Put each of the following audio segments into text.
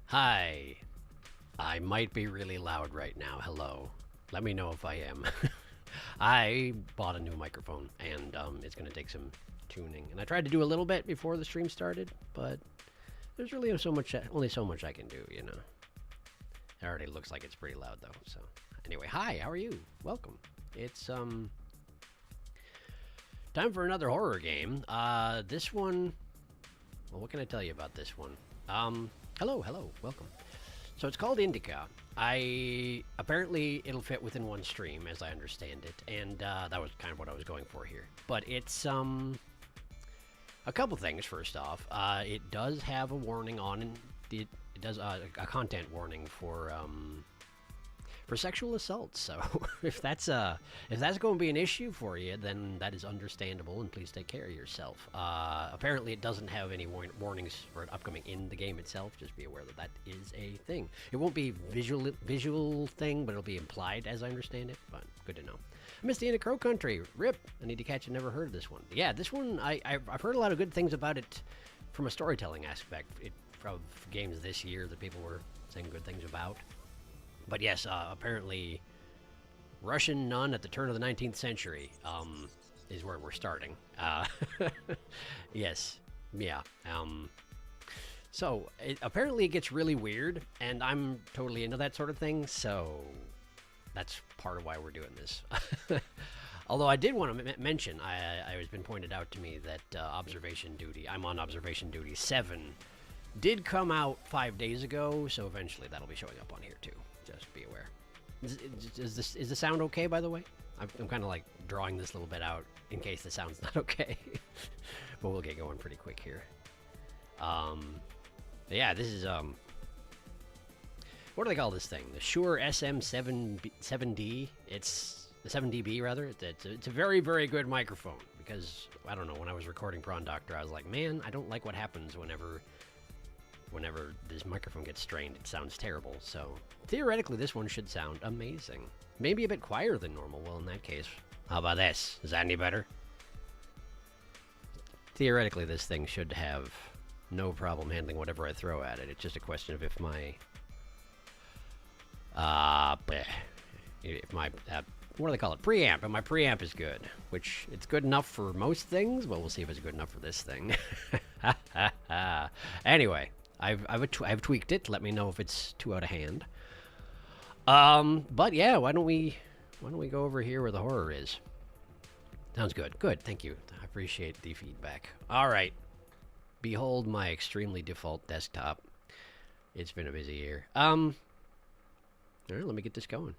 Hi. I might be really loud right now. Hello. Let me know if I am. I bought a new microphone, and it's going to take some tuning. And I tried to do a little bit before the stream started, but there's really only so much I can do, you know. It already looks like it's pretty loud, though. So anyway, hi. How are you? Welcome. It's time for another horror game. This one. Well, what can I tell you about this one? Hello, welcome. So it's called INDIKA. Apparently it'll fit within one stream, as I understand it, and that was kind of what I was going for here. But it's a couple things. First off, it does have a warning on it. It does a content warning for sexual assault. So if that's going to be an issue for you, then that is understandable, and please take care of yourself. Apparently, it doesn't have any warnings for it upcoming in the game itself. Just be aware that that is a thing. It won't be visual thing, but it'll be implied, as I understand it. But good to know. I missed the end of Crow Country. Rip. I need to catch it. Never heard of this one. Yeah, this one I've heard a lot of good things about it from a storytelling aspect. Of games this year that people were saying good things about. But yes, apparently Russian nun at the turn of the 19th century is where we're starting. Yes, yeah. So apparently it gets really weird, and I'm totally into that sort of thing, so that's part of why we're doing this. Although I did want to mention, I was been pointed out to me that Observation Duty, I'm on Observation Duty 7, did come out 5 days ago, so eventually that'll be showing up on here too. Just be aware. Is the sound okay, by the way? I'm kind of like drawing this little bit out in case the sound's not okay. But we'll get going pretty quick here. Yeah, this is what do they call this thing? The Shure SM7D. It's the 7dB rather. It's a very, very good microphone, because I don't know, when I was recording Prawn Doctor, I was like, man, I don't like what happens whenever this microphone gets strained. It sounds terrible. So theoretically, this one should sound amazing. Maybe a bit quieter than normal. Well, in that case, how about this? Is that any better? Theoretically, this thing should have no problem handling whatever I throw at it. It's just a question of if my what do they call it? Preamp. And my preamp is good, which it's good enough for most things. Well, we'll see if it's good enough for this thing. Anyway, I've tweaked it. Let me know if it's too out of hand. But yeah, why don't we go over here where the horror is? Sounds good. Good. Thank you. I appreciate the feedback. All right. Behold my extremely default desktop. It's been a busy year. All right, let me get this going.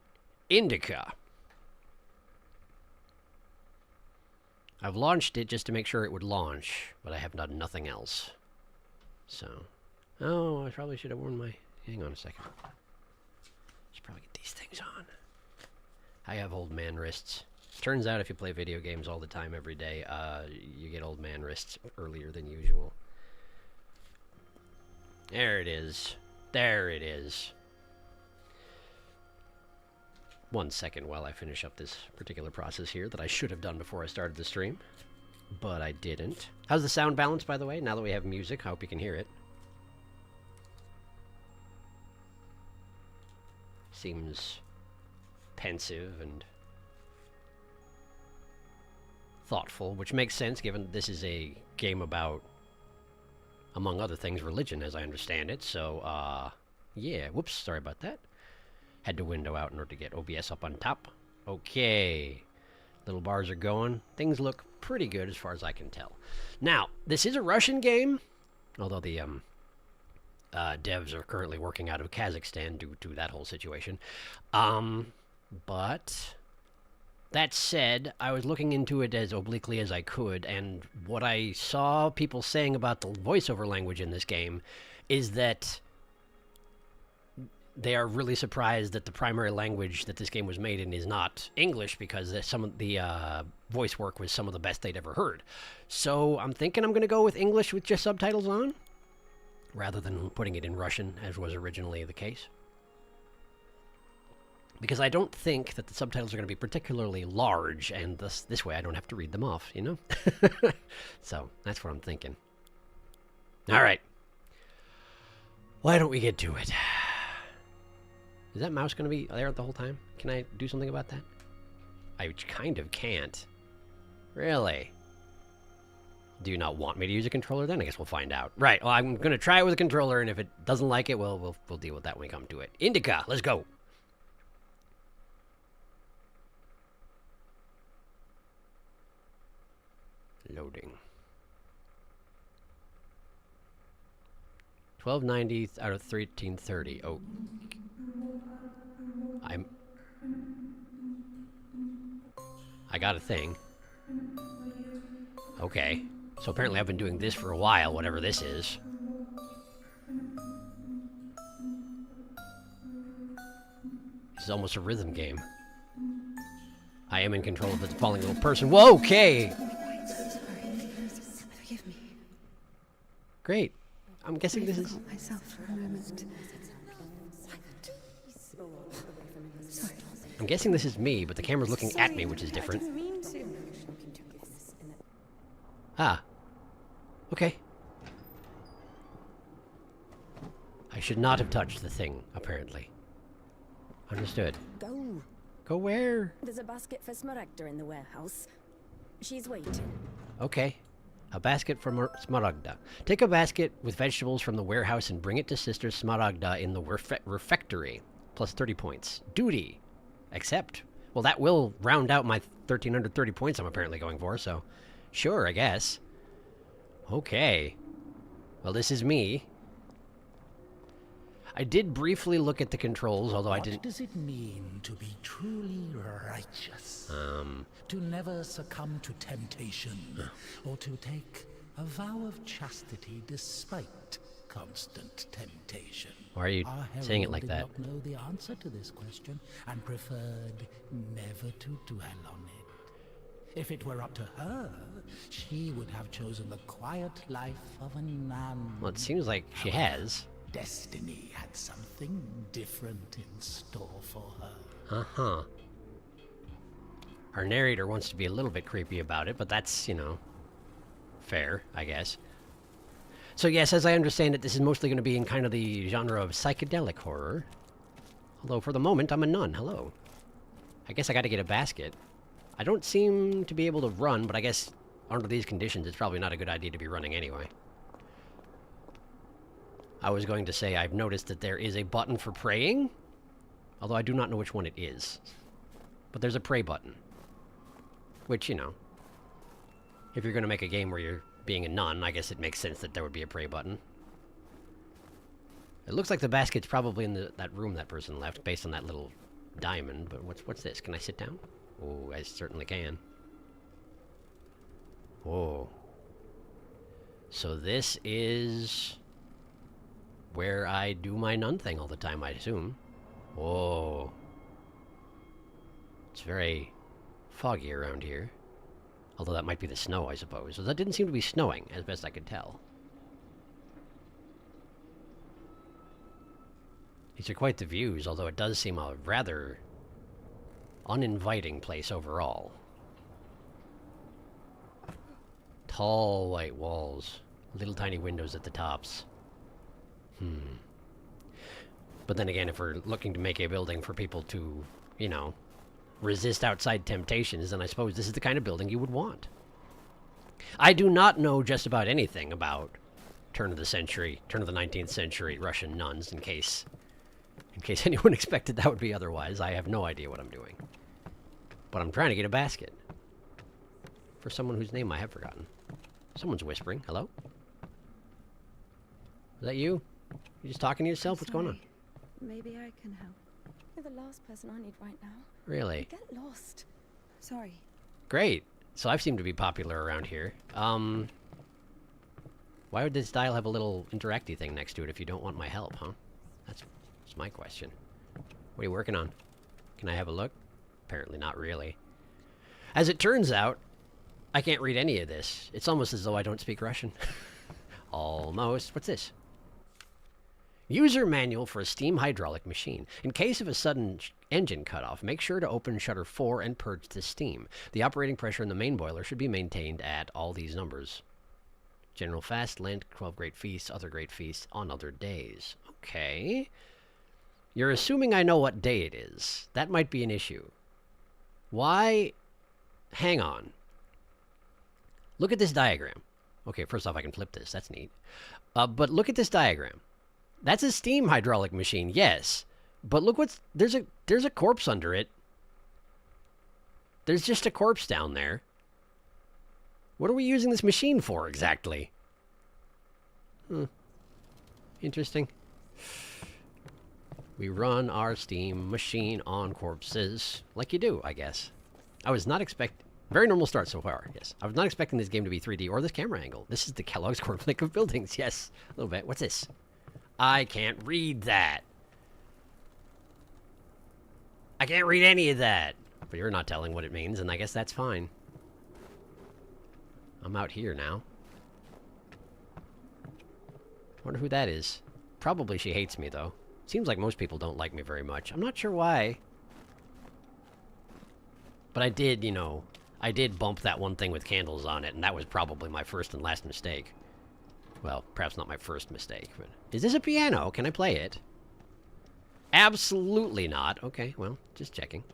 INDIKA. I've launched it just to make sure it would launch, but I have done nothing else. So, oh, I probably should have worn my... Hang on a second. Should probably get these things on. I have old man wrists. Turns out if you play video games all the time, every day, you get old man wrists earlier than usual. There it is. There it is. 1 second while I finish up this particular process here that I should have done before I started the stream, but I didn't. How's the sound balance, by the way, now that we have music? I hope you can hear it. Seems pensive and thoughtful, which makes sense given this is a game about, among other things, religion, as I understand it. So, yeah. Whoops, sorry about that. Had to window out in order to get OBS up on top. Okay. Little bars are going. Things look pretty good as far as I can tell. Now, this is a Russian game, although the devs are currently working out of Kazakhstan due to that whole situation. But that said, I was looking into it as obliquely as I could, and what I saw people saying about the voiceover language in this game is that they are really surprised that the primary language that this game was made in is not English, because some of the voice work was some of the best they'd ever heard. So I'm thinking I'm going to go with English with just subtitles on, rather than putting it in Russian, as was originally the case. Because I don't think that the subtitles are going to be particularly large, and this way I don't have to read them off, you know? So that's what I'm thinking. All right. Why don't we get to it? Is that mouse going to be there the whole time? Can I do something about that? I kind of can't. Really? Do you not want me to use a controller then? I guess we'll find out. Right, well, I'm going to try it with a controller, and if it doesn't like it, we'll deal with that when we come to it. INDIKA, let's go! Loading. 1290 out of 1330. Oh. I got a thing. Okay. So apparently I've been doing this for a while, whatever this is. This is almost a rhythm game. I am in control of the falling little person. Whoa, okay! Forgive me. Great. I'm guessing this is... myself for a moment. Sorry. I'm guessing this is me, but the camera's looking at me, which is different. I didn't mean to. Ah. Okay. I should not have touched the thing, apparently. Understood. Go. Go where? There's a basket for Smaragda in the warehouse. She's waiting. Okay. A basket from Smaragda. Take a basket with vegetables from the warehouse and bring it to Sister Smaragda in the refectory. Plus 30 points. Duty. Accept. Well, that will round out my 1,330 points I'm apparently going for, so... Sure, I guess. Okay. Well, this is me. I did briefly look at the controls, although I didn't... What does it mean to be truly righteous? To never succumb to temptation, or to take a vow of chastity despite constant temptation? Why are you Our saying it herald like did that? not know the answer to this question and preferred never to dwell on it. If it were up to her, she would have chosen the quiet life of a nun. Well, it seems like she has. Destiny had something different in store for her. Uh-huh. Our narrator wants to be a little bit creepy about it, but that's, you know, fair, I guess. So yes, as I understand it, this is mostly going to be in kind of the genre of psychedelic horror. Although for the moment, I'm a nun. Hello. I guess I got to get a basket. I don't seem to be able to run, but I guess under these conditions, it's probably not a good idea to be running anyway. I was going to say I've noticed that there is a button for praying, although I do not know which one it is. But there's a pray button. Which, you know, if you're going to make a game where you're being a nun, I guess it makes sense that there would be a pray button. It looks like the basket's probably in that room that person left, based on that little diamond, but what's this? Can I sit down? Oh, I certainly can. Whoa. So this is... where I do my nun thing all the time, I assume. Whoa. It's very foggy around here. Although that might be the snow, I suppose. So that didn't seem to be snowing, as best I could tell. These are quite the views, although it does seem a rather uninviting place overall. Tall white walls. Little tiny windows at the tops. But then again, if we're looking to make a building for people to, you know, resist outside temptations, then I suppose this is the kind of building you would want. I do not know just about anything about turn of the 19th century Russian nuns, in case anyone expected that would be otherwise. I have no idea what I'm doing. But I'm trying to get a basket. For someone whose name I have forgotten. Someone's whispering. Hello? Is that you? You just talking to yourself? What's going on? Maybe I can help. You're the last person I need right now. Really? Get lost. Sorry. Great. So I've seemed to be popular around here. Why would this dial have a little interacty thing next to it if you don't want my help, huh? That's my question. What are you working on? Can I have a look? Apparently not really. As it turns out, I can't read any of this. It's almost as though I don't speak Russian. Almost. What's this? User manual for a steam hydraulic machine. In case of a sudden engine cutoff, make sure to open shutter 4 and purge the steam. The operating pressure in the main boiler should be maintained at all these numbers. General fast, Lent, 12 great feasts, other great feasts on other days. Okay. You're assuming I know what day it is. That might be an issue. Why? Hang on. Look at this diagram. Okay, first off, I can flip this. That's neat. But look at this diagram. That's a steam hydraulic machine, yes. But look what's... There's a corpse under it. There's just a corpse down there. What are we using this machine for, exactly? Interesting. We run our steam machine on corpses. Like you do, I guess. I was not expecting... Very normal start so far, yes. I was not expecting this game to be 3D or this camera angle. This is the Kellogg's Cornflake of buildings, yes. A little bit. What's this? I can't read that. I can't read any of that. But you're not telling what it means, and I guess that's fine. I'm out here now. Wonder who that is. Probably she hates me, though. Seems like most people don't like me very much. I'm not sure why. But I did, you know... I did bump that one thing with candles on it, and that was probably my first and last mistake. Well, perhaps not my first mistake, but... Is this a piano? Can I play it? Absolutely not. Okay, well, just checking.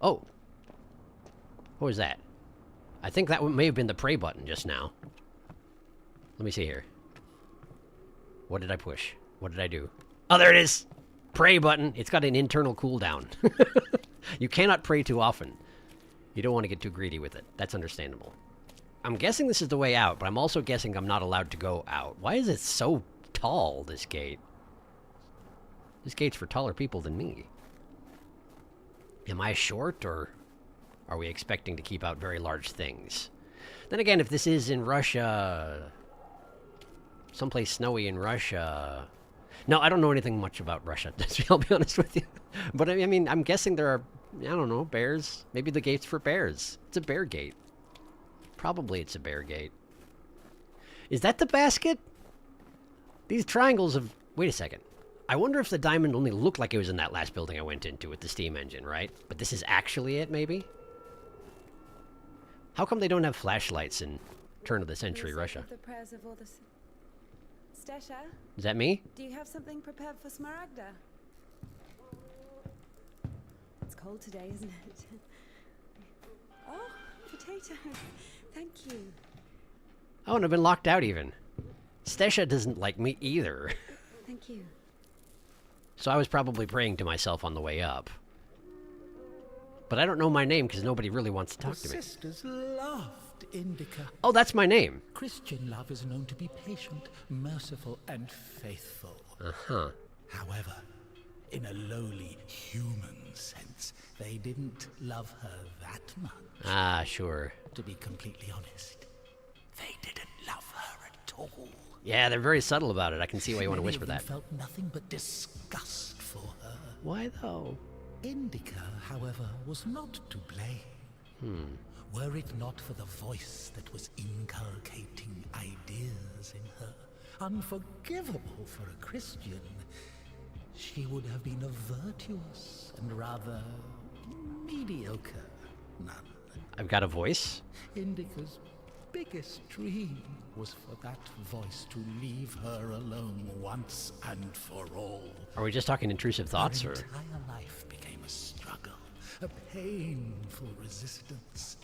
Oh. What was that? I think that may have been the pray button just now. Let me see here. What did I push? What did I do? Oh, there it is! Pray button. It's got an internal cooldown. You cannot pray too often. You don't want to get too greedy with it. That's understandable. I'm guessing this is the way out, but I'm also guessing I'm not allowed to go out. Why is it so tall, this gate? This gate's for taller people than me. Am I short, or are we expecting to keep out very large things? Then again, if this is in Russia... someplace snowy in Russia... No, I don't know anything much about Russia, I'll be honest with you. But I mean, I'm guessing there are, I don't know, bears. Maybe the gate's for bears. It's a bear gate. Probably it's a bear gate. Is that the basket? These triangles of... Wait a second. I wonder if the diamond only looked like it was in that last building I went into with the steam engine, right? But this is actually it, maybe? How come they don't have flashlights in turn-of-the-century Russia? The prayers of all the... Stasha, Is that me? do you have something prepared for Smaragda? It's cold today, isn't it? Oh, potatoes. Thank you. Oh, and I've been locked out even. Stasha doesn't like me either. Thank you. So I was probably praying to myself on the way up. But I don't know my name because nobody really wants to talk to me. The sisters loved Indica. Oh, that's my name. Christian love is known to be patient, merciful, and faithful. Uh-huh. However, in a lowly human sense, they didn't love her that much. Ah, sure. To be completely honest, they didn't love her at all. Yeah, they're very subtle about it. I can see why you want to Many whisper of them that. felt nothing but disgust for her. Why, though? Indica, however, was not to blame. Were it not for the voice that was inculcating ideas in her, unforgivable for a Christian, she would have been a virtuous and rather mediocre nun. I've got a voice? Indica's biggest dream was for that voice to leave her alone once and for all. Are we just talking intrusive thoughts, Her or...? entire life became a struggle, a painful resistance.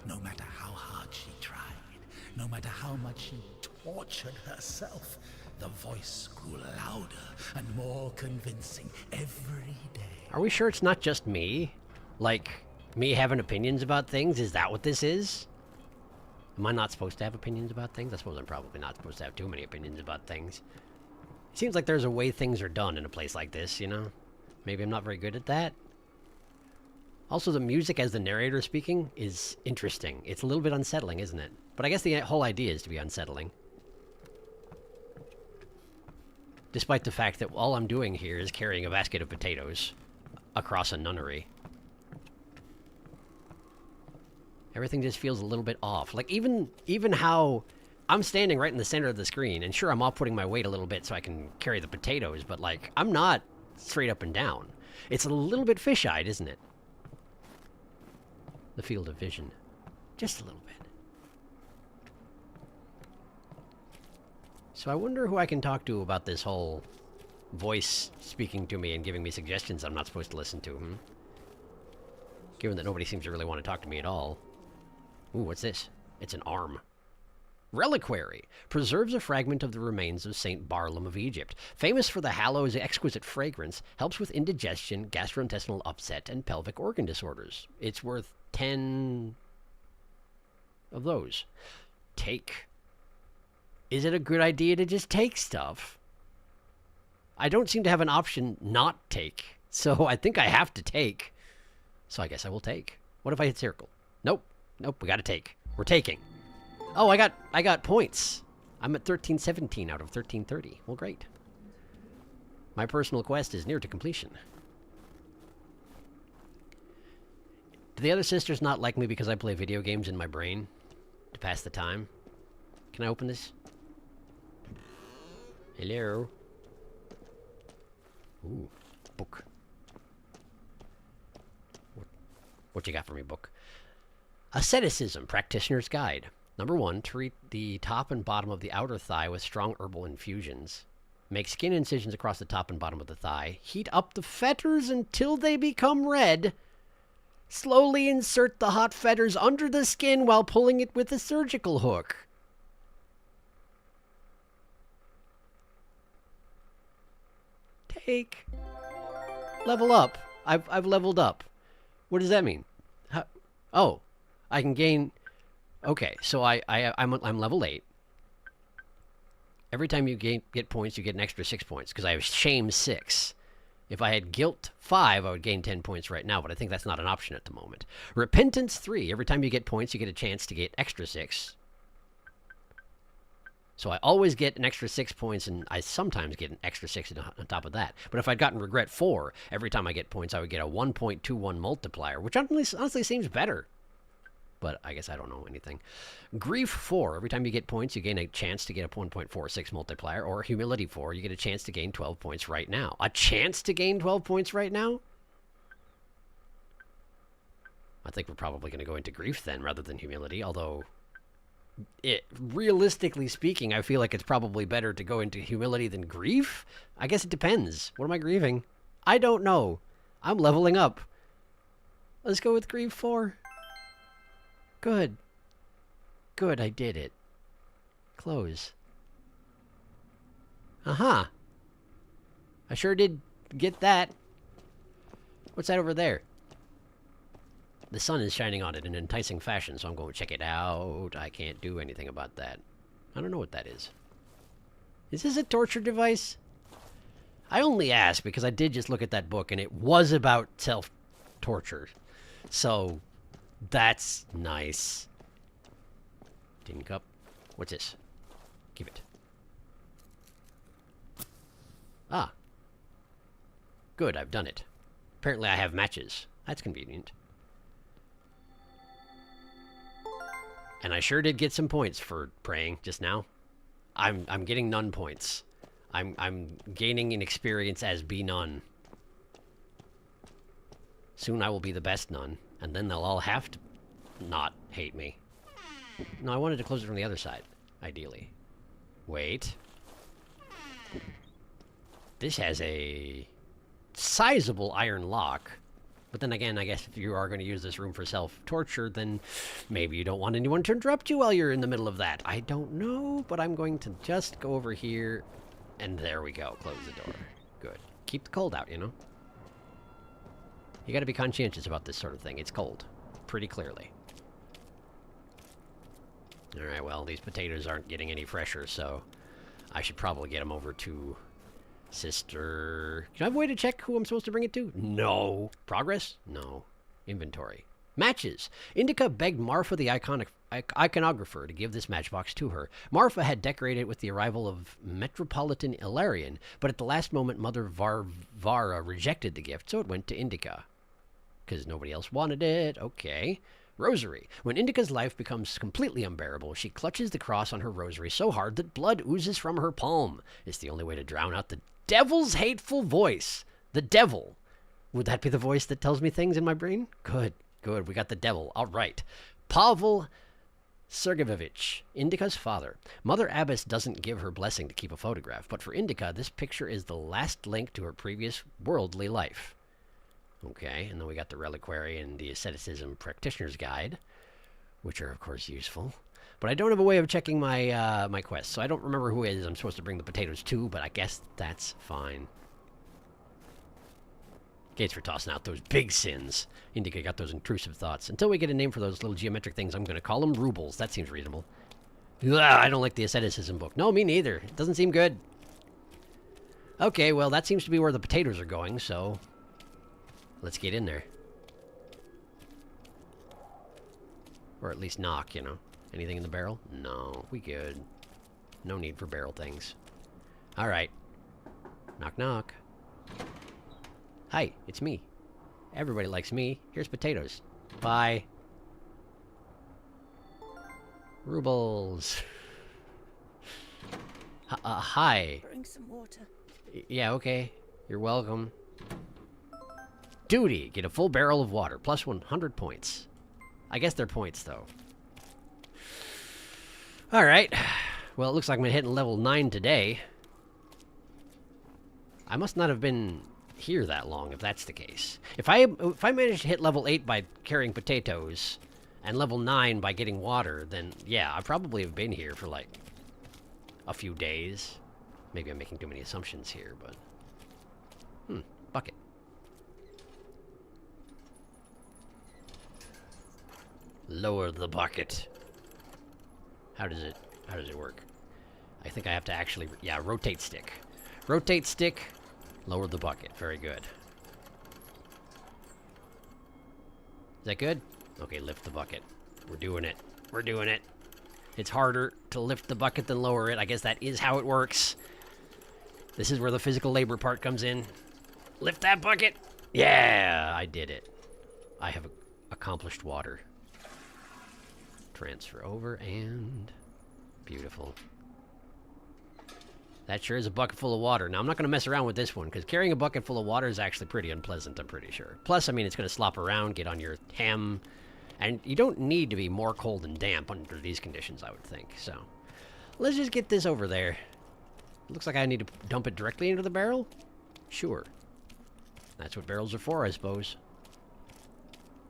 No matter how hard she tried, no matter how much she tortured herself, the voice grew louder and more convincing every day. Are we sure it's not just me? Like, me having opinions about things? Is that what this is? Am I not supposed to have opinions about things? I suppose I'm probably not supposed to have too many opinions about things. It seems like there's a way things are done in a place like this, you know? Maybe I'm not very good at that. Also, the music as the narrator speaking is interesting. It's a little bit unsettling, isn't it? But I guess the whole idea is to be unsettling. Despite the fact that all I'm doing here is carrying a basket of potatoes across a nunnery. Everything just feels a little bit off. Like, even how I'm standing right in the center of the screen, and sure, I'm off putting my weight a little bit so I can carry the potatoes, but, like, I'm not straight up and down. It's a little bit fish-eyed, isn't it? The field of vision. Just a little bit. So I wonder who I can talk to about this whole voice speaking to me and giving me suggestions I'm not supposed to listen to, Given that nobody seems to really want to talk to me at all. Ooh, what's this? It's an arm. Reliquary. Preserves a fragment of the remains of Saint Barlaam of Egypt. Famous for the hallow's exquisite fragrance, helps with indigestion, gastrointestinal upset, and pelvic organ disorders. It's worth 10 of those. Take. Is it a good idea to just take stuff? I don't seem to have an option not take, so I think I have to take. So I guess I will take. What if I hit circle? Nope. Nope, we gotta take. We're taking. Oh, I got points. I'm at 1317 out of 1330. Well, great. My personal quest is near to completion. Do the other sisters not like me because I play video games in my brain to pass the time? Can I open this? Hello? Ooh, book. What you got for me, book? Asceticism, Practitioner's Guide. Number 1, treat the top and bottom of the outer thigh with strong herbal infusions. Make skin incisions across the top and bottom of the thigh. Heat up the fetters until they become red. Slowly insert the hot fetters under the skin while pulling it with a surgical hook. Take. Level up. I've leveled up. What does that mean? Oh, I can gain... Okay, so I'm level 8. Every time you get points, you get an extra 6 points, because I have shame 6. If I had guilt 5, I would gain 10 points right now, but I think that's not an option at the moment. Repentance 3. Every time you get points, you get a chance to get extra 6. So I always get an extra 6 points, and I sometimes get an extra 6 on top of that. But if I'd gotten Regret 4, every time I get points, I would get a 1.21 multiplier, which honestly seems better. But I guess I don't know anything. Grief 4. Every time you get points, you gain a chance to get a 1.46 multiplier. Or Humility 4. You get a chance to gain 12 points right now. A chance to gain 12 points right now? I think we're probably going to go into Grief then, rather than Humility. Although, realistically speaking, I feel like it's probably better to go into Humility than Grief. I guess it depends. What am I grieving? I don't know. I'm leveling up. Let's go with Grief 4. Good. Good, I did it. Close. Aha. I sure did get that. What's that over there? The sun is shining on it in an enticing fashion, so I'm going to check it out. I can't do anything about that. I don't know what that is. Is this a torture device? I only ask because I did just look at that book, and it was about self-torture. So... that's nice. Tin cup. What's this? Give it. Ah. Good, I've done it. Apparently I have matches. That's convenient. And I sure did get some points for praying just now. I'm getting nun points. I'm gaining an experience as be nun. Soon I will be the best nun. And then they'll all have to not hate me. No, I wanted to close it from the other side, ideally. Wait. This has a sizable iron lock. But then again, I guess if you are going to use this room for self-torture, then maybe you don't want anyone to interrupt you while you're in the middle of that. I don't know, but I'm going to just go over here. And there we go. Close the door. Good. Keep the cold out, you know? You gotta be conscientious about this sort of thing. It's cold. Pretty clearly. Alright, well, these potatoes aren't getting any fresher, so... I should probably get them over to... Sister... Can I have a way to check who I'm supposed to bring it to? No. Progress? No. Inventory. Matches. Indica begged Marfa the iconographer to give this matchbox to her. Marfa had decorated it with the arrival of Metropolitan Ilarion, but at the last moment Mother Vara rejected the gift, so it went to Indica. Because nobody else wanted it. Okay. Rosary. When Indica's life becomes completely unbearable, she clutches the cross on her rosary so hard that blood oozes from her palm. It's the only way to drown out the devil's hateful voice. The devil. Would that be the voice that tells me things in my brain? Good, good. We got the devil. All right. Pavel Sergeyevich, Indika's father. Mother Abbess doesn't give her blessing to keep a photograph, but for Indika, this picture is the last link to her previous worldly life. Okay, and then we got the reliquary and the asceticism practitioner's guide, which are, of course, useful. But I don't have a way of checking my my quest, so I don't remember who it is I'm supposed to bring the potatoes to, but I guess that's fine. Gates for tossing out those big sins. Indika got those intrusive thoughts. Until we get a name for those little geometric things, I'm going to call them rubles. That seems reasonable. Ugh, I don't like the asceticism book. No, me neither. It doesn't seem good. Okay, well, that seems to be where the potatoes are going, so let's get in there. Or at least knock, you know. Anything in the barrel? No, we good. No need for barrel things. All right. Knock, knock. Hi, it's me. Everybody likes me. Here's potatoes. Bye. Rubles. Hi. Bring some water. Yeah, okay. You're welcome. Duty. Get a full barrel of water. Plus 100 points. I guess they're points, though. Alright. Well, it looks like I'm hitting level 9 today. I must not have been here that long, if that's the case. If I managed to hit level 8 by carrying potatoes, and level 9 by getting water, then yeah, I probably have been here for like a few days. Maybe I'm making too many assumptions here, but... bucket. Lower the bucket. How does it work? I think I have to actually... Yeah, rotate stick. Rotate stick, lower the bucket. Very good. Is that good? Okay, lift the bucket. We're doing it. We're doing it. It's harder to lift the bucket than lower it. I guess that is how it works. This is where the physical labor part comes in. Lift that bucket! Yeah, I did it. I have accomplished water. Transfer over and... Beautiful. That sure is a bucket full of water. Now, I'm not going to mess around with this one, because carrying a bucket full of water is actually pretty unpleasant, I'm pretty sure. Plus, I mean, it's going to slop around, get on your hem, and you don't need to be more cold and damp under these conditions, I would think. So, let's just get this over there. Looks like I need to dump it directly into the barrel? Sure. That's what barrels are for, I suppose.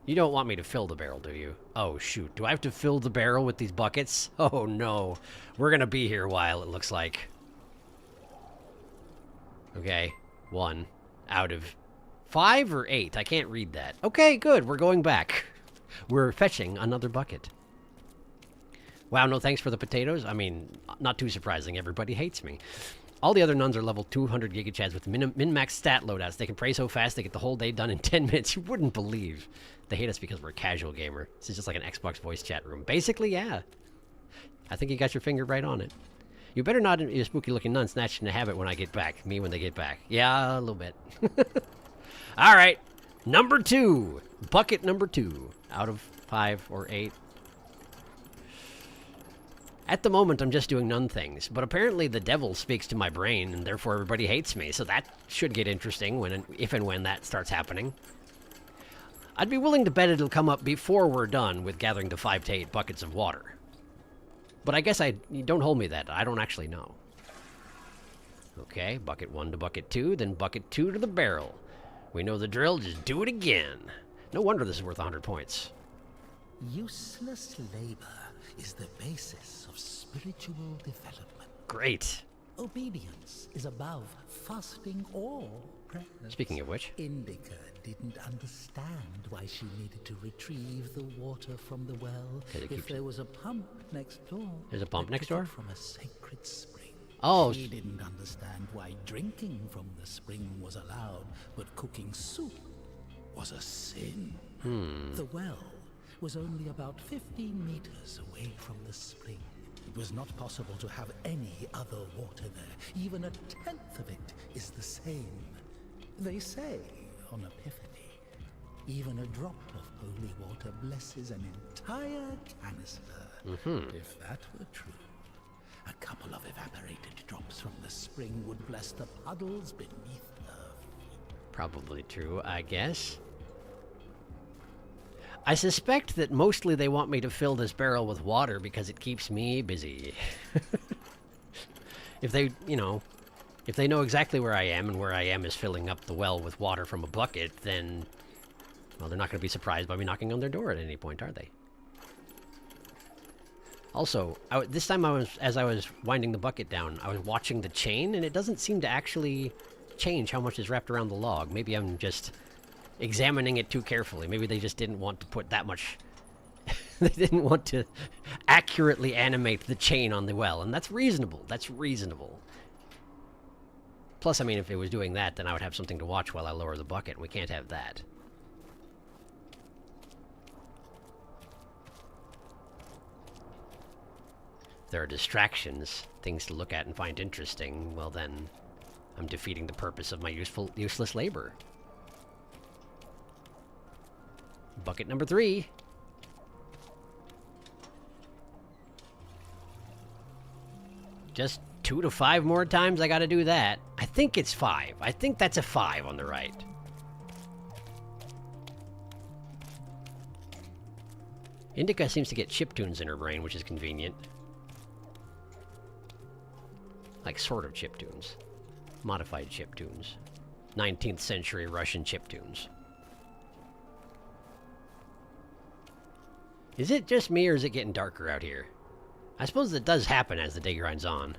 You don't want me to fill the barrel, do you? Oh, shoot. Do I have to fill the barrel with these buckets? Oh, no. We're going to be here a while, it looks like. Okay. 1 out of 5 or 8. I can't read that. Okay, good. We're going back. We're fetching another bucket. Wow, no thanks for the potatoes. I mean, not too surprising. Everybody hates me. All the other nuns are level 200 gigachads with min-max stat loadouts. They can pray so fast they get the whole day done in 10 minutes. You wouldn't believe. They hate us because we're a casual gamer. This is just like an Xbox voice chat room. Basically, yeah. I think you got your finger right on it. You better not be a spooky-looking nun snatching a habit when I get back. Me when they get back. Yeah, a little bit. All right. Number 2. Bucket number 2. Out of 5 or 8. At the moment, I'm just doing nun things, but apparently the devil speaks to my brain, and therefore everybody hates me, so that should get interesting if and when that starts happening. I'd be willing to bet it'll come up before we're done with gathering the 5 to 8 buckets of water. But I guess don't hold me that. I don't actually know. Okay, bucket 1 to bucket 2, then bucket 2 to the barrel. We know the drill, just do it again. No wonder this is worth 100 points. Useless labor is the basis of spiritual development. Great. Obedience is above fasting or prayers. Speaking of which. Indika didn't understand why she needed to retrieve the water from the well if there was a pump next door. There's a pump next door? From a sacred spring. Oh. She didn't understand why drinking from the spring was allowed, but cooking soup was a sin. The well was only about 15 meters away from the spring. It was not possible to have any other water there. Even a tenth of it is the same. They say on Epiphany, even a drop of holy water blesses an entire canister. If that were true, a couple of evaporated drops from the spring would bless the puddles beneath her feet. Probably true, I guess. I suspect that mostly they want me to fill this barrel with water because it keeps me busy. If they, you know, if they know exactly where I am and where I am is filling up the well with water from a bucket, then, well, they're not going to be surprised by me knocking on their door at any point, are they? Also, this time as I was winding the bucket down, I was watching the chain, and it doesn't seem to actually change how much is wrapped around the log. Maybe I'm just examining it too carefully. Maybe they just didn't want to put that much... They didn't want to accurately animate the chain on the well, and that's reasonable. That's reasonable. Plus, I mean, if it was doing that, then I would have something to watch while I lower the bucket, and we can't have that. If there are distractions, things to look at and find interesting, well then, I'm defeating the purpose of my useless labor. Bucket number 3. Just 2 to 5 more times I gotta do that. I think it's 5. I think that's a 5 on the right. Indika seems to get chiptunes in her brain, which is convenient. Like, sort of chiptunes. Modified chiptunes. 19th century Russian chiptunes. Is it just me, or is it getting darker out here? I suppose that does happen as the day grinds on.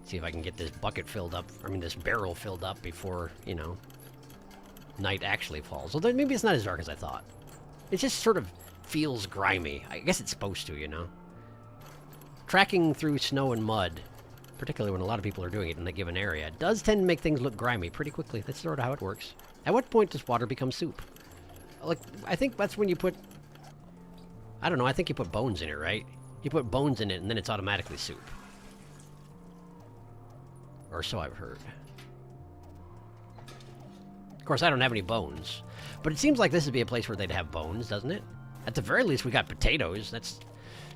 See if I can get this bucket filled up, I mean this barrel filled up before, you know, night actually falls. Although maybe it's not as dark as I thought. It just sort of feels grimy. I guess it's supposed to, you know. Tracking through snow and mud, particularly when a lot of people are doing it in a given area, does tend to make things look grimy pretty quickly. That's sort of how it works. At what point does water become soup? Like, I think that's when you put... I don't know, I think you put bones in it, right? You put bones in it, and then it's automatically soup. Or so I've heard. Of course, I don't have any bones. But it seems like this would be a place where they'd have bones, doesn't it? At the very least, we got potatoes. That's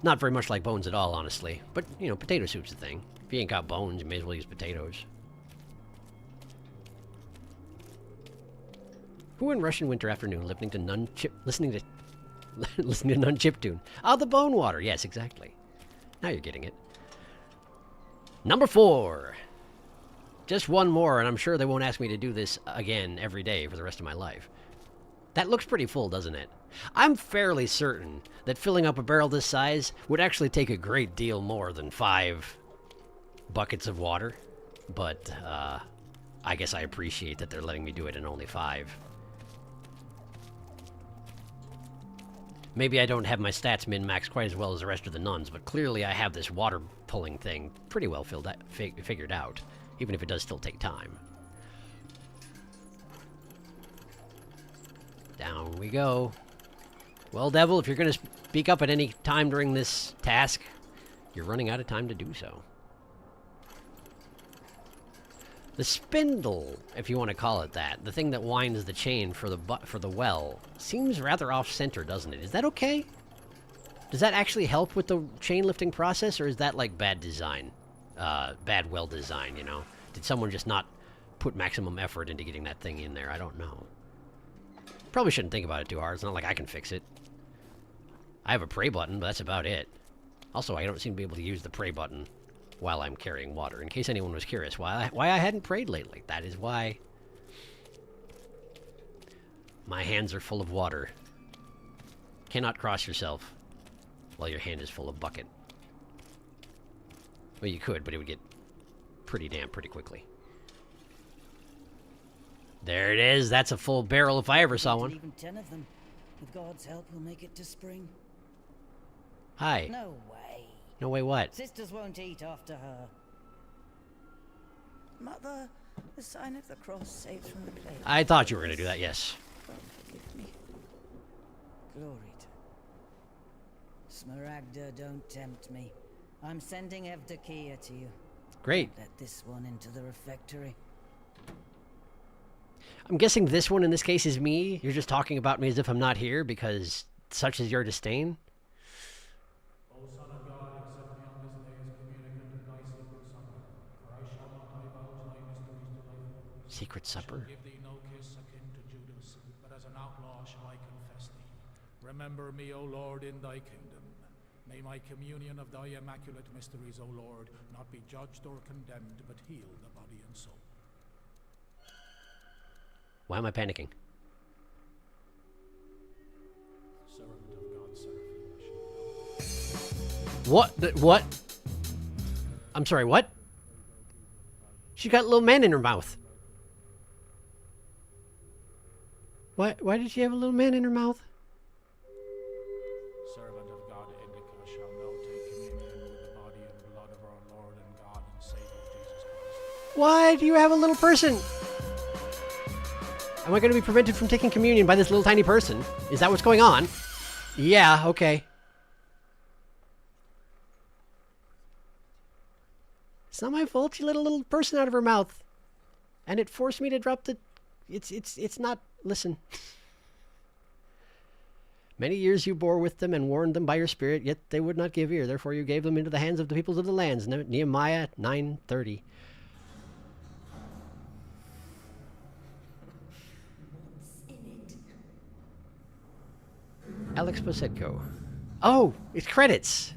not very much like bones at all, honestly. But, you know, potato soup's a thing. If you ain't got bones, you may as well use potatoes. Who in Russian winter afternoon listening to listening to Nun chiptune? Oh, the bone water. Yes, exactly. Now you're getting it. Number 4. Just one more, and I'm sure they won't ask me to do this again every day for the rest of my life. That looks pretty full, doesn't it? I'm fairly certain that filling up a barrel this size would actually take a great deal more than 5 buckets of water. But, I guess I appreciate that they're letting me do it in only 5. Maybe I don't have my stats min-maxed quite as well as the rest of the nuns, but clearly I have this water pulling thing pretty well figured out, even if it does still take time. Down we go. Well, Devil, if you're going to speak up at any time during this task, you're running out of time to do so. The spindle, if you want to call it that, the thing that winds the chain for the well, seems rather off-center, doesn't it? Is that okay? Does that actually help with the chain lifting process, or is that like bad design? Bad well design, you know? Did someone just not put maximum effort into getting that thing in there? I don't know. Probably shouldn't think about it too hard. It's not like I can fix it. I have a pray button, but that's about it. Also, I don't seem to be able to use the pray button while I'm carrying water, in case anyone was curious why I hadn't prayed lately. That is why. My hands are full of water. Cannot cross yourself while your hand is full of bucket. Well, you could, but it would get pretty damp pretty quickly. There it is. That's a full barrel if I ever saw one. Even 10 of them. With God's help, we'll make it to spring. Hi. No way. No way what? Sisters won't eat after her. Mother, the sign of the cross saves from the plague. I thought you were going to do that, yes. God forgive me. Glory to Smaragda, don't tempt me. I'm sending Evdokia to you. Great. Let this one into the refectory. I'm guessing this one in this case is me. You're just talking about me as if I'm not here because such is your disdain. O Son of God, accept me on this day as communicant and thy sacred supper, for I shall not divulge thy mysteries to thy foes. Secret supper? Give thee no kiss akin to Judas, but as an outlaw shall I confess thee. Remember me, O Lord, in thy kingdom. May my communion of thy immaculate mysteries, O Lord, not be judged or condemned, but heal the body and soul. Why am I panicking? Servant of God, Seraphim, What? I'm sorry, what? She got a little man in her mouth. Why did she have a little man in her mouth? servant of God, INDIKA, shall now take communion with the body and blood of our Lord and God and Savior Jesus Christ. Why do you have a little person? Am I going to be prevented from taking communion by this little tiny person? Is that what's going on? Yeah, okay. It's not my fault. She let a little person out of her mouth. And it forced me to drop the... It's not... Listen. Many years you bore with them and warned them by your spirit, yet they would not give ear. Therefore you gave them into the hands of the peoples of the lands. Nehemiah 9:30. Alex Posetko. Oh, it's credits.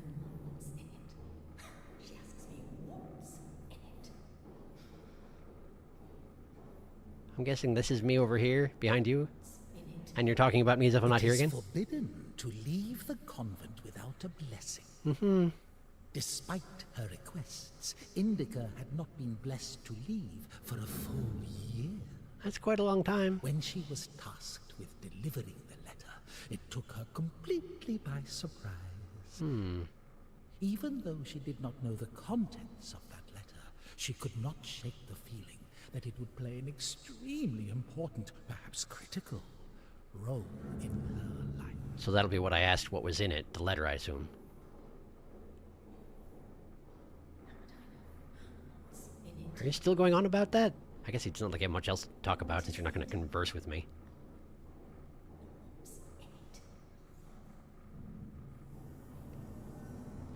I'm guessing this is me over here, behind you, and you're talking about me as if I'm not here again? It is forbidden to leave the convent without a blessing. Despite her requests, INDIKA had not been blessed to leave for a full year. That's quite a long time. When she was tasked with delivering the letter, it took her completely by surprise. Even though she did not know the contents of that letter, she could not shake the feeling that it would play an extremely important, perhaps critical, role in her life. So that'll be what I asked what was in it, the letter, I assume. Are you still going on about that? I guess it's not like I have much else to talk about since you're not going to converse with me.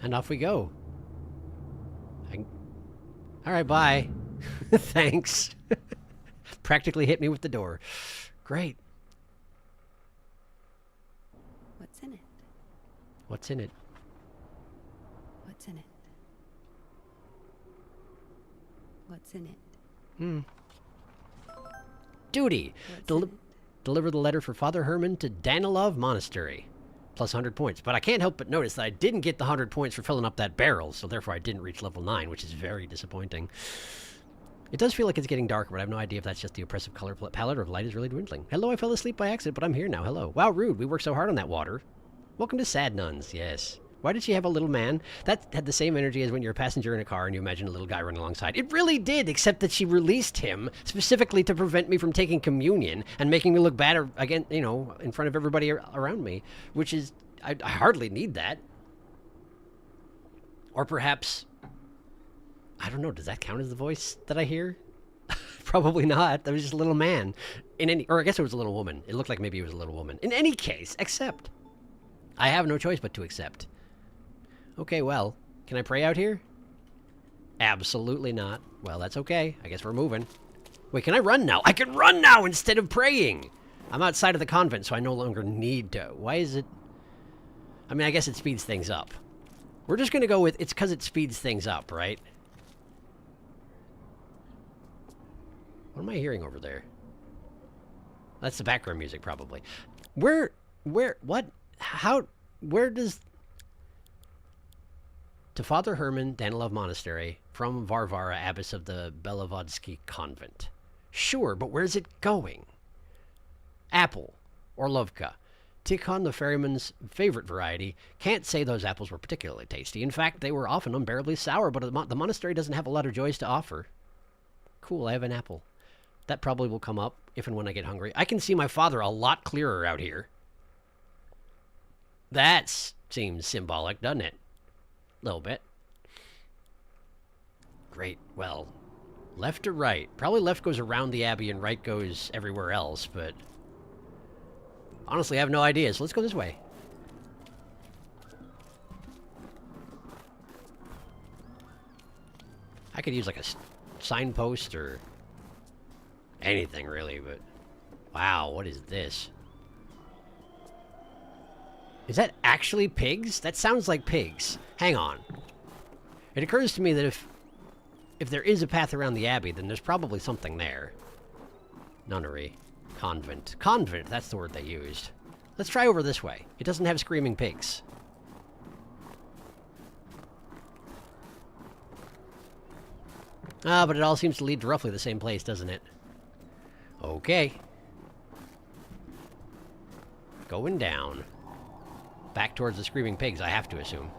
And off we go. Alright, bye. Thanks. Practically hit me with the door. Great. What's in it? What's in it? What's in it? What's in it? Duty. What's in it? Deliver the letter for Father Herman to Danilov Monastery. Plus 100 points. But I can't help but notice that I didn't get the 100 points for filling up that barrel, so therefore I didn't reach level 9, which is very disappointing. It does feel like it's getting darker, but I have no idea if that's just the oppressive color palette or if light is really dwindling. Hello, I fell asleep by accident, but I'm here now. Hello. Wow, rude. We worked so hard on that water. Welcome to Sad Nuns. Yes. Why did she have a little man? That had the same energy as when you're a passenger in a car and you imagine a little guy running alongside. It really did, except that she released him specifically to prevent me from taking communion and making me look bad again, you know, in front of everybody around me, which is... I hardly need that. Or perhaps... I don't know, does that count as the voice that I hear? Probably not. That was just a little man. Or I guess it was a little woman. It looked like maybe it was a little woman. In any case, accept. I have no choice but to accept. Okay, well, can I pray out here? Absolutely not. Well, that's okay. I guess we're moving. Wait, can I run now? I can run now instead of praying! I'm outside of the convent, so I no longer need to. Why is it... I mean, I guess it speeds things up. We're just gonna go with, it's because it speeds things up, right? What am I hearing over there? That's the background music, probably. Where, what? How, where does... To Father Herman, Danilov Monastery, from Varvara, abbess of the Belavodsky Convent. Sure, but where's it going? Apple. Orlovka. Tikhon, the ferryman's favorite variety. Can't say those apples were particularly tasty. In fact, they were often unbearably sour, but the monastery doesn't have a lot of joys to offer. Cool, I have an apple. That probably will come up if and when I get hungry. I can see my father a lot clearer out here. That seems symbolic, doesn't it? A little bit. Great. Well, left or right? Probably left goes around the abbey and right goes everywhere else, but... honestly, I have no idea, so let's go this way. I could use like a signpost or anything, really, but... Wow, what is this? Is that actually pigs? That sounds like pigs. Hang on. It occurs to me that if there is a path around the abbey, then there's probably something there. Nunnery. Convent. Convent, that's the word they used. Let's try over this way. It doesn't have screaming pigs. Ah, but it all seems to lead to roughly the same place, doesn't it? Okay. Going down. Back towards the screaming pigs, I have to assume.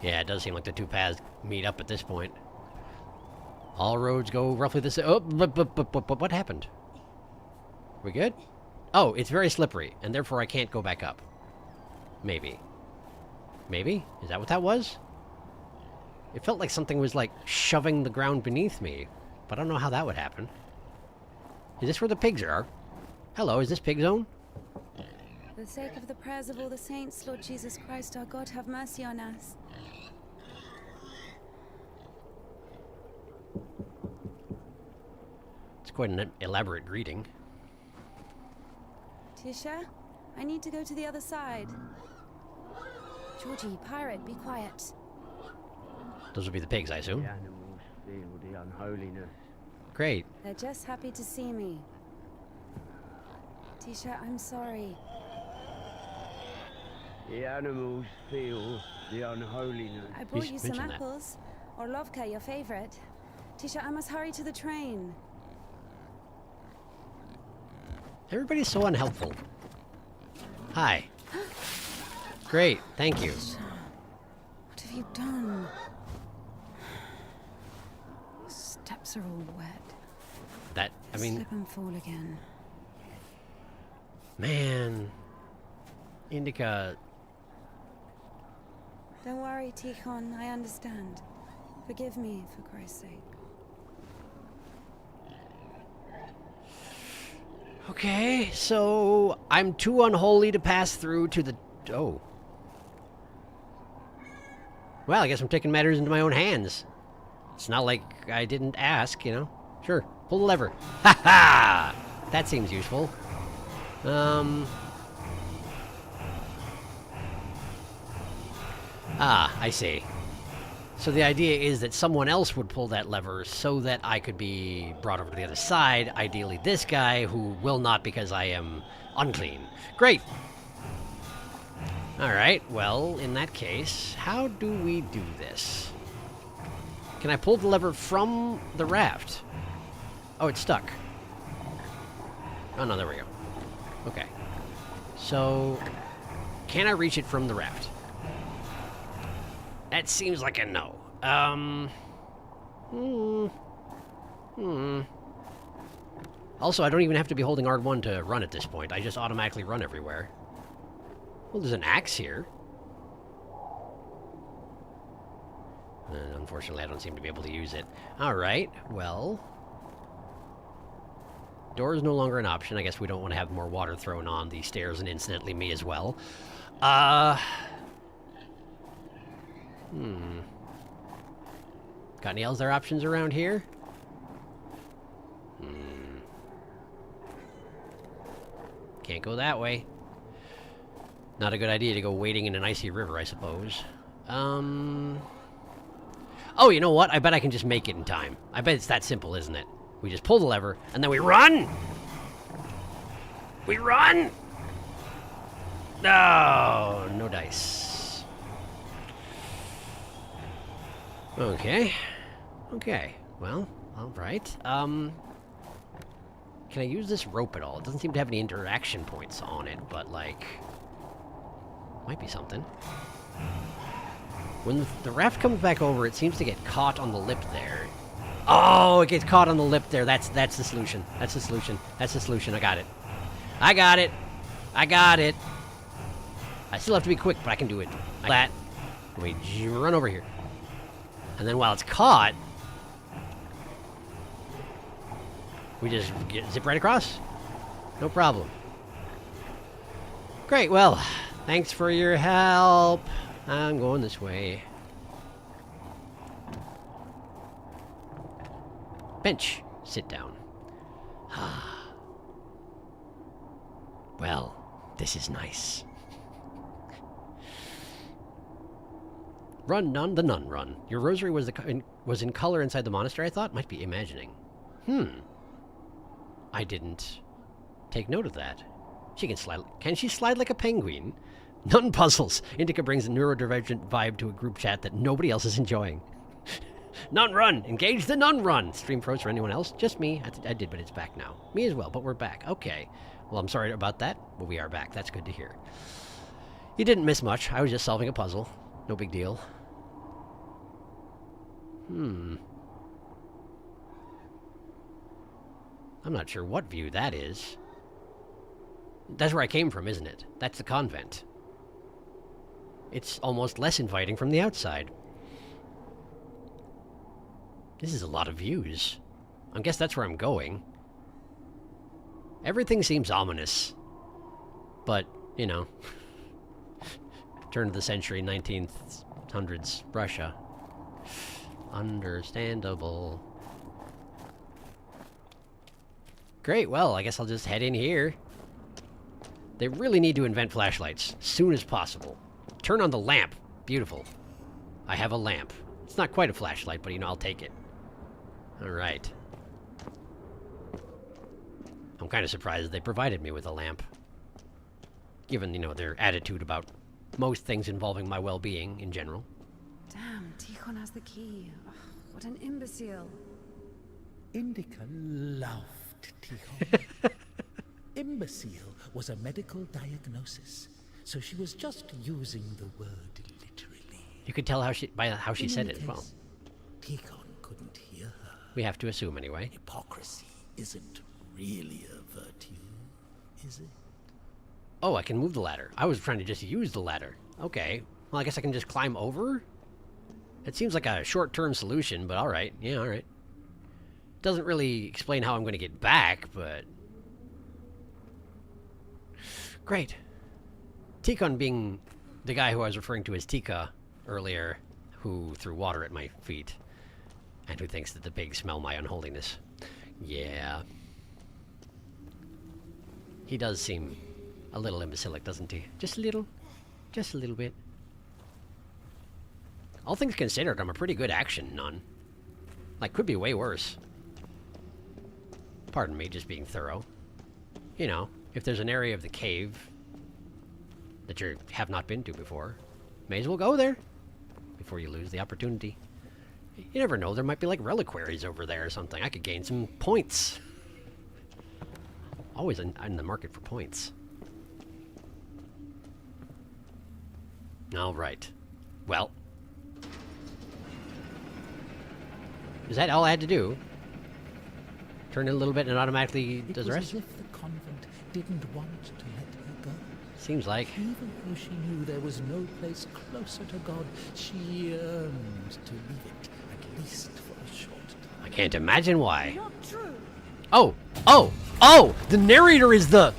Yeah, it does seem like the two paths meet up at this point. All roads go roughly the same. Oh, but what happened? We good? Oh, it's very slippery, and therefore I can't go back up. Maybe. Maybe? Is that what that was? It felt like something was, like, shoving the ground beneath me, but I don't know how that would happen. Is this where the pigs are? Hello, is this pig zone? For the sake of the prayers of all the saints, Lord Jesus Christ, our God, have mercy on us. It's quite an elaborate greeting. Tisha, I need to go to the other side. Georgie, pirate, be quiet. Those would be the pigs, I assume. The animals feel the unholiness. Great. They're just happy to see me. Tisha, I'm sorry. The animals feel the unholiness. I brought should you some mention that. apples. Or Lovka, your favorite. Tisha, I must hurry to the train. Everybody's so unhelpful. Hi. Great, thank you. What have you done? Your steps are all wet. That, I mean, Slip and fall again. man. Indika. Don't worry, Tikhon. I understand. Forgive me, for Christ's sake. Okay, so I'm too unholy to pass through to the... Oh. Well, I guess I'm taking matters into my own hands. It's not like I didn't ask, you know? Sure, pull the lever. Ha ha! That seems useful. Ah, I see. So the idea is that someone else would pull that lever so that I could be brought over to the other side. Ideally this guy, who will not because I am unclean. Great! Alright, well, in that case, how do we do this? Can I pull the lever from the raft? Oh, it's stuck. Oh no, there we go. Okay. So, can I reach it from the raft? That seems like a no. Also, I don't even have to be holding R1 to run at this point. I just automatically run everywhere. Well, there's an axe here. And unfortunately, I don't seem to be able to use it. Alright, well... Door is no longer an option. I guess we don't want to have more water thrown on the stairs and incidentally me as well. Got any other options around here? Can't go that way. Not a good idea to go wading in an icy river, I suppose. Oh, you know what? I bet I can just make it in time. I bet it's that simple, isn't it? We just pull the lever, and then we run! We run! No, no dice. Okay. Okay. Well, alright. Can I use this rope at all? It doesn't seem to have any interaction points on it, but, like... Might be something. When the raft comes back over, it seems to get caught on the lip there. Oh, it gets caught on the lip there. That's the solution. That's the solution. That's the solution. I got it. I got it. I got it. I still have to be quick, but I can do it. Like that. We run over here. And then while it's caught, we just zip right across. No problem. Great. Well, thanks for your help. I'm going this way. Bench. Sit down. Well, this is nice. Run, nun, the nun, run. Your rosary was in color inside the monastery, I thought? Might be imagining. I didn't take note of that. She can slide. Can she slide like a penguin? Nun puzzles. Indika brings a neurodivergent vibe to a group chat that nobody else is enjoying. Nun run! Engage the nun run! Stream froze for anyone else? Just me. I did, but it's back now. Me as well, but we're back. Okay. Well, I'm sorry about that, but we are back. That's good to hear. You didn't miss much. I was just solving a puzzle. No big deal. I'm not sure what view that is. That's where I came from, isn't it? That's the convent. It's almost less inviting from the outside. This is a lot of views. I guess that's where I'm going. Everything seems ominous. But, you know. Turn of the century, 1900s Russia. Understandable. Great, well, I guess I'll just head in here. They really need to invent flashlights. Soon as possible. Turn on the lamp. Beautiful. I have a lamp. It's not quite a flashlight, but you know, I'll take it. Alright. I'm kind of surprised they provided me with a lamp. Given, you know, their attitude about most things involving my well-being in general. Damn, Tikhon has the key. Ugh, what an imbecile. Indika loved Tikhon. Imbecile was a medical diagnosis, so she was just using the word literally. You could tell by how she said it as well. Tikhon couldn't hear her. We have to assume anyway. Hypocrisy isn't really a virtue, is it? Oh, I can move the ladder. I was trying to just use the ladder. Okay. Well, I guess I can just climb over? It seems like a short-term solution, but alright. Yeah, alright. Doesn't really explain how I'm going to get back, but... Great. Tikhon being the guy who I was referring to as Tika earlier, who threw water at my feet, and who thinks that the pigs smell my unholiness. Yeah. He does seem a little imbecilic, doesn't he? Just a little. Just a little bit. All things considered, I'm a pretty good action nun. Like, could be way worse. Pardon me, just being thorough. You know, if there's an area of the cave that you have not been to before, may as well go there before you lose the opportunity. You never know, there might be like reliquaries over there or something. I could gain some points. Always in the market for points. Alright. Well. Is that all I had to do? Turn it a little bit and it automatically does the rest? It was as if the convent didn't want to let her go. Seems like. Even though she knew there was no place closer to God, she yearned to leave it, at least for a short time. I can't imagine why. Not true. Oh! Oh! Oh! The narrator is the...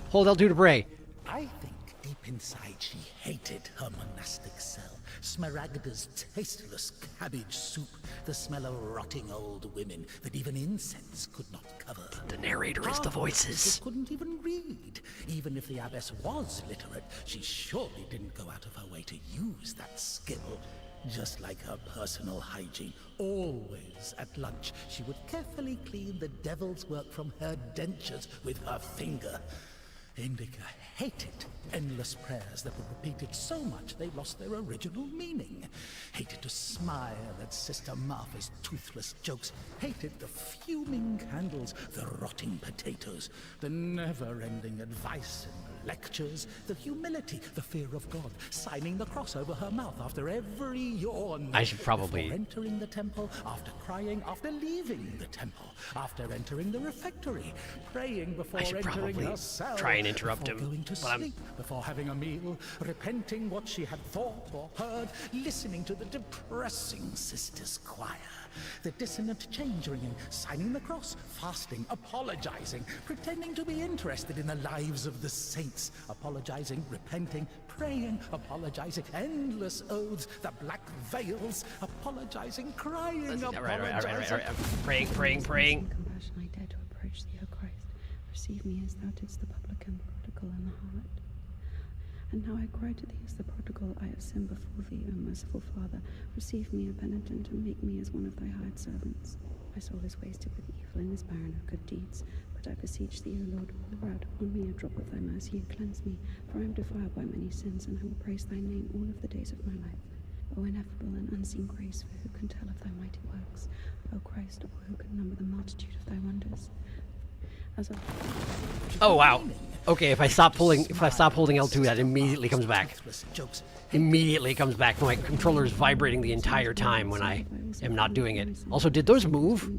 Hold L2 to pray. I think deep inside she hated her monastic cell. Smaragda's tasteless cabbage soup, the smell of rotting old women that even incense could not cover. The narrator is the voices. She couldn't even read. Even if the abbess was literate, she surely didn't go out of her way to use that skill. Just like her personal hygiene, always at lunch, she would carefully clean the devil's work from her dentures with her finger. Indika hated endless prayers that were repeated so much they lost their original meaning. Hated to smile at Sister Martha's toothless jokes. Hated the fuming candles, the rotting potatoes, the never-ending advice and lectures, the humility, the fear of God, signing the cross over her mouth after every yawn. I should probably... Before entering the temple, after crying, after leaving the temple, after entering the refectory, praying before entering her cell, try and interrupt before him, going to sleep, before having a meal, repenting what she had thought or heard, listening to the depressing sisters' choir, The dissonant change ringing, signing the cross, fasting, apologizing, pretending to be interested in the lives of the saints, apologizing, repenting, praying, apologizing, endless oaths, the black veils, apologizing, crying, All apologizing. right. Praying. Compassion, I dare to approach thee, O Christ. Receive me as thou didst the publican, prodigal, and the harlot. And now I cry to thee as the prodigal, I have sinned before thee, O merciful Father. Receive me, a penitent, and make me as one of thy hired servants. My soul is wasted with evil and is barren of good deeds. But I beseech thee, O Lord, pour out upon me a drop of thy mercy and cleanse me, for I am defiled by many sins, and I will praise thy name all of the days of my life. O ineffable and unseen grace, for who can tell of thy mighty works? O Christ, or who can number the multitude of thy wonders? Oh wow. Okay, if I stop holding L2, that immediately comes back. Immediately comes back. My controller is vibrating the entire time when I am not doing it. Also, did those move?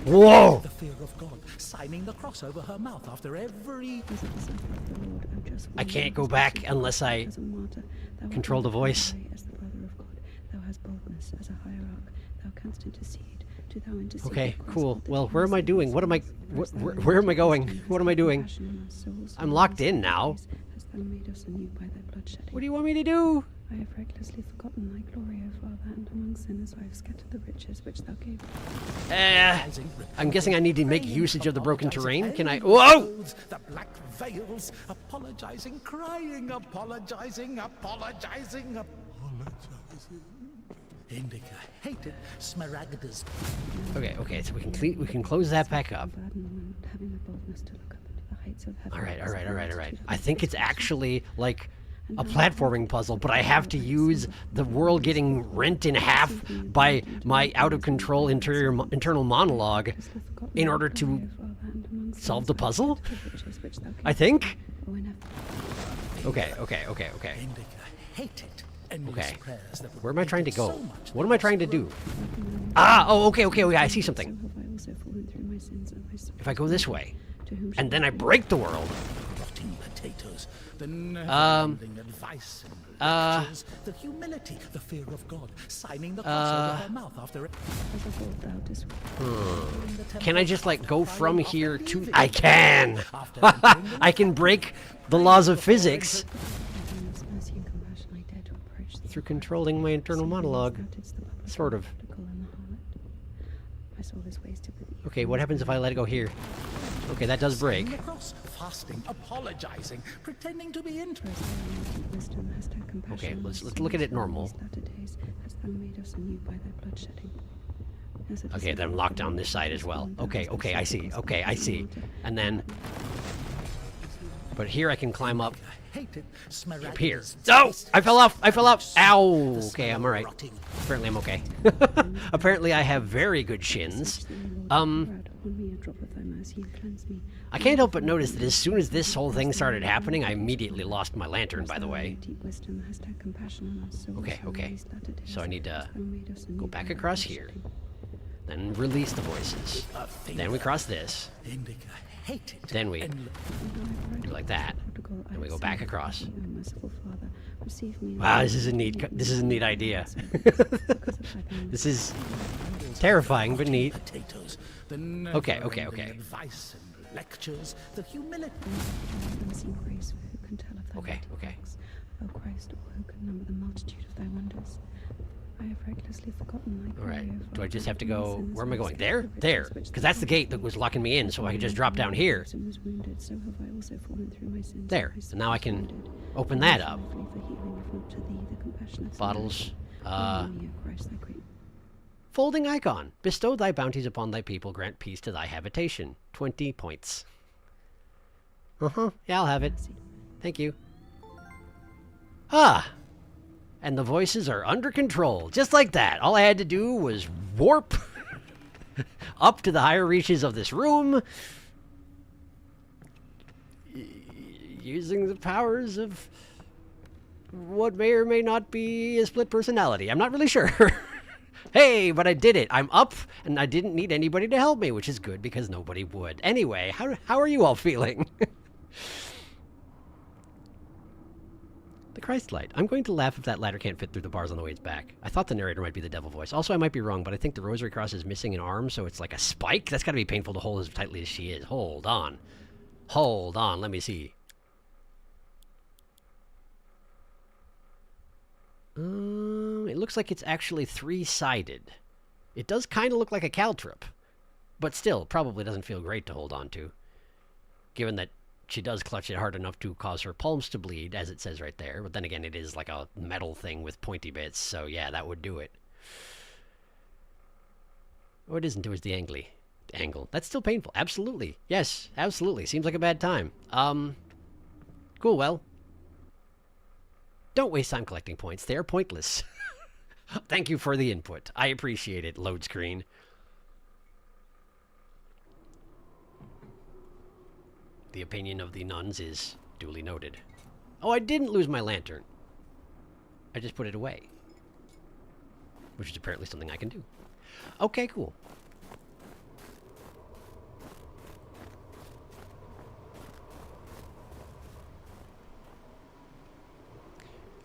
Whoa! The fear of God, signing the cross over her mouth after every... I can't go back unless I control the voice. Thou hast boldness as a hierarch. Thou canst intercede. Okay, cool. Well, where am I doing? Where am I going? What am I doing? I'm locked in now. What do you want me to do? I have recklessly forgotten thy glory, O Father, and among sinners I have scattered the riches which thou gavest. I'm guessing I need to make usage of the broken terrain. Can I? Whoa! The black veils, apologizing, crying, apologizing. INDIKA, hated, Smaragda's. Okay, so we can close that back up. All right. I think it's actually like a platforming puzzle, but I have to use the world getting rent in half by my out-of-control internal monologue in order to solve the puzzle? I think? Okay. Okay. Where am I trying to go? What am I trying to do? Okay, I see something. If I go this way, and then I break the world. The humility, the fear of God, signing the cross over her mouth after. Can I just like go from here to? I can. I can break the laws of physics through controlling my internal monologue. Sort of. Okay, what happens if I let it go here? Okay, that does break. Fasting, apologizing, pretending to be interested. Okay, let's look at it normal. Okay, then I'm locked down this side as well. Okay, I see. And then... But here I can climb up here. Oh! I fell off! Ow! Okay, I'm alright. Apparently I'm okay. Apparently I have very good shins. I can't help but notice that as soon as this whole thing started happening, I immediately lost my lantern, by the way. Okay. So I need to go back across here. Then release the voices. Then we cross this. Then we do like that. And we go back across. Wow, this is a neat idea. This is terrifying but neat. Okay. Lectures, the humility. Okay. O Christ, or who can number the multitude of thy wonders? I have recklessly forgotten thy glory. Alright, do I just have to go... Where am I going? There? There. Because that's the gate that was locking me in, so I can just drop down here. There. So now I can open that up. Bottles. Folding icon. Bestow thy bounties upon thy people. Grant peace to thy habitation. 20 points. Yeah, I'll have it. Thank you. And the voices are under control. Just like that. All I had to do was warp up to the higher reaches of this room. Using the powers of what may or may not be a split personality. I'm not really sure. Hey, but I did it. I'm up, and I didn't need anybody to help me, which is good because nobody would. Anyway, how are you all feeling? The Christ light. I'm going to laugh if that ladder can't fit through the bars on the way it's back. I thought the narrator might be the devil voice. Also, I might be wrong, but I think the rosary cross is missing an arm, so it's like a spike? That's gotta be painful to hold as tightly as she is. Hold on. Hold on, let me see. It looks like it's actually three-sided. It does kind of look like a caltrip, but still, probably doesn't feel great to hold on to, given that she does clutch it hard enough to cause her palms to bleed, as it says right there. But then again, it is like a metal thing with pointy bits, so yeah, that would do it. Oh, it isn't. It was the angle. That's still painful. Absolutely. Yes, absolutely. Seems like a bad time. Cool, well. Don't waste time collecting points. They are pointless. Thank you for the input. I appreciate it, load screen. The opinion of the nuns is duly noted. Oh, I didn't lose my lantern. I just put it away. Which is apparently something I can do. Okay, cool.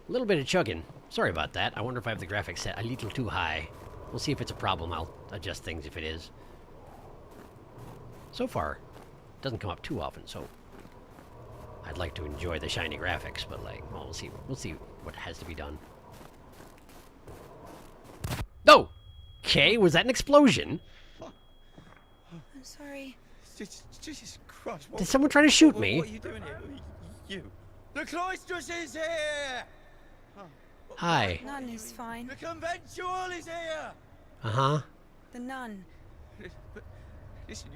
A little bit of chugging. Sorry about that. I wonder if I have the graphics set a little too high. We'll see if it's a problem. I'll adjust things if it is. So far, it doesn't come up too often, so I'd like to enjoy the shiny graphics, but like, well, we'll see. We'll see what has to be done. Oh! Okay, was that an explosion? I'm sorry. Jesus Christ. Did someone try to shoot me? What are you doing here? You. The cloistress is here! Hi. Nun is fine. The conventual is here! Uh-huh. The nun. But, listen,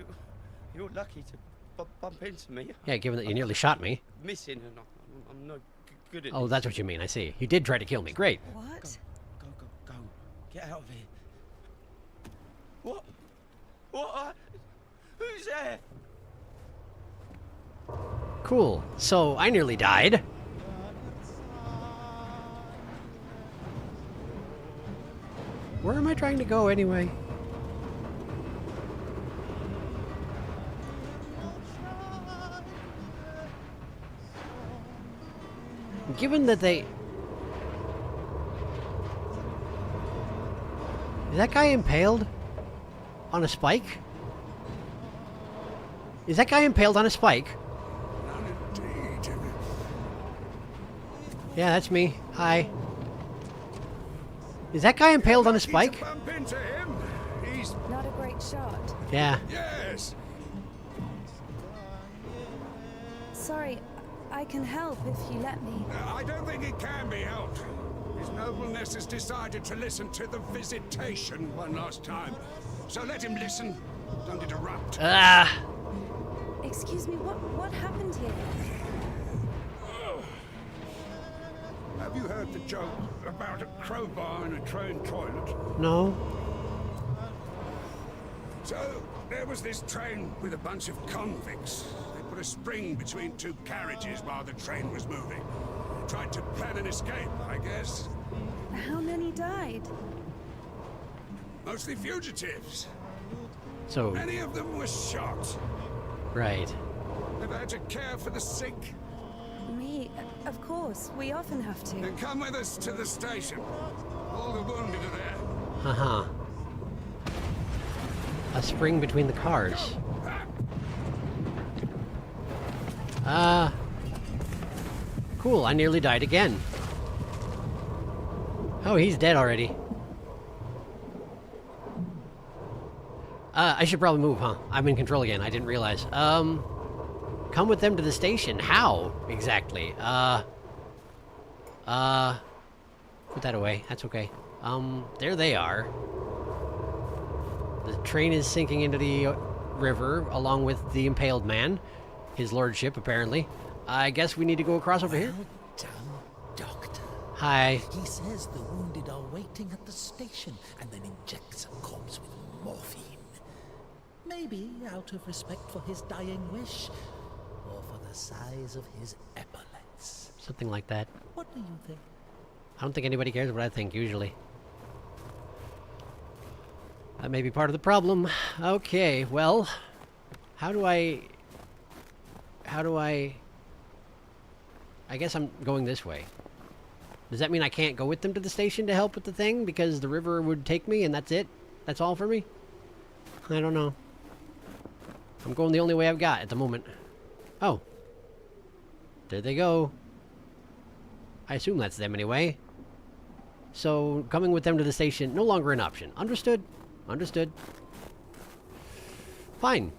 you're lucky to bump into me. Yeah, given that you nearly shot me. Missing and I'm no good at Oh, this. that's what you mean, I see. You did try to kill me. Great. What? Go. Get out of here. What? Who's there? Cool. So, I nearly died. Where am I trying to go anyway? Given that they... Is that guy impaled on a spike? Is that guy impaled on a spike? Yeah, that's me. Hi. Is that guy impaled on a spike? Bump into him. He's Not a great shot. Yeah. yes. Sorry, I can help if you let me. I don't think it can be helped. His nobleness has decided to listen to the visitation one last time. So let him listen. Don't interrupt. Excuse me, what happened here? Have you heard the joke about a crowbar in a train toilet? No. So, there was this train with a bunch of convicts. They put a spring between two carriages while the train was moving. Tried to plan an escape, I guess. How many died? Mostly fugitives. So, Many of them were shot. right. They've had to care for the sick. Me, of course. We often have to. Then come with us to the station. All the wounded are there. Uh-huh. A spring between the cars. Cool, I nearly died again. Oh, he's dead already. I should probably move, huh? I'm in control again, I didn't realize. Come with them to the station. How, exactly? Put that away, that's okay. There they are. The train is sinking into the river, along with the impaled man. His lordship, apparently. I guess we need to go across over here. Well done, Doctor. Hi. He says the wounded are waiting at the station and then injects a corpse with morphine. Maybe out of respect for his dying wish, or for the size of his epaulets. Something like that. What do you think? I don't think anybody cares what I think, usually. That may be part of the problem. Okay, well... How do I... I guess I'm going this way. Does that mean I can't go with them to the station to help with the thing because the river would take me and that's it? That's all for me? I don't know. I'm going the only way I've got at the moment. Oh. There they go. I assume that's them anyway. So, coming with them to the station, no longer an option. Understood? Understood. Fine.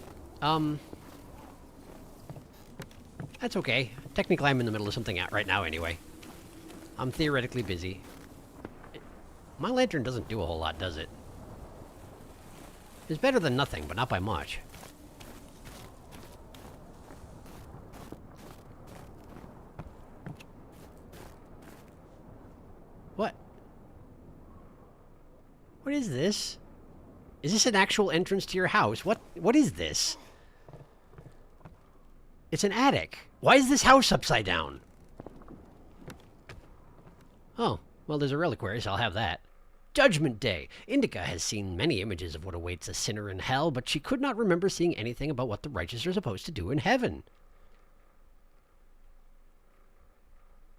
That's okay. Technically, I'm in the middle of something out right now anyway. I'm theoretically busy. My lantern doesn't do a whole lot, does it? It's better than nothing, but not by much. What? What is this? Is this an actual entrance to your house? What is this? It's an attic. Why is this house upside down? Oh, well, there's a reliquary, so I'll have that. Judgment Day. Indika has seen many images of what awaits a sinner in hell, but she could not remember seeing anything about what the righteous are supposed to do in heaven.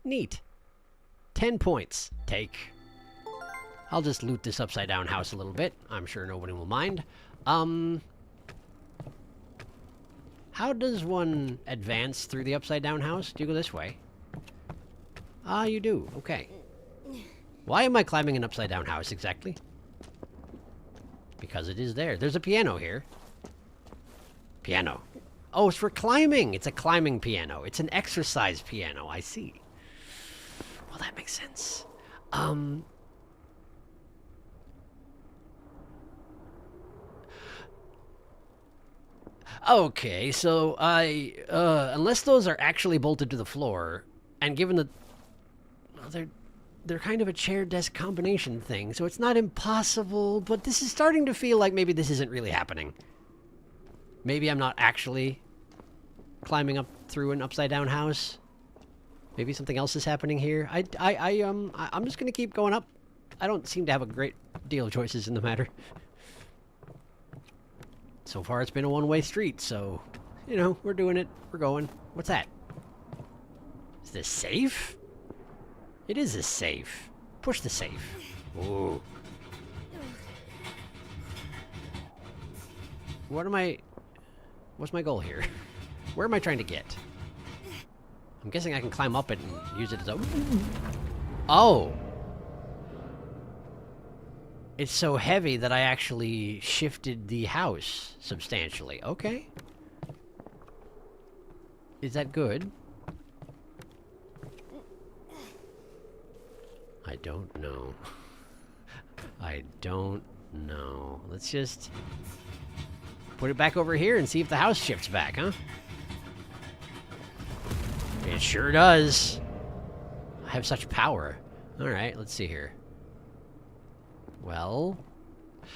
Neat. 10 points. Take. I'll just loot this upside-down house a little bit. I'm sure nobody will mind. How does one advance through the upside-down house? Do you go this way? Ah, you do. Okay. Why am I climbing an upside-down house, exactly? Because it is there. There's a piano here. Piano. Oh, it's for climbing! It's a climbing piano. It's an exercise piano. I see. Well, that makes sense. Okay, so unless those are actually bolted to the floor, and given that, well, they're kind of a chair-desk combination thing, so it's not impossible, but this is starting to feel like maybe this isn't really happening. Maybe I'm not actually climbing up through an upside-down house. Maybe something else is happening here. I'm just gonna keep going up. I don't seem to have a great deal of choices in the matter. So far, it's been a one-way street, so, you know, we're doing it. We're going. What's that? Is this safe? It is a safe. Push the safe. Ooh. What's my goal here? Where am I trying to get? I'm guessing I can climb up it and use it as a... Oh! It's so heavy that I actually shifted the house substantially. Okay. Is that good? I don't know. I don't know. Let's just put it back over here and see if the house shifts back, huh? It sure does. I have such power. Alright, let's see here. Well,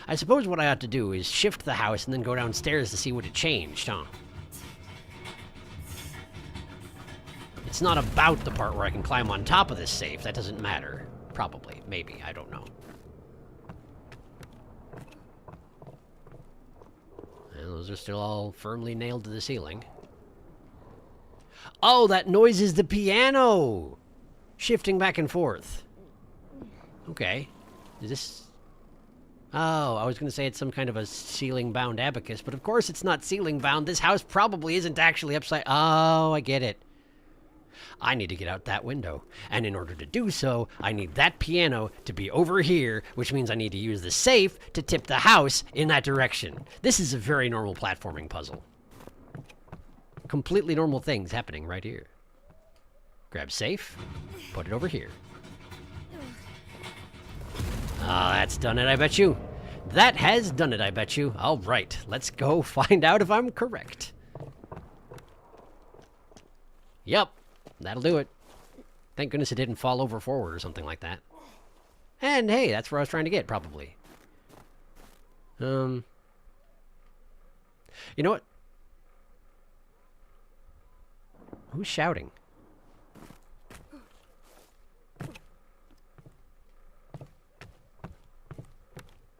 I suppose what I ought to do is shift the house and then go downstairs to see what it changed, huh? It's not about the part where I can climb on top of this safe. That doesn't matter. Probably. Maybe. I don't know. And those are still all firmly nailed to the ceiling. Oh, that noise is the piano! Shifting back and forth. Okay. Is this... Oh, I was going to say it's some kind of a ceiling-bound abacus, but of course it's not ceiling-bound. This house probably isn't actually upside... Oh, I get it. I need to get out that window. And in order to do so, I need that piano to be over here, which means I need to use the safe to tip the house in that direction. This is a very normal platforming puzzle. Completely normal things happening right here. Grab safe, put it over here. Ah, that's done it, I bet you. That has done it, I bet you. All right, let's go find out if I'm correct. Yep, that'll do it. Thank goodness it didn't fall over forward or something like that. And hey, that's where I was trying to get, probably. You know what? Who's shouting?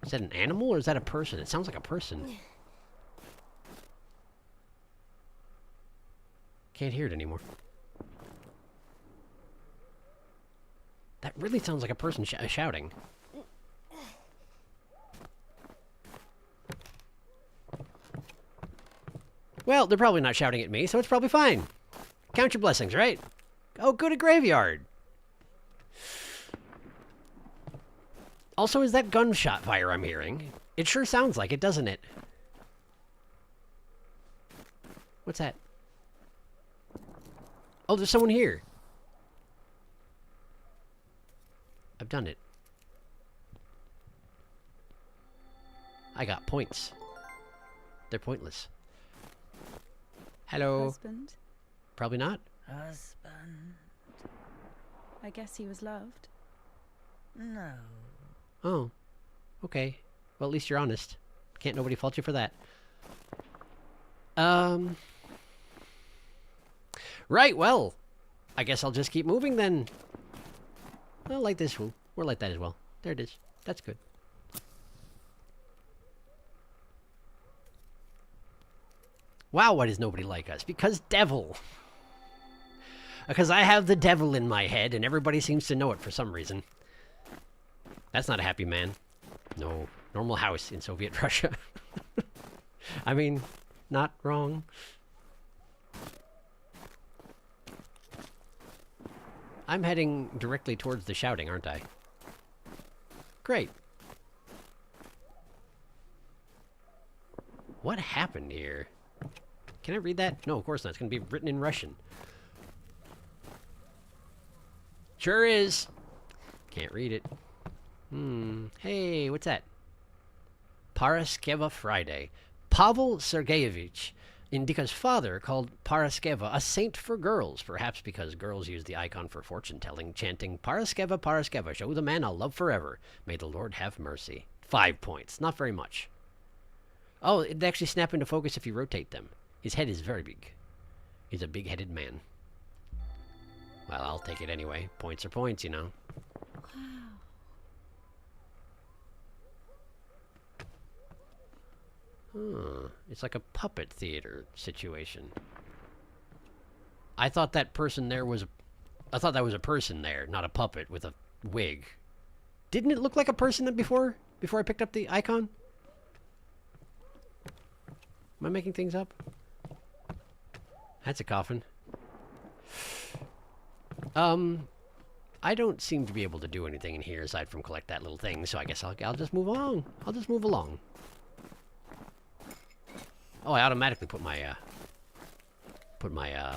Is that an animal or is that a person? It sounds like a person. Can't hear it anymore. That really sounds like a person shouting. Well, they're probably not shouting at me, so it's probably fine. Count your blessings, right? Oh, go to graveyard. Also, is that gunshot fire I'm hearing? It sure sounds like it, doesn't it? What's that? Oh, there's someone here. I've done it. I got points. They're pointless. Hello. Husband? Probably not. Husband? I guess he was loved. No. Oh. Okay. Well, at least you're honest. Can't nobody fault you for that. Right, well. I guess I'll just keep moving then. I'll light this one. We'll light that as well. There it is. That's good. Wow, why does nobody like us? Because devil. Because I have the devil in my head, and everybody seems to know it for some reason. That's not a happy man. No. Normal house in Soviet Russia. I mean, not wrong. I'm heading directly towards the shouting, aren't I? Great. What happened here? Can I read that? No, of course not. It's going to be written in Russian. Sure is. Can't read it. Hey, what's that? Paraskeva Friday. Pavel Sergeyevich, Indika's father, called Paraskeva a saint for girls, perhaps because girls use the icon for fortune-telling, chanting, Paraskeva, Paraskeva, show the man I'll love forever. May the Lord have mercy. 5 points. Not very much. Oh, it'd actually snap into focus if you rotate them. His head is very big. He's a big-headed man. Well, I'll take it anyway. Points are points, you know. It's like a puppet theater situation. I thought that person there was... I thought that was a person there, not a puppet with a wig. Didn't it look like a person before I picked up the icon? Am I making things up? That's a coffin. I don't seem to be able to do anything in here aside from collect that little thing, so I guess I'll just move along. I'll just move along. Oh, I automatically put my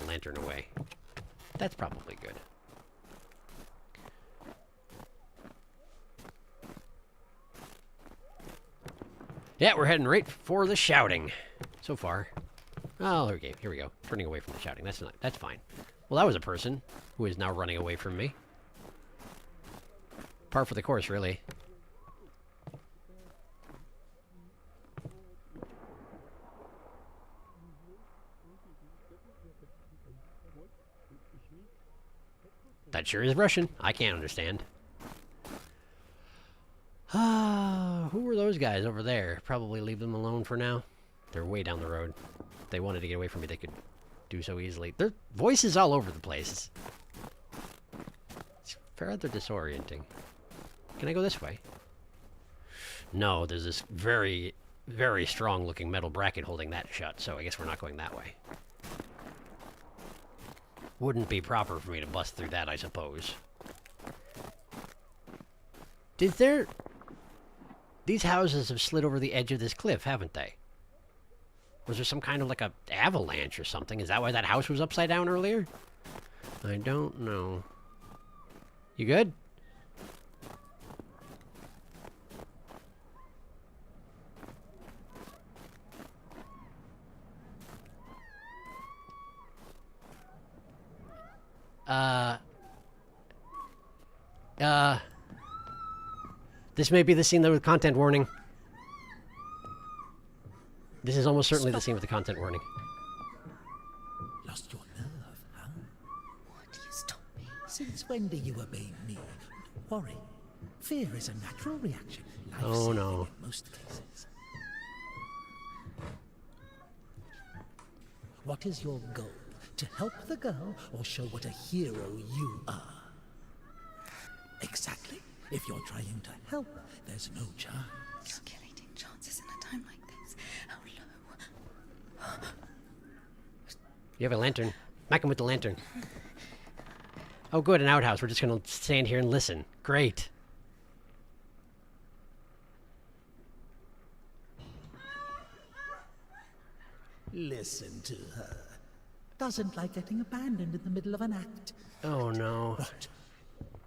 lantern away. That's probably good. Yeah, we're heading right for the shouting. So far. Oh, okay, here we go. Turning away from the shouting. That's fine. Well, that was a person who is now running away from me. Par for the course, really. That sure is Russian. I can't understand. Who were those guys over there? Probably leave them alone for now. They're way down the road. If they wanted to get away from me, they could do so easily. Their voices all over the place. It's rather disorienting. Can I go this way? No, there's this very, very strong looking metal bracket holding that shut, so I guess we're not going that way. Wouldn't be proper for me to bust through that, I suppose. These houses have slid over the edge of this cliff, haven't they? Was there some kind of like a avalanche or something? Is that why that house was upside down earlier? I don't know. You good? This may be the scene with content warning. This is almost certainly the scene with the content warning. Lost your nerve, huh? Why do you stop me? Since when do you obey me? Don't worry. Fear is a natural reaction. Oh no. In most cases. What is your goal? To help the girl or show what a hero you are? If you're trying to help, there's no chance. Calculating chances in a time like this. How low? You have a lantern. Smack him with the lantern. Oh, good, an outhouse. We're just gonna stand here and listen. Great. Listen to her. Doesn't like getting abandoned in the middle of an act. Oh, no. What?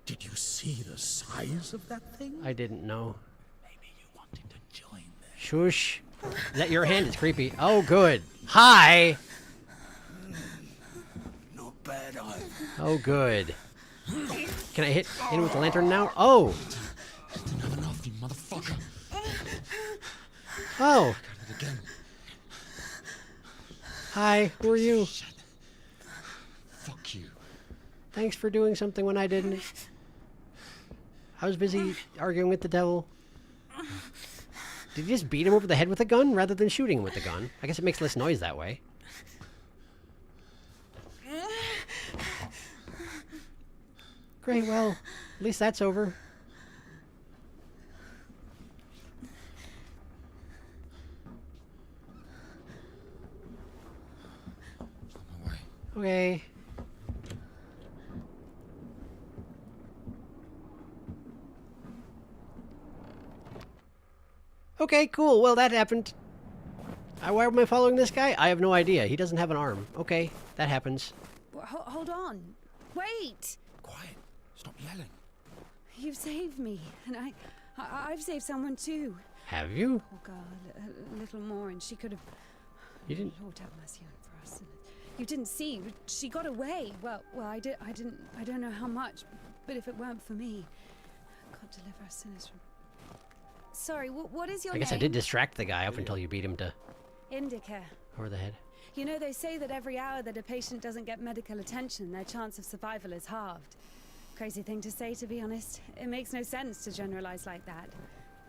Did you see the size of that thing? I didn't know. Maybe you wanted to join them. Shush. Is that your hand? It's creepy. Oh, good. Hi! Not bad either. Oh, good. Can I hit in with the lantern now? Oh! Didn't have enough, you motherfucker. Oh! Got it again. Hi, who are you? Shit. Fuck you. Thanks for doing something when I didn't. I was busy arguing with the devil. Did you just beat him over the head with a gun rather than shooting him with the gun? I guess it makes less noise that way. Great, well, at least that's over. Okay. Okay, cool. Well, that happened. Why am I following this guy? I have no idea. He doesn't have an arm. Okay, that happens. Hold on. Wait! Quiet. Stop yelling. You've saved me, and I've saved someone too. Have you? Oh God, a little more, and she could have. You didn't. Lord have mercy on for us. You didn't see. She got away. Well, I didn't. I don't know how much, but if it weren't for me, God deliver us sinners from. Sorry, what is your name? I guess I did distract the guy up until you beat him to INDIKA. over the head. You know, they say that every hour that a patient doesn't get medical attention, their chance of survival is halved. Crazy thing to say, to be honest. It makes no sense to generalize like that.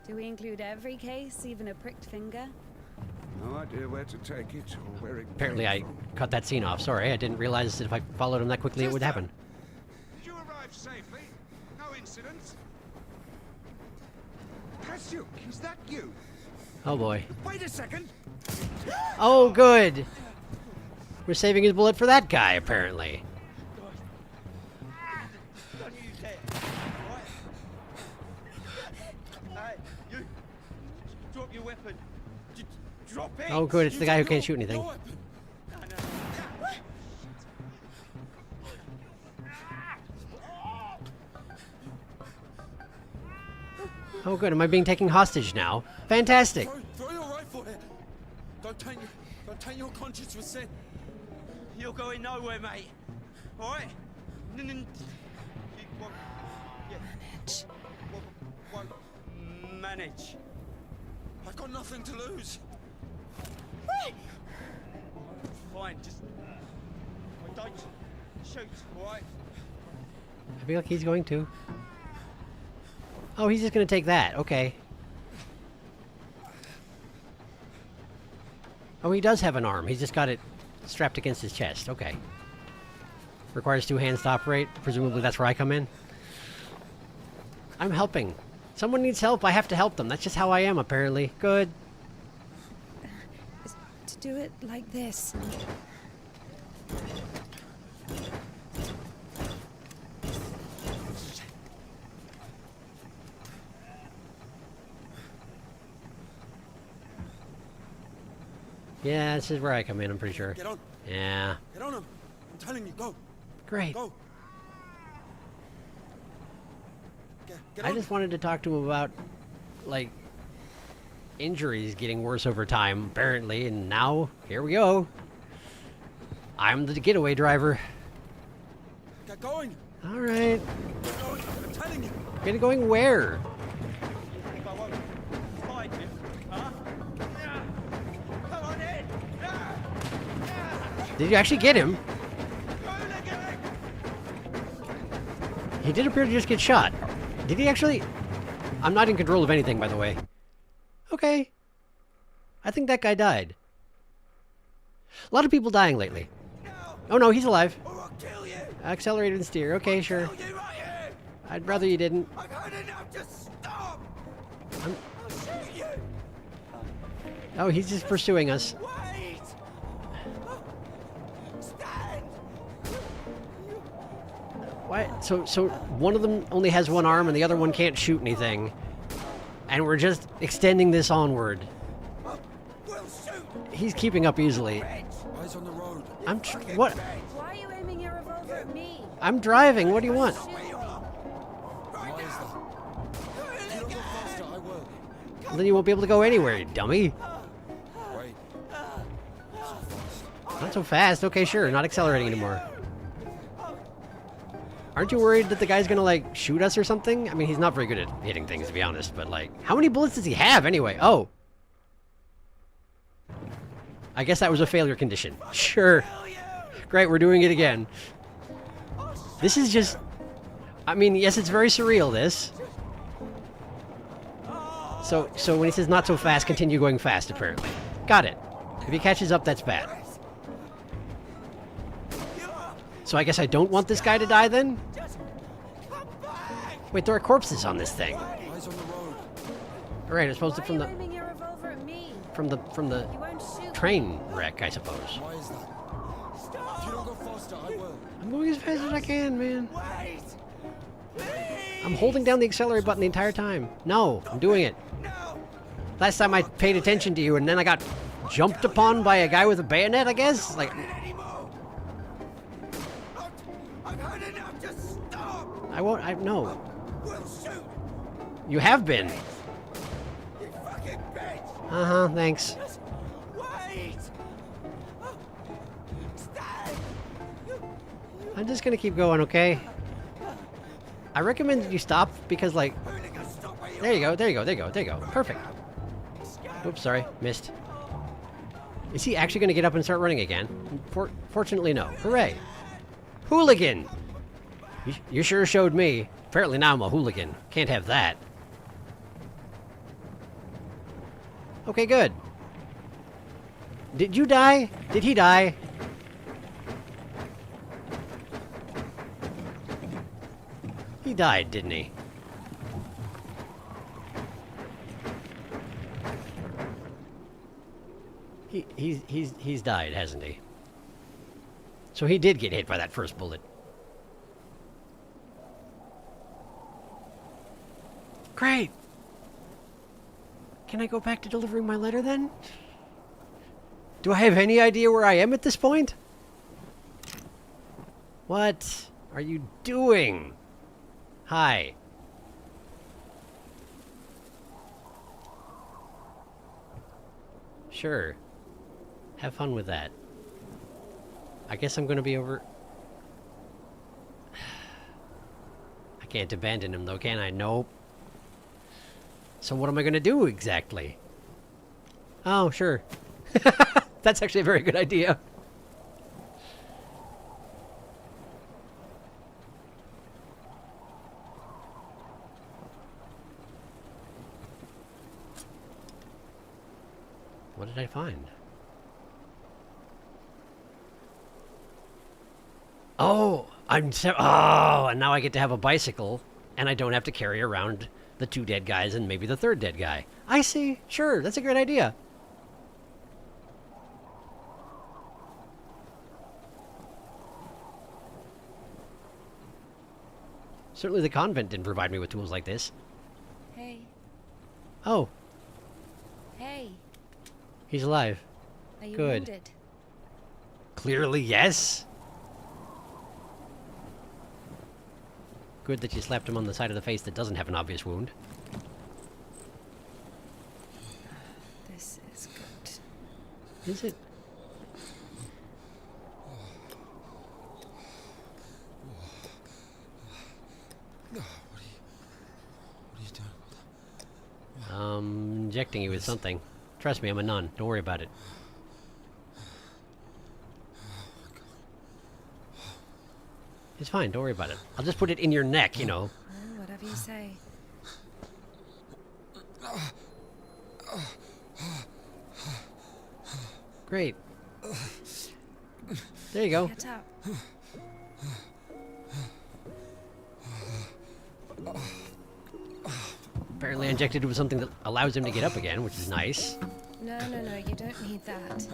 Do we include every case, even a pricked finger? No idea where to take it or where it Apparently came I from. cut that scene off. Sorry, I didn't realize that if I followed him that quickly it would happen. Did you arrive safely? No incidents? Kasyuk, is that you? Oh boy. Wait a second! Oh, good! We're saving his bullet for that guy, apparently. Don't you dare. Right? Hey, you. Drop your weapon. Drop it. Oh, good, it's the guy who can't shoot anything. No, no. Oh, good. Am I being taken hostage now? Fantastic! Throw your rifle here. Don't taint your conscience with sin. You're going nowhere, mate. All right? Manage. Manage. I've got nothing to lose. Fine, just don't shoot, all right? I feel like he's going to. Oh, he's just gonna take that. Okay. Oh, he does have an arm. He's just got it strapped against his chest. Okay. Requires 2 hands to operate. Presumably that's where I come in. I'm helping. Someone needs help. I have to help them. That's just how I am, apparently. Good. To do it like this. Yeah, this is where I come in, I'm pretty sure. Get on. Yeah. Get on him. I'm telling you, go. Great. Go. Get I on. just wanted to talk to him about, like, injuries getting worse over time, apparently, and now, here we go. I'm the getaway driver. Get going. Alright. Get going. I'm telling you. Get going where? Think I won't find you, huh? Yeah. Come on in. Yeah. Did you actually get him? Go, Leggy. He did appear to just get shot. Did he actually? I'm not in control of anything, by the way. Okay. I think that guy died. A lot of people dying lately. Oh no, he's alive. Or I'll kill you. Accelerated and steer. Okay, sure. Kill you right here. I'd rather you didn't. I've had enough. Just stop. I'm... I'll shoot you. Oh, he's just pursuing us. Wait. Stand. What? So one of them only has one arm and the other one can't shoot anything. And we're just extending this onward. We'll shoot. He's keeping up easily. Eyes on the road. What? Why are you aiming your revolver at me? I'm driving. What do you want? Why is that? If you don't go faster, I will. Then you won't be able to go anywhere, you dummy. Wait. Not so fast. Okay, sure. Not accelerating anymore. Aren't you worried that the guy's gonna, like, shoot us or something? I mean, he's not very good at hitting things, to be honest, but, like... How many bullets does he have, anyway? Oh. I guess that was a failure condition. Sure. Great, we're doing it again. This is just... I mean, yes, it's very surreal, this. So when he says not so fast, continue going fast, apparently. Got it. If he catches up, that's bad. So I guess I don't want this guy to die, then? Wait, there are corpses on this thing. Eyes on the road. Alright, it's supposed to from Why the... are you aiming your revolver at me? From the You won't shoot. train wreck, I suppose. Why is that? If you don't go faster, I will. I'm going as fast as I can, man. Wait. I'm holding down the accelerator button the entire time. No, I'm doing it. No. Last time I paid attention to you and then I got jumped upon by a guy with a bayonet, I guess? Like, Anymore. I've had enough. Just stop. I won't, no. We'll shoot. You have been. You fucking bitch. Uh-huh, thanks. Just wait. Stand. I'm just gonna keep going, okay? I recommend that you stop because, like, Hooligan, stop where you there you go, there you go, there you go, there you go. Perfect. Oops, sorry, missed. Is he actually gonna get up and start running again? Fortunately, no. Hooray. Hooligan! You sure showed me. Apparently now I'm a hooligan. Can't have that. Okay, good. Did you die? Did he die? He died, didn't he? He's died, hasn't he? So he did get hit by that first bullet. Great! Can I go back to delivering my letter then? Do I have any idea where I am at this point? What are you doing? Hi. Sure. Have fun with that. I guess I'm gonna be over... I can't abandon him though, can I? Nope. So what am I gonna do exactly? Oh, sure. That's actually a very good idea. What did I find? Oh, and now I get to have a bicycle, and I don't have to carry around the 2 dead guys and maybe the 3rd dead guy. I see. Sure, that's a great idea. Certainly the convent didn't provide me with tools like this. Hey. Oh, Hey. he's alive. Are you Good. wounded? Clearly, yes. Good that you slapped him on the side of the face that doesn't have an obvious wound. This is good. Is it? Injecting you with something. Trust me, I'm a nun. Don't worry about it. It's fine, don't worry about it. I'll just put it in your neck, you know. Oh, whatever you say. Great. There you go. Get up. Apparently injected with something that allows him to get up again, which is nice. No, you don't need that.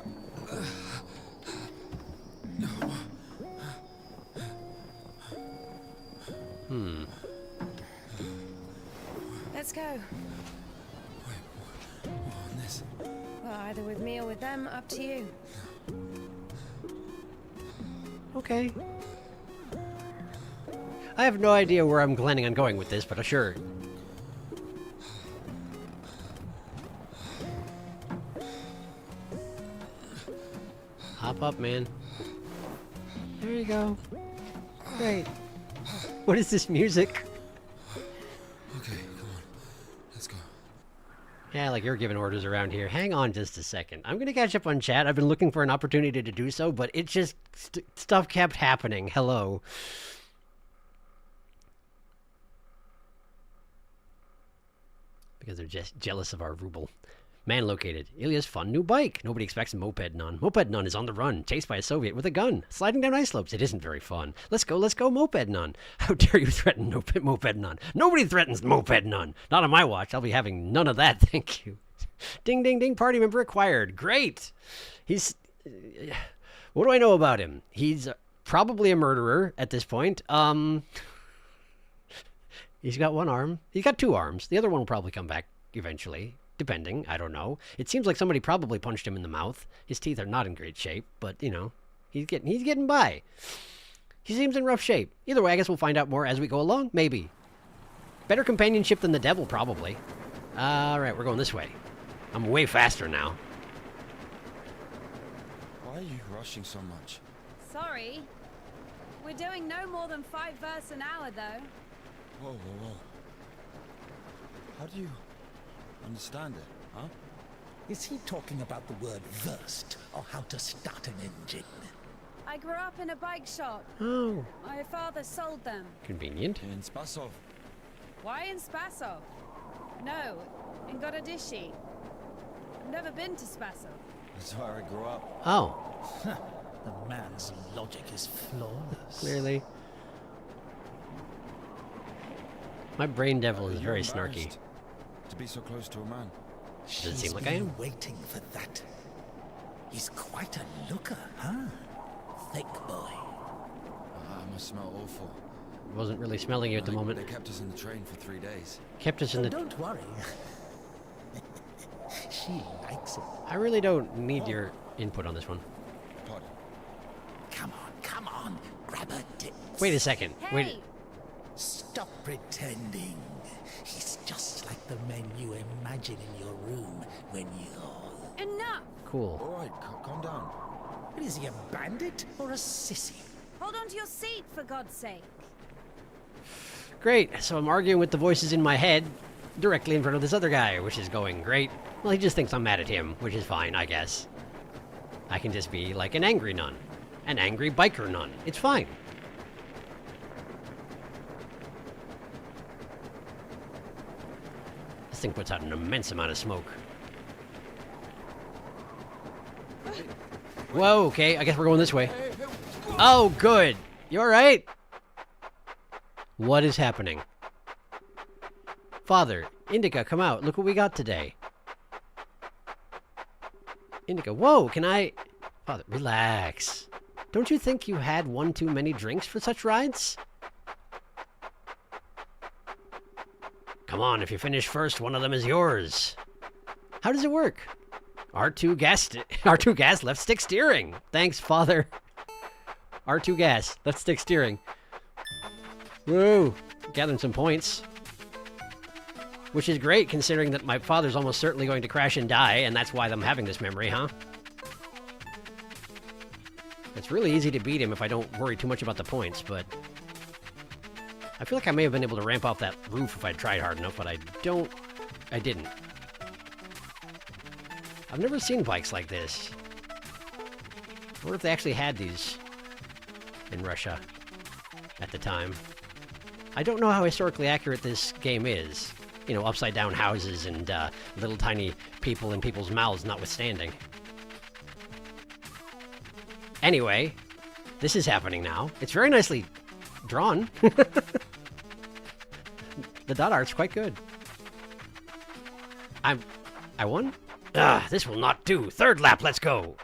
Let's go. On this. Well, either with me or with them, up to you. Okay. I have no idea where I'm planning on going with this, but sure. Hop up, man. There you go. Great. What is this music? Okay, come on. Let's go. Yeah, like you're giving orders around here. Hang on just a second. I'm gonna catch up on chat. I've been looking for an opportunity to do so, but it just... stuff kept happening. Hello. Because they're just jealous of our ruble. Man located. Ilya's fun new bike. Nobody expects a moped nun. Moped nun is on the run, chased by a Soviet with a gun, sliding down ice slopes. It isn't very fun. Let's go, moped nun. How dare you threaten moped nun? Nobody threatens moped nun. Not on my watch. I'll be having none of that, thank you. Ding, ding, ding. Party member acquired. Great. He's... what do I know about him? He's probably a murderer at this point. He's got one arm. He's got two arms. The other one will probably come back eventually. Depending, I don't know. It seems like somebody probably punched him in the mouth. His teeth are not in great shape, but, you know, he's getting by. He seems in rough shape. Either way, I guess we'll find out more as we go along. Maybe. Better companionship than the devil, probably. Alright, we're going this way. I'm way faster now. Why are you rushing so much? Sorry. We're doing no more than 5 verse an hour, though. Whoa. How do you understand it, huh? Is he talking about the word versed, or how to start an engine? I grew up in a bike shop. Oh. My father sold them. Convenient. In Spasov. Why in Spasov? No, in Gorodishi. I've never been to Spasov. That's where I grew up. Oh. The man's logic is flawless. Clearly. My brain devil is very snarky. To be so close to a man. Does it seem like I am? Waiting for that. He's quite a looker, huh? Thick boy. I must smell awful. Wasn't really smelling you at the moment. They kept us in the train for 3 days. Kept us in the... Don't worry. She likes it. I really don't need your input on this one. Pardon. Come on. Grab her tits. Wait a second. Hey! Wait. Stop pretending. He's just like the men you imagine in your room when you're... Enough! Cool. All right, calm down. What is he, a bandit or a sissy? Hold on to your seat, for God's sake. Great. So I'm arguing with the voices in my head directly in front of this other guy, which is going great. Well, he just thinks I'm mad at him, which is fine, I guess. I can just be like an angry nun. An angry biker nun. It's fine. This thing puts out an immense amount of smoke. Whoa, okay, I guess we're going this way. Oh, good. You alright? What is happening? Father, Indika, come out. Look what we got today. Indika, whoa, can I... Father, relax. Don't you think you had one too many drinks for such rides? Come on, if you finish first, one of them is yours. How does it work? R2 gas, left stick steering. Thanks, Father. R2 gas, left stick steering. Woo! Gathering some points. Which is great, considering that my father's almost certainly going to crash and die, and that's why I'm having this memory, huh? It's really easy to beat him if I don't worry too much about the points, but... I feel like I may have been able to ramp off that roof if I tried hard enough, but I didn't. I've never seen bikes like this. I wonder if they actually had these in Russia at the time. I don't know how historically accurate this game is. You know, upside down houses and little tiny people in people's mouths notwithstanding. Anyway, this is happening now. It's very nicely drawn. The dot art's quite good. I won? This will not do. Third lap, let's go.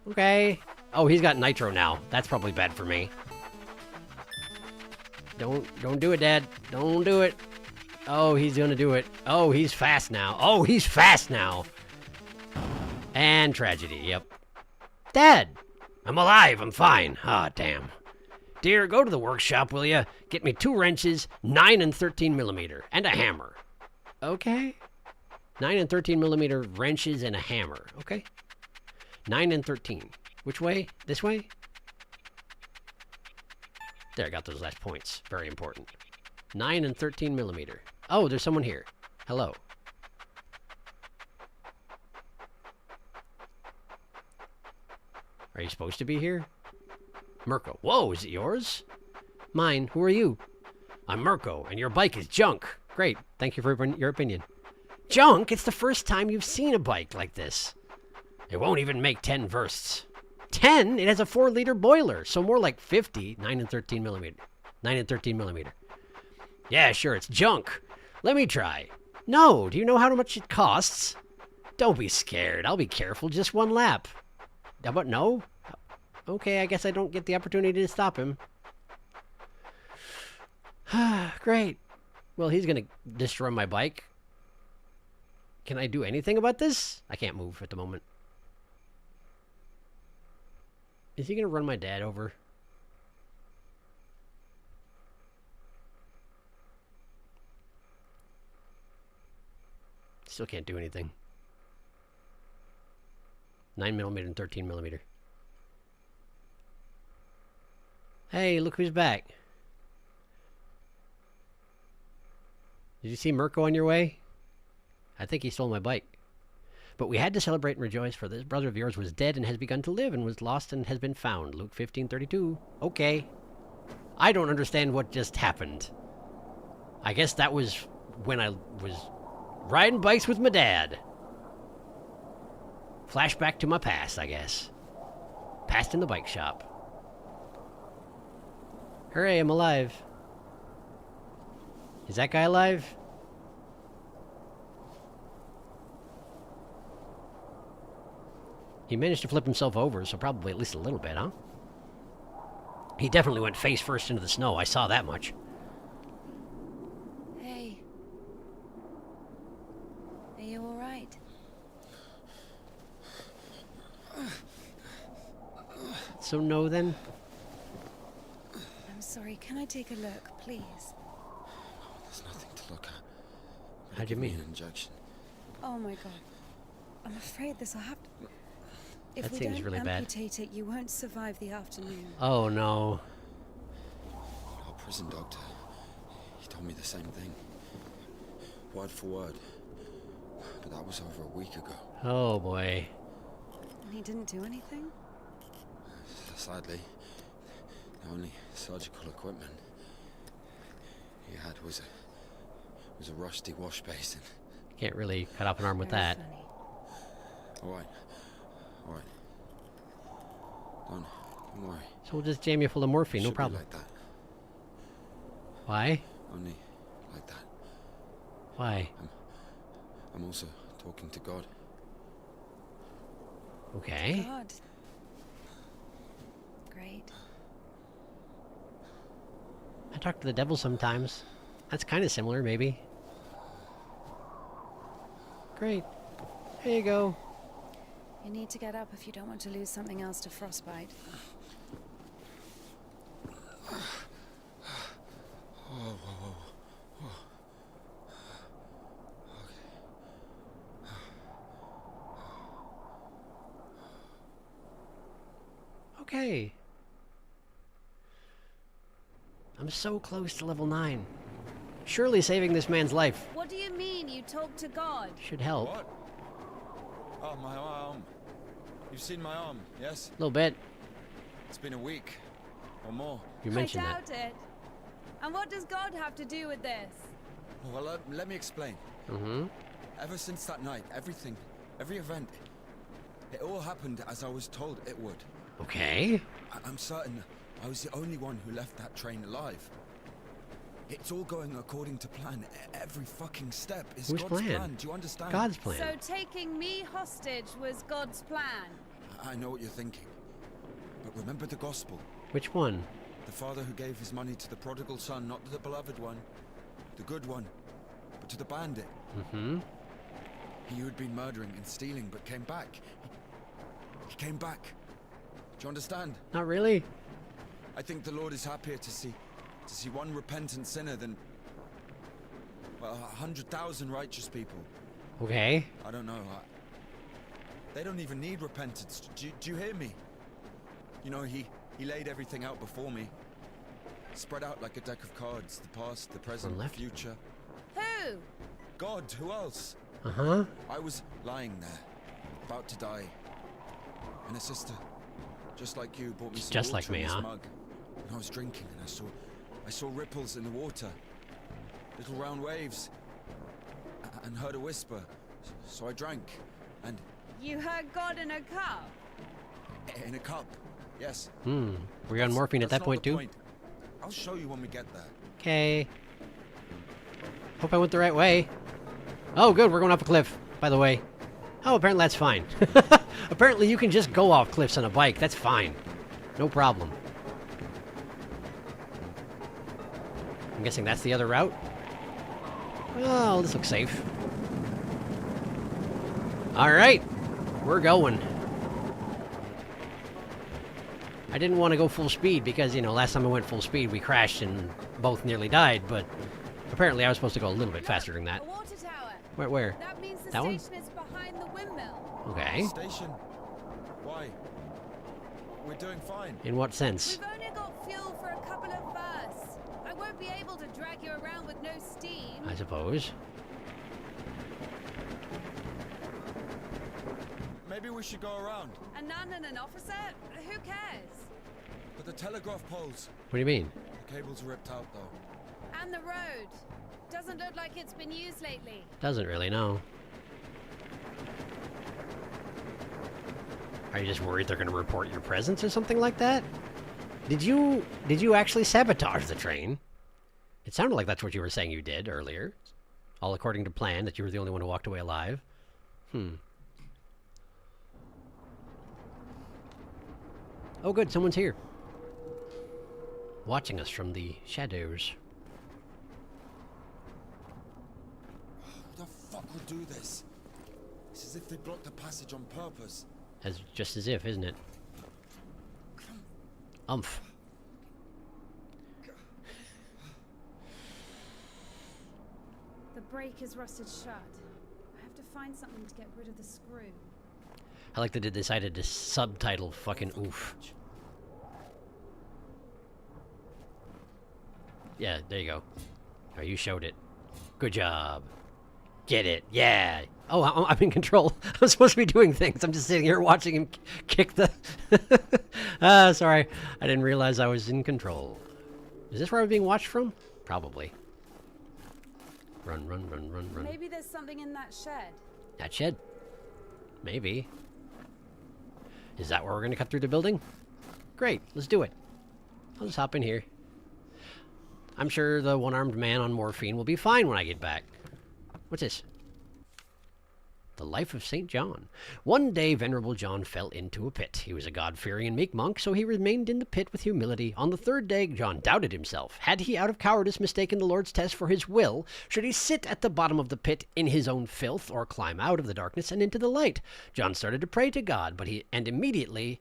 Okay. Oh, he's got nitro now. That's probably bad for me. Don't do it, Dad. Don't do it. Oh, he's gonna do it. Oh, he's fast now. Oh, he's fast now. And tragedy, yep. Dad! I'm alive, I'm fine. Ah, damn. Dear, go to the workshop, will ya? Get me 2 wrenches, 9 and 13 millimeter, and a hammer. Okay. 9 and 13 millimeter wrenches and a hammer. Okay. 9 and 13. Which way? This way? There, I got those last points. Very important. 9 and 13 millimeter. Oh, there's someone here. Hello. Are you supposed to be here? Mirko. Whoa, is it yours? Mine. Who are you? I'm Mirko, and your bike is junk. Great. Thank you for your opinion. Junk? It's the first time you've seen a bike like this. It won't even make 10 versts. 10? It has a 4-liter boiler, so more like 50. 9 and 13 millimeter. 9 and 13 millimeter. Yeah, sure, it's junk. Let me try. No, do you know how much it costs? Don't be scared. I'll be careful. Just 1 lap. How about no? Okay, I guess I don't get the opportunity to stop him. Great. Well, he's going to destroy my bike. Can I do anything about this? I can't move at the moment. Is he going to run my dad over? Still can't do anything. 9 millimeter and 13 millimeter. Hey, look who's back. Did you see Mirko on your way? I think he stole my bike. But we had to celebrate and rejoice, for this brother of yours was dead and has begun to live, and was lost and has been found. Luke 15:32. Okay. I don't understand what just happened. I guess that was when I was riding bikes with my dad. Flashback to my past, I guess. Past in the bike shop. Hooray, I'm alive. Is that guy alive? He managed to flip himself over, so probably at least a little bit, huh? He definitely went face first into the snow. I saw that much. Hey. Are you all right? So no, then? I'm sorry. Can I take a look, please? There's nothing to look at. How do you mean? An injection. Oh my god. I'm afraid this will have to... If That we seems don't really bad. amputate it, you won't survive the afternoon. Oh no. Our prison doctor, he told me the same thing. Word for word. But that was over a week ago. Oh boy. And he didn't do anything? Sadly, the only surgical equipment he had was a rusty wash basin. Can't really cut off an arm with Very that. funny. All right. Don't worry. So we'll just jam you full of morphine, no Should be problem. like that. Why? Only like that. Why? I'm also talking to God. Okay. God. Great. I talk to the devil sometimes. That's kind of similar, maybe. Great. Here you go. You need to get up if you don't want to lose something else to frostbite. Okay. I'm so close to level 9. Surely saving this man's life What do you mean you talk to God? should help. What? Oh, my arm. You've seen my arm, yes? A little bit. It's been a week or more. You mentioned that. I doubt it. And what does God have to do with this? Well, let me explain. Mm-hmm. Ever since that night, everything, every event, it all happened as I was told it would. Okay. I'm certain I was the only one who left that train alive. It's all going according to plan. Every fucking step is Whose God's plan? Do you understand? God's plan. So taking me hostage was God's plan? I know what you're thinking. But remember the gospel. Which one? The father who gave his money to the prodigal son, not to the beloved one, the good one, but to the bandit. Mm-hmm. He who had been murdering and stealing but came back. He came back. Do you understand? Not really. I think the Lord is happier to see one repentant sinner than, well, 100,000 righteous people. Okay. I don't know. They don't even need repentance. Do you hear me? You know, he laid everything out before me. Spread out like a deck of cards. The past, the present, the future. Who? God, who else? Uh-huh. I was lying there, about to die. And a sister, just like you, brought me some Just water like me, in this huh? mug. And I was drinking, and I saw ripples in the water. Little round waves. And heard a whisper. So I drank. And You heard God in a cup? in a cup. Yes. Were you on morphine at that point too? I'll show you when we get there. Okay. Hope I went the right way. Oh, good. We're going off a cliff, by the way. Oh, apparently that's fine. Apparently you can just go off cliffs on a bike. That's fine. No problem. I'm guessing that's the other route. Oh, this looks safe. All right. We're going. I didn't want to go full speed because, you know, last time I went full speed, we crashed and both nearly died, but apparently I was supposed to go a little bit faster than that. A water tower. Where? That means the That one? station is behind the windmill. Okay. Station? Why? We're doing fine. In what sense? We've only got fuel for a couple of bursts. I won't be able to drag you around with no steam. I suppose. Maybe we should go around. A nun and an officer? Who cares? But the telegraph poles. What do you mean? The cables are ripped out, though. And the road. Doesn't look like it's been used lately. Doesn't really, no. Are you just worried they're going to report your presence or something like that? Did you actually sabotage the train? It sounded like that's what you were saying you did earlier. All according to plan, that you were the only one who walked away alive. Oh good, someone's here. Watching us from the shadows. Who the fuck would do this? It's as if they blocked the passage on purpose. Just as if, isn't it? Umph. The brake is rusted shut. I have to find something to get rid of the screw. I like that they decided to subtitle fucking oof. Yeah, there you go. Oh, you showed it. Good job. Get it. Yeah. Oh, I'm in control. I'm supposed to be doing things. I'm just sitting here watching him kick the... sorry. I didn't realize I was in control. Is this where I'm being watched from? Probably. Run, run, run, run, run. Maybe there's something in that shed. That shed? Maybe. Is that where we're going to cut through the building? Great. Let's do it. I'll just hop in here. I'm sure the one-armed man on morphine will be fine when I get back. What's this? The Life of St. John. One day, Venerable John fell into a pit. He was a God-fearing and meek monk, so he remained in the pit with humility. On the third day, John doubted himself. Had he, out of cowardice, mistaken the Lord's test for his will? Should he sit at the bottom of the pit in his own filth, or climb out of the darkness and into the light? John started to pray to God, but he immediately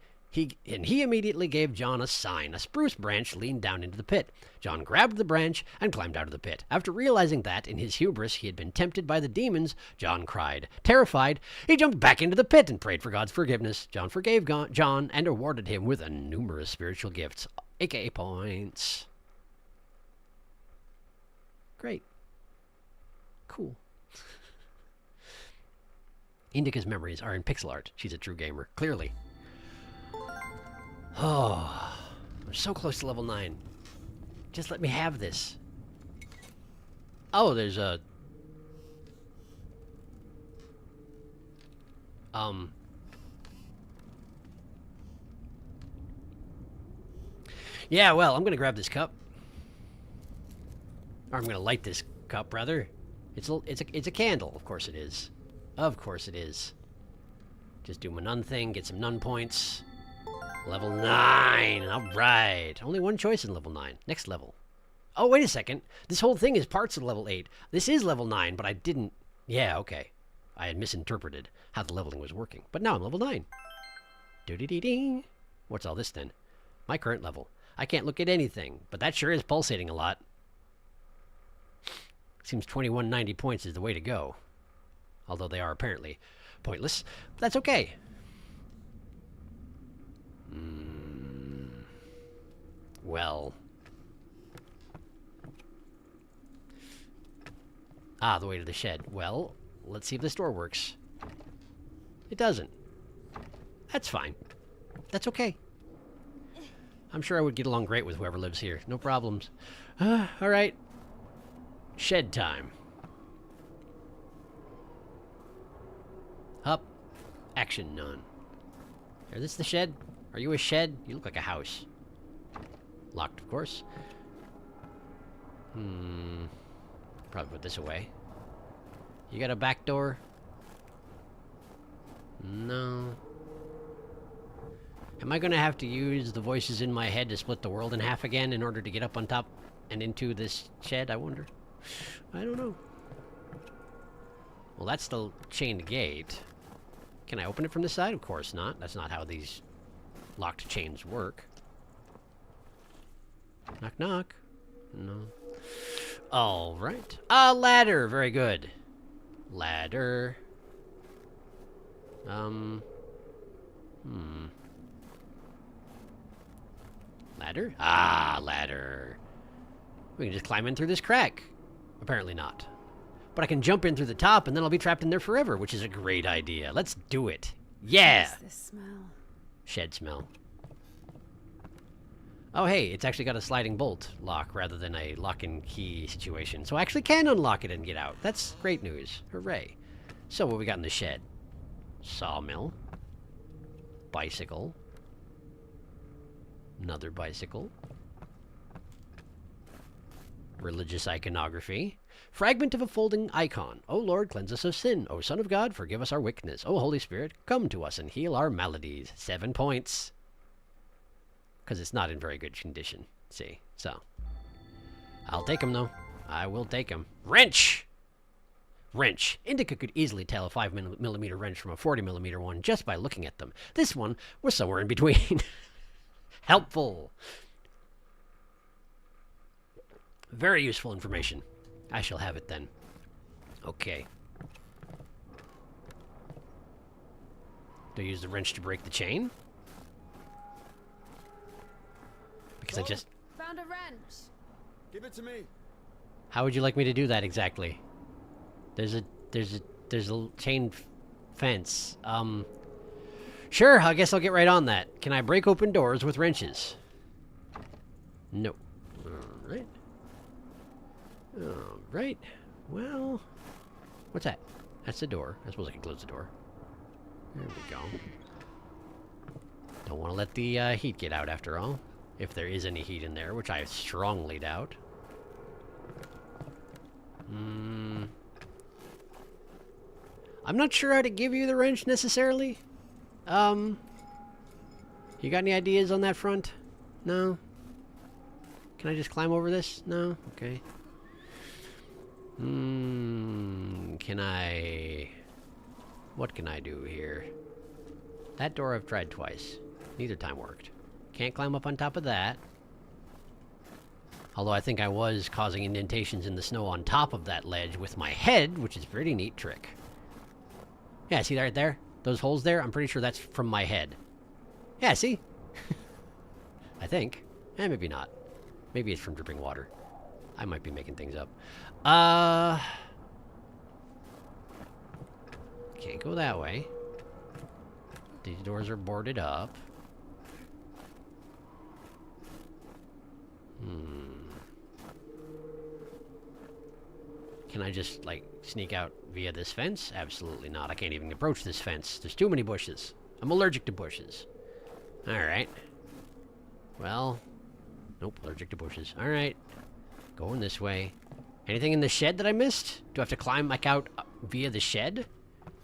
gave John a sign. A spruce branch leaned down into the pit. John grabbed the branch and climbed out of the pit. After realizing that, in his hubris, he had been tempted by the demons, John cried. Terrified, he jumped back into the pit and prayed for God's forgiveness. John forgave John and awarded him with numerous spiritual gifts, aka points. Great. Cool. Indika's memories are in pixel art. She's a true gamer, clearly. Oh, I'm so close to level 9. Just let me have this. Oh, there's a... Yeah, well, I'm gonna grab this cup. Or I'm gonna light this cup, rather. It's a candle. Of course it is. Of course it is. Just do my nun thing, get some nun points. Level 9! Alright. Only one choice in level 9. Next level. Oh, wait a second. This whole thing is parts of level 8. This is level 9, but I didn't... Yeah, okay. I had misinterpreted how the leveling was working. But now I'm level 9. Do-dee-dee-dee. What's all this then? My current level. I can't look at anything, but that sure is pulsating a lot. Seems 2190 points is the way to go. Although they are apparently pointless. But that's okay. Well. Ah, the way to the shed. Well, let's see if this door works. It doesn't. That's fine. That's okay. I'm sure I would get along great with whoever lives here. No problems. Alright. Shed time. Up. Action none. Is this the shed? Are you a shed? You look like a house. Locked, of course. Probably put this away. You got a back door? No. Am I gonna have to use the voices in my head to split the world in half again in order to get up on top and into this shed, I wonder? I don't know. Well, that's the chained gate. Can I open it from this side? Of course not. That's not how these locked chains work. Knock, knock. No. Alright. A ladder! Very good. Ladder. Ladder? Ah, ladder. We can just climb in through this crack. Apparently not. But I can jump in through the top and then I'll be trapped in there forever, which is a great idea. Let's do it. Yeah! What's this smell? Shed smell. Oh, hey, it's actually got a sliding bolt lock rather than a lock and key situation. So I actually can unlock it and get out. That's great news. Hooray. So what we got in the shed? Sawmill. Bicycle. Another bicycle. Religious iconography. Fragment of a folding icon. O Lord, cleanse us of sin. O Son of God, forgive us our wickedness. O Holy Spirit, come to us and heal our maladies. 7 points. Because it's not in very good condition. See, so. I'll take them, though. I will take them. Wrench! Wrench. INDIKA could easily tell a 5mm wrench from a 40mm one just by looking at them. This one was somewhere in between. Helpful. Very useful information. I shall have it then. Okay. Do I use the wrench to break the chain? Because I just... Found a wrench. Give it to me. How would you like me to do that exactly? There's a chain fence. Sure, I guess I'll get right on that. Can I break open doors with wrenches? No. Alright. Alright. Well... What's that? That's the door. I suppose I can close the door. There we go. Don't want to let the heat get out after all. If there is any heat in there, which I strongly doubt. I'm not sure how to give you the wrench necessarily. You got any ideas on that front? No? Can I just climb over this? No? Okay. Can I... What can I do here? That door I've tried twice. Neither time worked. Can't climb up on top of that. Although I think I was causing indentations in the snow on top of that ledge with my head, which is a pretty neat trick. Yeah, see that right there? Those holes there? I'm pretty sure that's from my head. Yeah, see? I think. Maybe not. Maybe it's from dripping water. I might be making things up. Can't go that way. These doors are boarded up. Can I just, like, sneak out via this fence? Absolutely not. I can't even approach this fence. There's too many bushes. I'm allergic to bushes. Alright. Well. Nope, allergic to bushes. Alright. Going this way. Anything in the shed that I missed? Do I have to climb back out via the shed?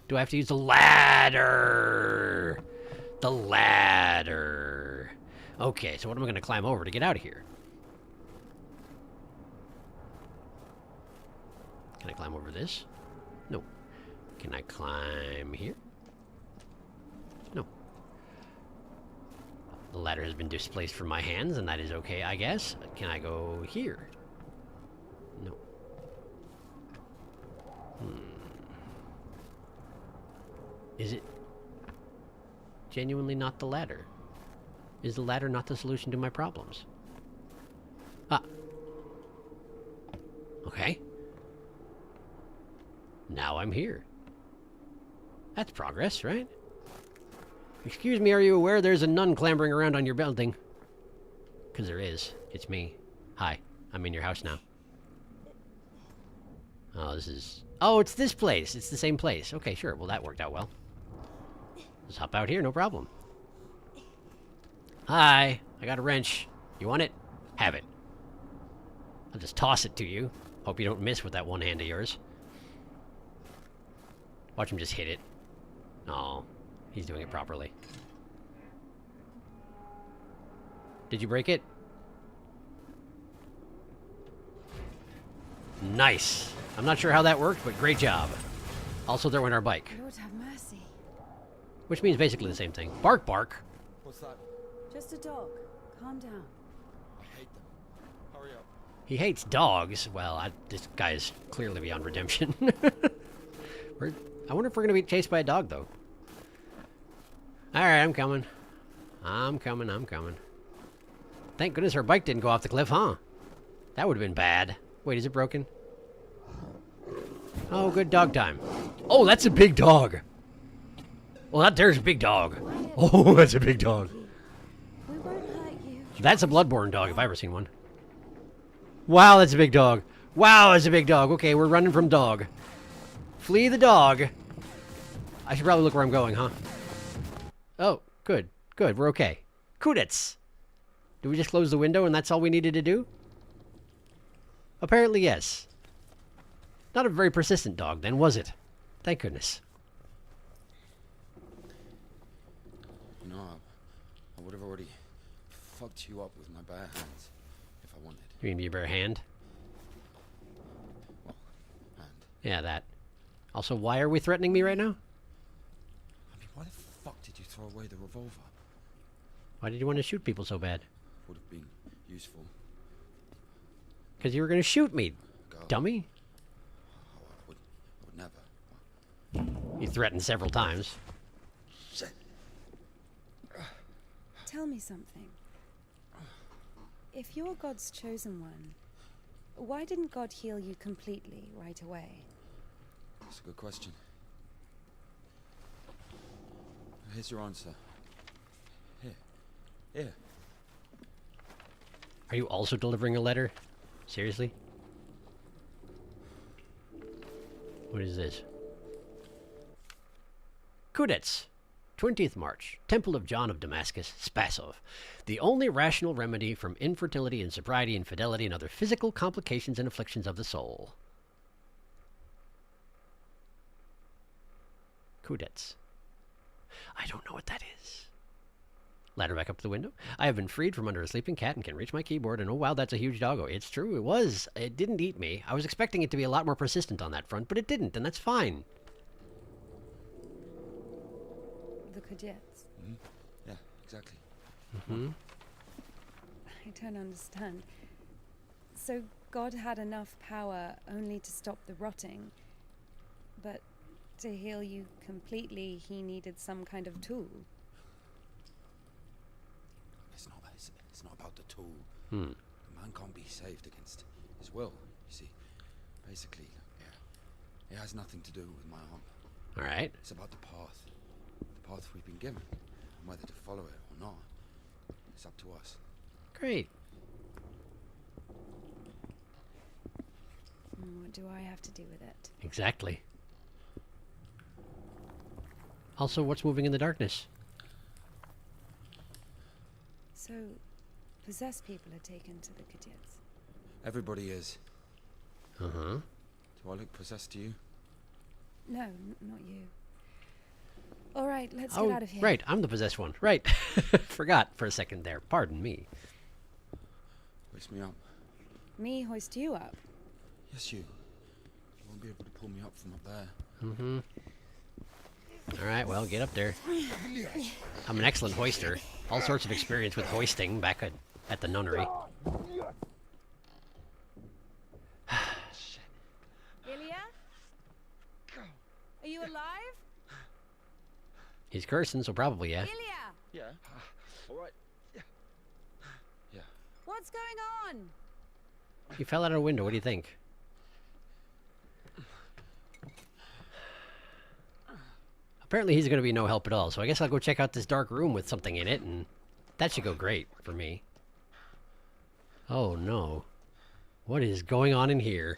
Do I have to use the ladder? The ladder. Okay, so what am I going to climb over to get out of here? Can I climb over this? No. Can I climb here? No. The ladder has been displaced from my hands, and that is okay, I guess. Can I go here? No. Is it genuinely not the ladder? Is the ladder not the solution to my problems? Ah. Okay. Now I'm here. That's progress, right? Excuse me, are you aware there's a nun clambering around on your building? 'Cause there is. It's me. Hi. I'm in your house now. Oh, this is... Oh, it's this place. It's the same place. Okay, sure. Well, that worked out well. Just hop out here, no problem. Hi. I got a wrench. You want it? Have it. I'll just toss it to you. Hope you don't miss with that one hand of yours. Watch him just hit it. Oh, he's doing it properly. Did you break it? Nice. I'm not sure how that worked, but great job. Also, there went our bike. Lord have mercy. Which means basically the same thing. Bark, bark. What's that? Just a dog. Calm down. I hate them. Hurry up. He hates dogs. Well, this guy is clearly beyond redemption. I wonder if we're going to be chased by a dog, though. Alright, I'm coming. I'm coming. Thank goodness our bike didn't go off the cliff, huh? That would have been bad. Wait, is it broken? Oh, good dog time. Oh, that's a big dog. Well, there's a big dog. Oh, that's a big dog. We won't hurt you. That's a bloodborne dog, if I've ever seen one. Wow, that's a big dog. Wow, that's a big dog. Okay, we're running from dog. Flee the dog. I should probably look where I'm going, huh? Oh, good. Good, we're okay. Kudets! Did we just close the window and that's all we needed to do? Apparently, yes. Not a very persistent dog, then, was it? Thank goodness. You know, I would have already fucked you up with my bare hands if I wanted. You mean your bare hand? Well, hand. Yeah, that. Also, why are we threatening me right now? I mean, why the fuck did you throw away the revolver? Why did you want to shoot people so bad? Would have been useful. Because you were going to shoot me, God. dummy. Oh, I would never. You threatened several times. Shit. Tell me something. If you're God's chosen one, why didn't God heal you completely right away? That's a good question. Here's your answer. Here. Are you also delivering a letter? Seriously? What is this? Kudets. 20th March. Temple of John of Damascus, Spasov. The only rational remedy from infertility, insobriety, infidelity, and other physical complications and afflictions of the soul. Kudets. I don't know what that is. Ladder back up to the window. I have been freed from under a sleeping cat and can reach my keyboard, and oh wow, that's a huge doggo. It's true, it was. It didn't eat me. I was expecting it to be a lot more persistent on that front, but it didn't, and that's fine. The Kudets. Mm-hmm. Yeah, exactly. Mm-hmm. I don't understand. So God had enough power only to stop the rotting, but to heal you completely, he needed some kind of tool. It's not about the tool. Hmm. The man can't be saved against his will, you see. Basically, yeah, it has nothing to do with my arm. All right. It's about the path we've been given, and whether to follow it or not. It's up to us. Great. What do I have to do with it? Exactly. Also, what's moving in the darkness? So, possessed people are taken to the Kudets. Everybody is. Uh-huh. Do I look possessed to you? No, not you. All right, let's get out of here. Right, I'm the possessed one. Right. Forgot for a second there. Pardon me. Hoist me up. Me hoist you up? Yes, you. You won't be able to pull me up from up there. Mm-hmm. All right, well, get up there. I'm an excellent hoister. All sorts of experience with hoisting back at the nunnery. Ilya? Are you alive? He's cursing, so probably, yeah. Ilya! Yeah. All right. Yeah. Yeah. What's going on? He fell out of a window. What do you think? Apparently he's going to be no help at all, so I guess I'll go check out this dark room with something in it, and that should go great for me. Oh no. What is going on in here?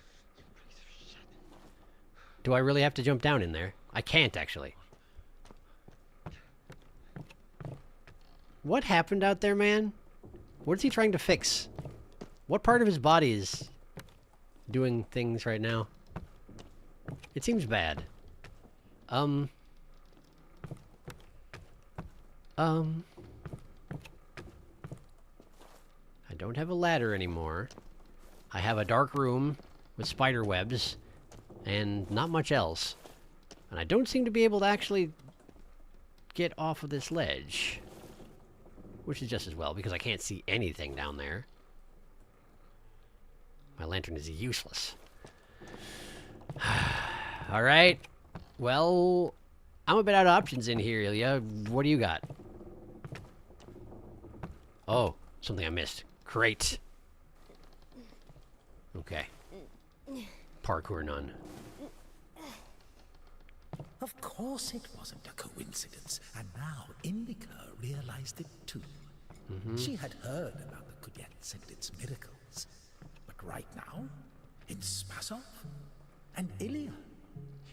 Do I really have to jump down in there? I can't, actually. What happened out there, man? What is he trying to fix? What part of his body is doing things right now? It seems bad. I don't have a ladder anymore. I have a dark room with spider webs and not much else. And I don't seem to be able to actually get off of this ledge. Which is just as well, because I can't see anything down there. My lantern is useless. Alright. Well, I'm a bit out of options in here, Ilya. What do you got? Oh, something I missed. Great. Okay. Parkour nun. Of course it wasn't a coincidence, and now Indika realized it too. She had heard about the Kudets and its miracles, but right now, in Spasov, and Ilya,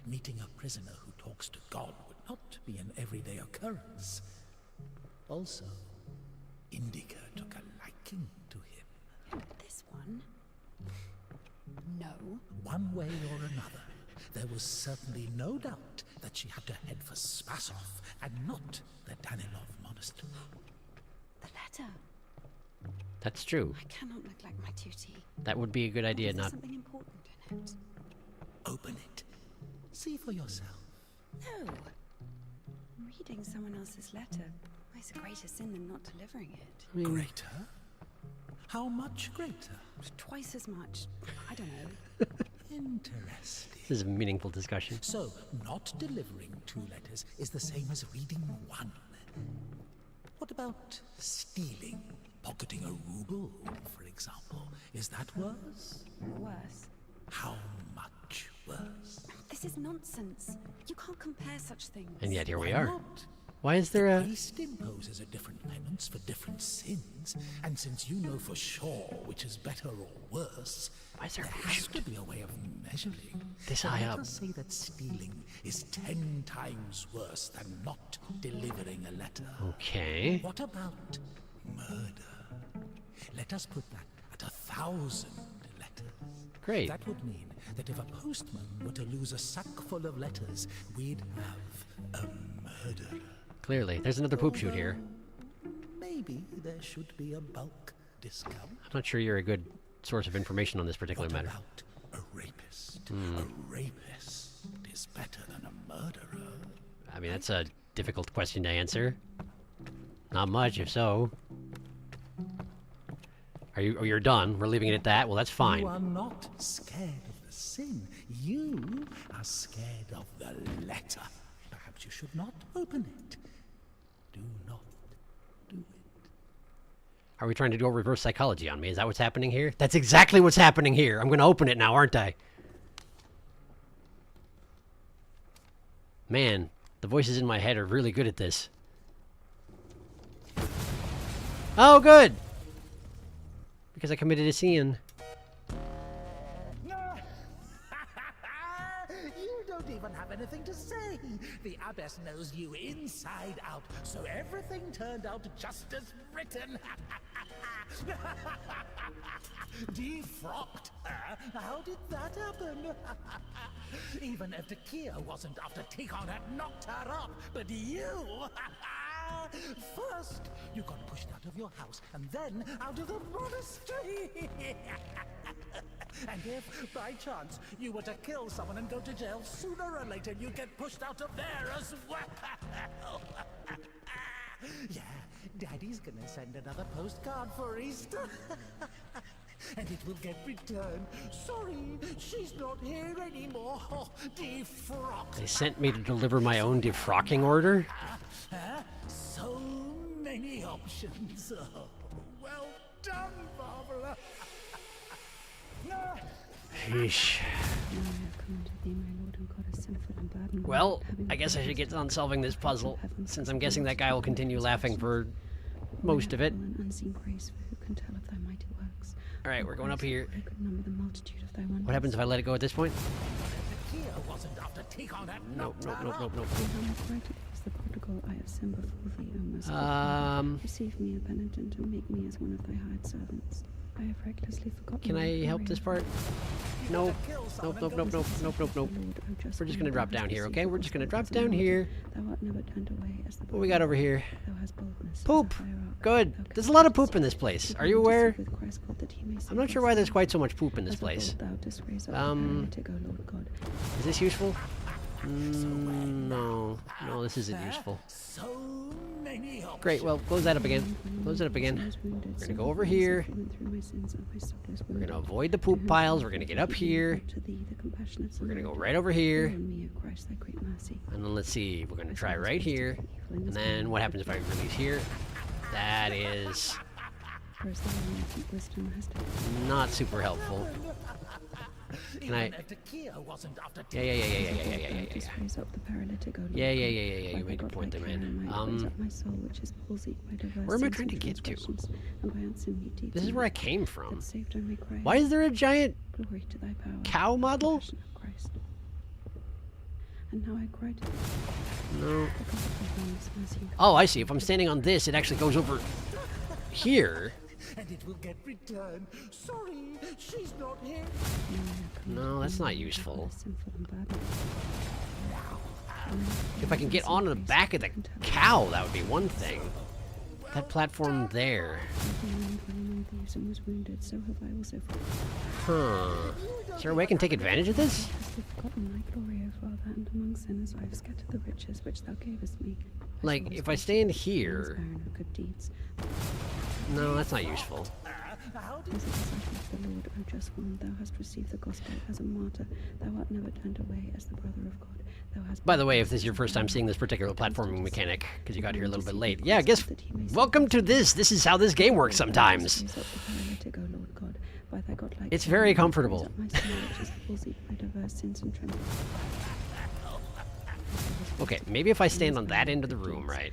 meeting a prisoner who talks to God would not be an everyday occurrence. Also, Indika took a liking to him. This one? No. One way or another, there was certainly no doubt that she had to head for Spasov and not the Danilov monastery. The letter. That's true. I cannot neglect my duty. That would be a good idea, Is there not... something important in it? Open it. See for yourself. No. Reading someone else's letter is a greater sin than not delivering it. Greater? How much greater? Twice as much. I don't know. Interesting. This is a meaningful discussion. So, not delivering 2 letters is the same as reading 1. What about stealing? Pocketing a ruble, for example. Is that worse? Worse. How much worse? This is nonsense. You can't compare such things. And yet here we Why are. not? Why is there a... Priest imposes a different penance for different sins, and since you know for sure which is better or worse, Why is there there a has to be a way of measuring. This So high let up? us say that stealing is 10 times worse than not delivering a letter. Okay. What about murder? Let us put that at 1,000 letters. Great. That would mean that if a postman were to lose a sack full of letters, we'd have a murderer. Clearly. There's another poop shoot here. Maybe there should be a bulk discount. I'm not sure you're a good source of information on this particular What matter. about a rapist? A rapist is better than a murderer. I mean, that's a difficult question to answer. Not much, if so. Are you? Oh, you're done. We're leaving it at that. Well, that's fine. You are not scared of the sin. You are scared of the letter. Perhaps you should not open it. Do not do it. Are we trying to do a reverse psychology on me? Is that what's happening here? That's exactly what's happening here. I'm going to open it now, aren't I? Man, the voices in my head are really good at this. Oh, good! Because I committed a sin. You don't even have anything to to say. The abbess knows you inside out, so everything turned out just as written. Defrocked her? How did that happen? Even if the Kia wasn't after Tikon had knocked her up, but you... First, you got pushed out of your house, and then out of the monastery. And if, by chance, you were to kill someone and go to jail, sooner or later you'd get pushed out of there as well. Yeah, Daddy's gonna send another postcard for Easter. And it will get returned. Sorry, she's not here anymore. Defrocked. They sent me to deliver my own defrocking order? So many options. Oh, well done, Barbara. Sheesh. Well, I guess I should get on solving this puzzle, since I'm guessing that guy will continue laughing for most of it. Alright, we're going up here. What happens if I let it go at this point? Nope, nope, nope, nope, nope. Receive me, a penitent, and make me as one of thy hired servants. I have recklessly forgotten. Can I help this part? Nope. Nope, nope, nope, nope, nope, nope, nope. We're just gonna drop down here, okay? We're just gonna drop down here. What we got over here? Poop! Good. There's a lot of poop in this place. Are you aware? I'm not sure why there's quite so much poop in this place. Is this useful? No. No, this isn't useful. Great, well, close that up again. Close it up again. We're gonna go over here. We're gonna avoid the poop piles. We're gonna get up here. We're gonna go right over here. And then let's see. We're gonna try right here. And then what happens if I release here? That is not super helpful. Can I? Yeah. You make a point there, man. Where am I trying to get to? This is where I came from. Why is there a giant cow model? No. Oh, I see. If I'm standing on this, it actually goes over here. And it will get returned. Sorry, she's not here. No, that's not useful. If I can get onto the back of the cow, that would be one thing. That platform there. Huh. Is there a way I can take advantage of this? Like, if I stand here... No, that's not useful. By the way, if this is your first time seeing this particular platforming mechanic, because you got here a little bit late, yeah, I guess, welcome to this. This is how this game works sometimes. It's very comfortable. Okay, maybe if I stand on that end of the room, right?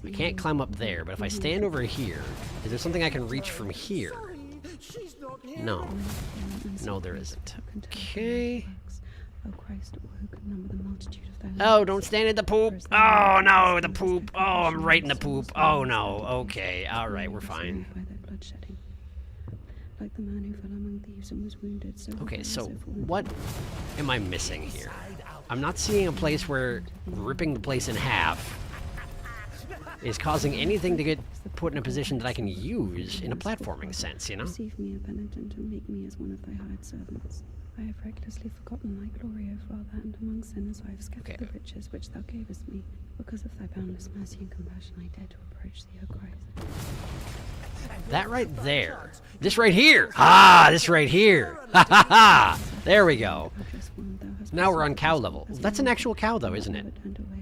I can't climb up there, but if I stand over here, is there something I can reach from here? No. No, there isn't. Okay. Oh, don't stand in the poop. Oh, no, the poop. Oh, I'm right in the poop. Oh, no. Okay, alright, we're fine. Okay, so what am I missing here? I'm not seeing a place where ripping the place in half is causing anything to get put in a position that I can use in a platforming sense, you know? Receive me, a penitent, and make me as one of thy hired servants. I have recklessly forgotten thy glory, O Father, and among sinners I have scattered the riches which thou gavest me. Because of thy boundless mercy and compassion, I dare to approach thee, O Christ. That right there. This right here. Ah, this right here. Ha ha ha. There we go. Now we're on cow level. That's an actual cow, though, isn't it?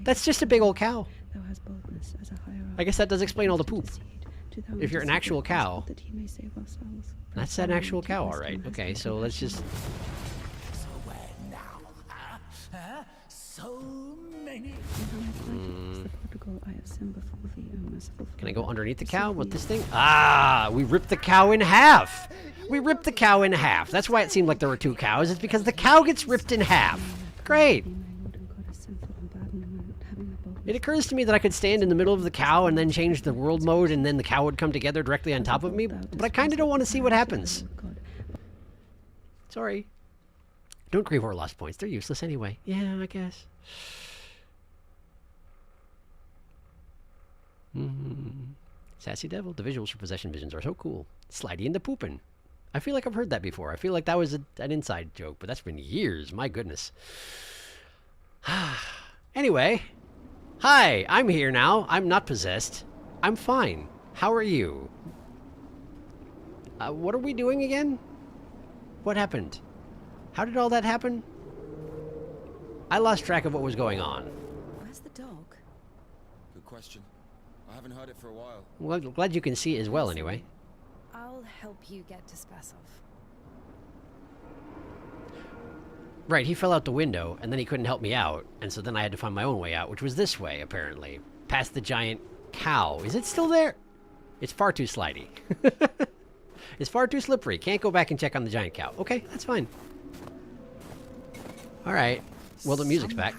That's just a big old cow. I guess that does explain all the poop. If you're an actual cow. That's an actual cow, all right. Okay, so let's just... Can I go underneath the cow with this thing? Ah, we ripped the cow in half. We ripped the cow in half. That's why it seemed like there were two cows. It's because the cow gets ripped in half. Great. It occurs to me that I could stand in the middle of the cow and then change the world mode and then the cow would come together directly on top of me, but I kind of don't want to see what happens. Sorry. Don't grieve or lost points. They're useless anyway. Yeah, I guess. Sassy Devil. The visuals for possession visions are so cool. Slidey and the poopin'. I feel like I've heard that before. I feel like that was an inside joke, but that's been years. My goodness. Anyway. Hi, I'm here now. I'm not possessed. I'm fine. How are you? What are we doing again? What happened? How did all that happen? I lost track of what was going on. Where's the dog? Good question. I haven't heard it for a while. Well, I'm glad you can see it as well, anyway. I'll help you get to Spasov. Right, he fell out the window, and then he couldn't help me out, and so then I had to find my own way out, which was this way, apparently. Past the giant cow. Is it still there? It's far too slidey. It's far too slippery. Can't go back and check on the giant cow. Okay, that's fine. Alright. Well, the music's back.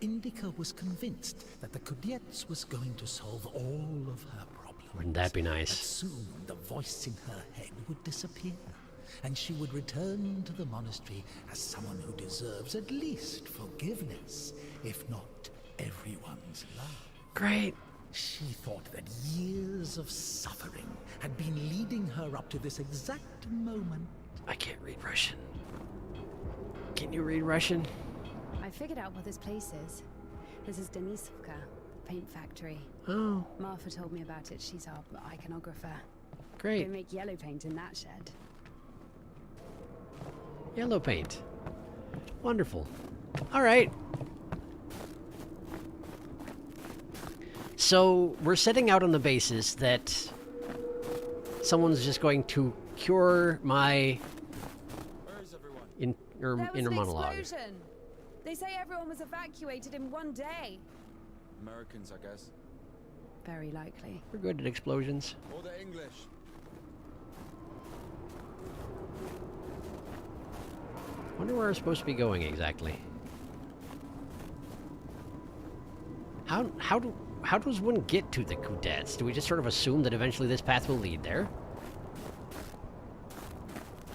INDIKA was convinced that the Cadets was going to solve all of her problems. Wouldn't that be nice? That soon the voice in her head would disappear, and she would return to the monastery as someone who deserves at least forgiveness, if not everyone's love. Great. She thought that years of suffering had been leading her up to this exact moment. I can't read Russian. Can you read Russian? I figured out what this place is. This is Denisovka, the paint factory. Oh. Marfa told me about it. She's our iconographer. Great. They make yellow paint in that shed. Yellow paint. Wonderful. Alright. So, we're setting out on the basis that someone's just going to cure my inner monologue. Explosion. They say everyone was evacuated in one day. Americans, I guess. Very likely. We're good at explosions. Or the English. Wonder where we're supposed to be going exactly. How does one get to the Cadets? Do we just sort of assume that eventually this path will lead there?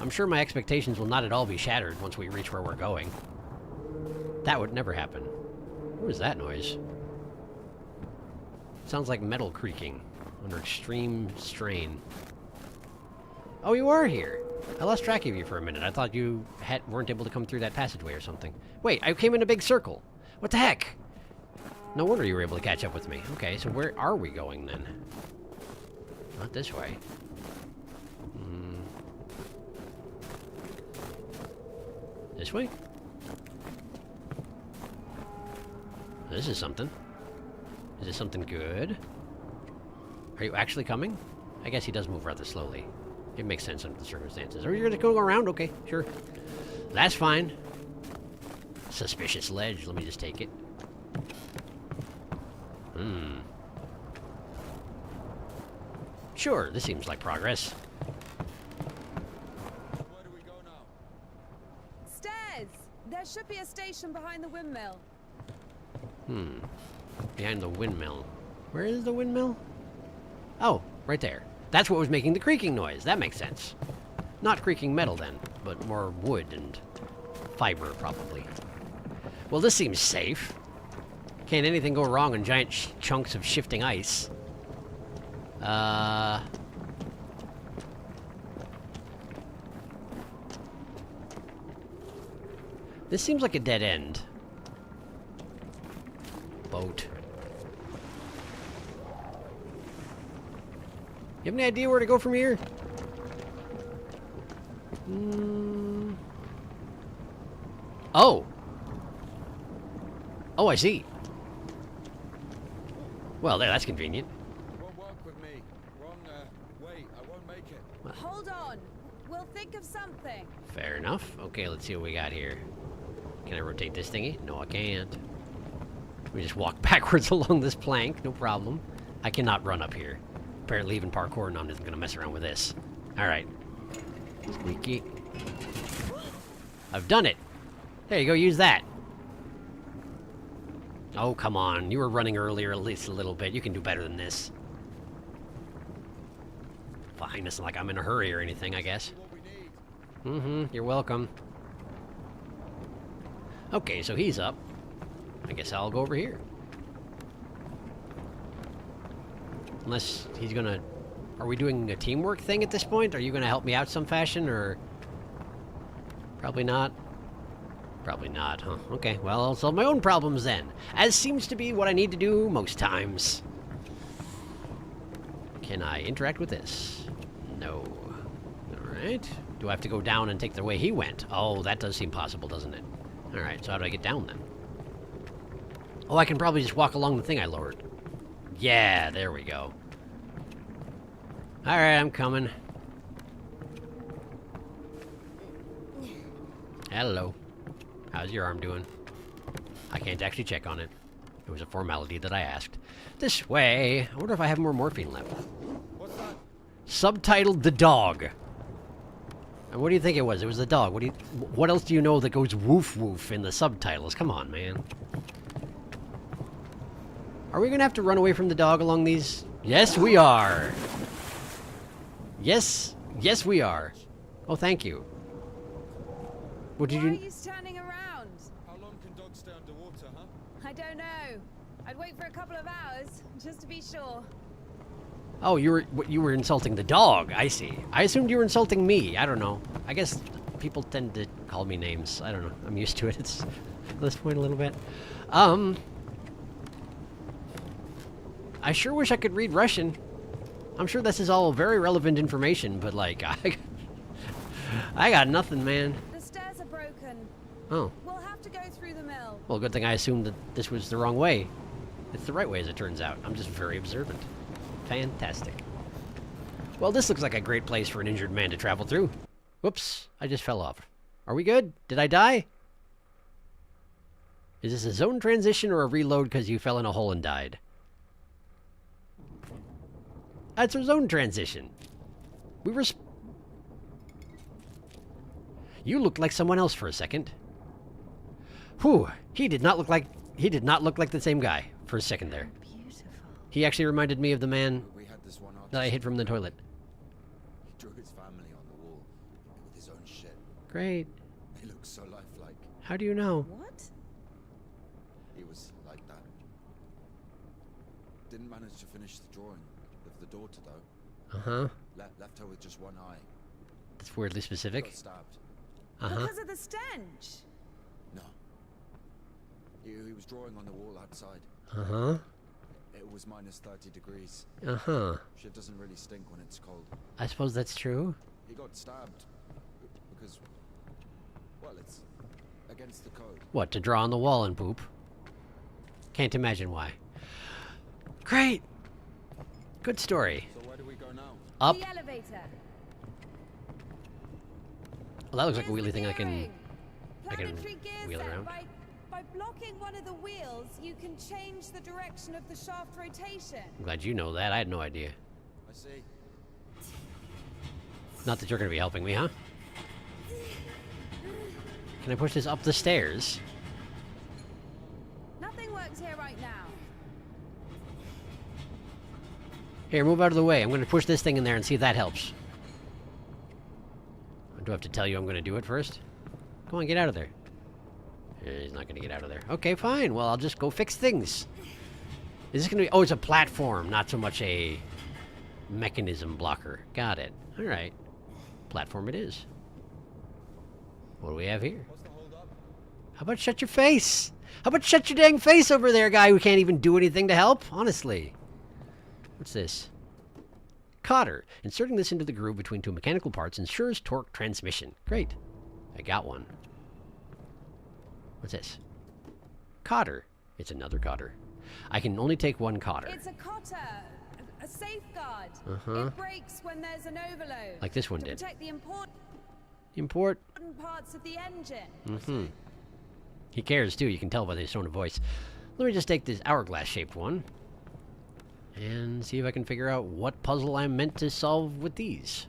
I'm sure my expectations will not at all be shattered once we reach where we're going. That would never happen. What is that noise? Sounds like metal creaking under extreme strain. Oh, you are here. I lost track of you for a minute. I thought you weren't able to come through that passageway or something. Wait, I came in a big circle. What the heck? No wonder you were able to catch up with me. Okay, so where are we going then? Not this way. This way? This is something. Is this something good? Are you actually coming? I guess he does move rather slowly. It makes sense under the circumstances. Are you gonna go around? Okay, sure. That's fine. Suspicious ledge. Let me just take it. Sure, this seems like progress. Where do we go now? Stairs! There should be a station behind the windmill. Behind the windmill. Where is the windmill? Oh, right there. That's what was making the creaking noise. That makes sense. Not creaking metal then, but more wood and fiber, probably. Well, this seems safe. Can't anything go wrong in giant chunks of shifting ice. This seems like a dead end. Boat. You have any idea where to go from here? Oh! Oh, I see. Well, there, that's convenient. Won't work with me. Wrong way. I won't make it. Hold on. We'll think of something. Fair enough. Okay, let's see what we got here. Can I rotate this thingy? No, I can't. We just walk backwards along this plank, no problem. I cannot run up here. Apparently even parkour Nom isn't gonna mess around with this. Alright. Squeaky. I've done it! There you go, use that. Oh, come on. You were running earlier at least a little bit. You can do better than this. Fine, it's not like I'm in a hurry or anything, I guess. You're welcome. Okay, so he's up. I guess I'll go over here. Unless he's gonna... Are we doing a teamwork thing at this point? Are you gonna help me out some fashion, or... Probably not. Probably not, huh? Okay, well, I'll solve my own problems then. As seems to be what I need to do most times. Can I interact with this? No. Alright. Do I have to go down and take the way he went? Oh, that does seem possible, doesn't it? Alright, so how do I get down then? Oh, I can probably just walk along the thing I lowered. Yeah, there we go. Alright, I'm coming. Hello. How's your arm doing? I can't actually check on it. It was a formality that I asked. This way. I wonder if I have more morphine left. What's that? Subtitled The Dog. And what do you think it was? It was the dog. What else do you know that goes woof woof in the subtitles? Come on, man. Are we gonna have to run away from the dog along these? Yes, we are. Yes, yes, we are. Oh, thank you. What did Why you? are you standing around? How long can dogs stay underwater, huh? I don't know. I'd wait for a couple of hours, just to be sure. Oh, you were insulting the dog. I see. I assumed you were insulting me. I don't know. I guess people tend to call me names. I don't know. I'm used to it. It's at this point a little bit. I sure wish I could read Russian. I'm sure this is all very relevant information, but like, I got nothing, man. The stairs are broken. Oh. We'll have to go through the mill. Well, good thing I assumed that this was the wrong way. It's the right way, as it turns out. I'm just very observant. Fantastic. Well, this looks like a great place for an injured man to travel through. Whoops, I just fell off. Are we good? Did I die? Is this a zone transition or a reload because you fell in a hole and died? That's a zone transition. We were... You looked like someone else for a second. Whew, he did not look like the same guy for a second there. Beautiful. He actually reminded me of the man We had this one that I hid from the toilet. He drew his family on the wall with his own shit. Great. He looks so lifelike. How do you know? What? He was like that. Didn't manage to finish the drawing of the daughter though. Uh-huh. Left her with just one eye. That's weirdly specific. Got stabbed. Uh-huh. Because of the stench. No. He was drawing on the wall outside. Uh-huh. It was minus 30 degrees. Uh-huh. Shit doesn't really stink when it's cold. I suppose that's true. He got stabbed because, well, it's against the code. What, to draw on the wall and poop? Can't imagine why. Great! Good story. So where do we go now? Up. The elevator. Well, that looks like a Here's wheelie the thing I can gearing. wheel Planetary gear set. around. By blocking one of the wheels, you can change the direction of the shaft rotation. I'm glad you know that. I had no idea. I see. Not that you're going to be helping me, huh? Can I push this up the stairs? Nothing works here right now. Here, move out of the way. I'm going to push this thing in there and see if that helps. Do I have to tell you I'm going to do it first? Come on, get out of there. He's not going to get out of there. Okay, fine. Well, I'll just go fix things. Is this going to be... Oh, it's a platform, not so much a mechanism blocker. Got it. All right. Platform it is. What do we have here? What's the hold up? How about shut your face? How about shut your dang face over there, guy who can't even do anything to help? Honestly. What's this? Cotter. Inserting this into the groove between two mechanical parts ensures torque transmission. Great. I got one. What's this? Cotter. It's another cotter. I can only take one cotter. It's a cotter, a safeguard. Uh-huh. It breaks when there's an overload. Like this one to did. protect the important Import. parts of the engine. Mm-hmm. He cares, too. You can tell by his tone of voice. Let me just take this hourglass-shaped one and see if I can figure out what puzzle I'm meant to solve with these.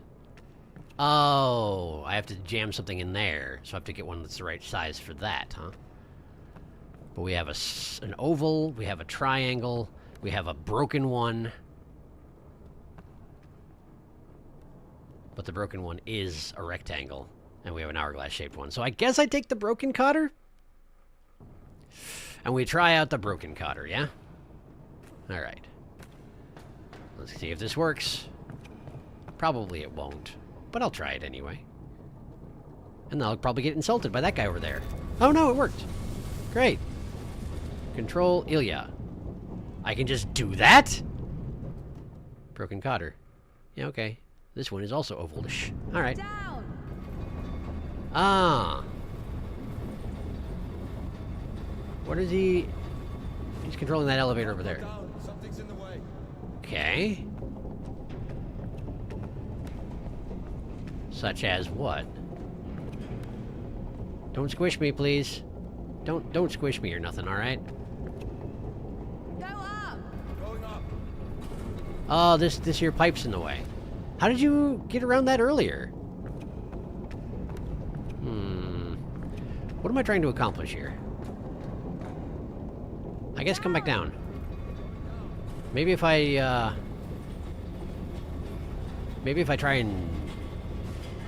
Oh, I have to jam something in there, so I have to get one that's the right size for that, huh? But we have an oval, we have a triangle, we have a broken one. But the broken one is a rectangle, and we have an hourglass-shaped one. So I guess I take the broken cotter? And we try out the broken cotter, yeah? Alright. Let's see if this works. Probably it won't, but I'll try it anyway. And I'll probably get insulted by that guy over there. Oh no, it worked. Great. Control Ilya. I can just do that? Broken cotter. Yeah, okay. This one is also ovalish. Alright. Ah. What is he... He's controlling that elevator over there. Something's in the way. Okay. Such as what? Don't squish me, please. Don't squish me or nothing, alright? Go up! Going up. Oh, this here pipe's in the way. How did you get around that earlier? What am I trying to accomplish here? I guess come back down. Maybe if I try and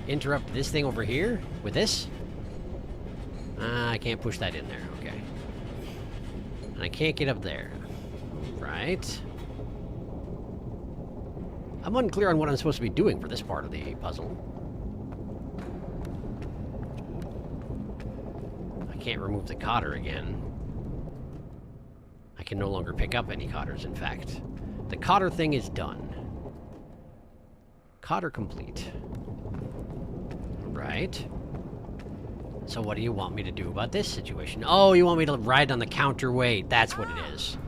interrupt this thing over here with this? I can't push that in there, okay. And I can't get up there. Right. I'm unclear on what I'm supposed to be doing for this part of the puzzle. I can't remove the cotter again. I can no longer pick up any cotters, in fact. The cotter thing is done. Cotter complete. Right. So what do you want me to do about this situation? Oh, you want me to ride on the counterweight. That's what it is.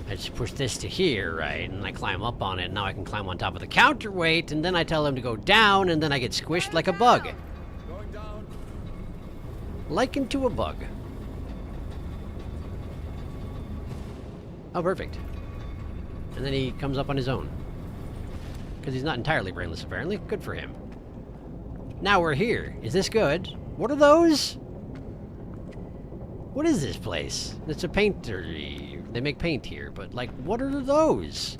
I just push this to here, right? And I climb up on it, and now I can climb on top of the counterweight, and then I tell him to go down, and then I get squished like a bug. Going down. Likened to a bug. Oh, perfect. And then he comes up on his own. Because he's not entirely brainless, apparently. Good for him. Now we're here. Is this good? What are those? What is this place? It's a paintery. They make paint here, but, like, what are those?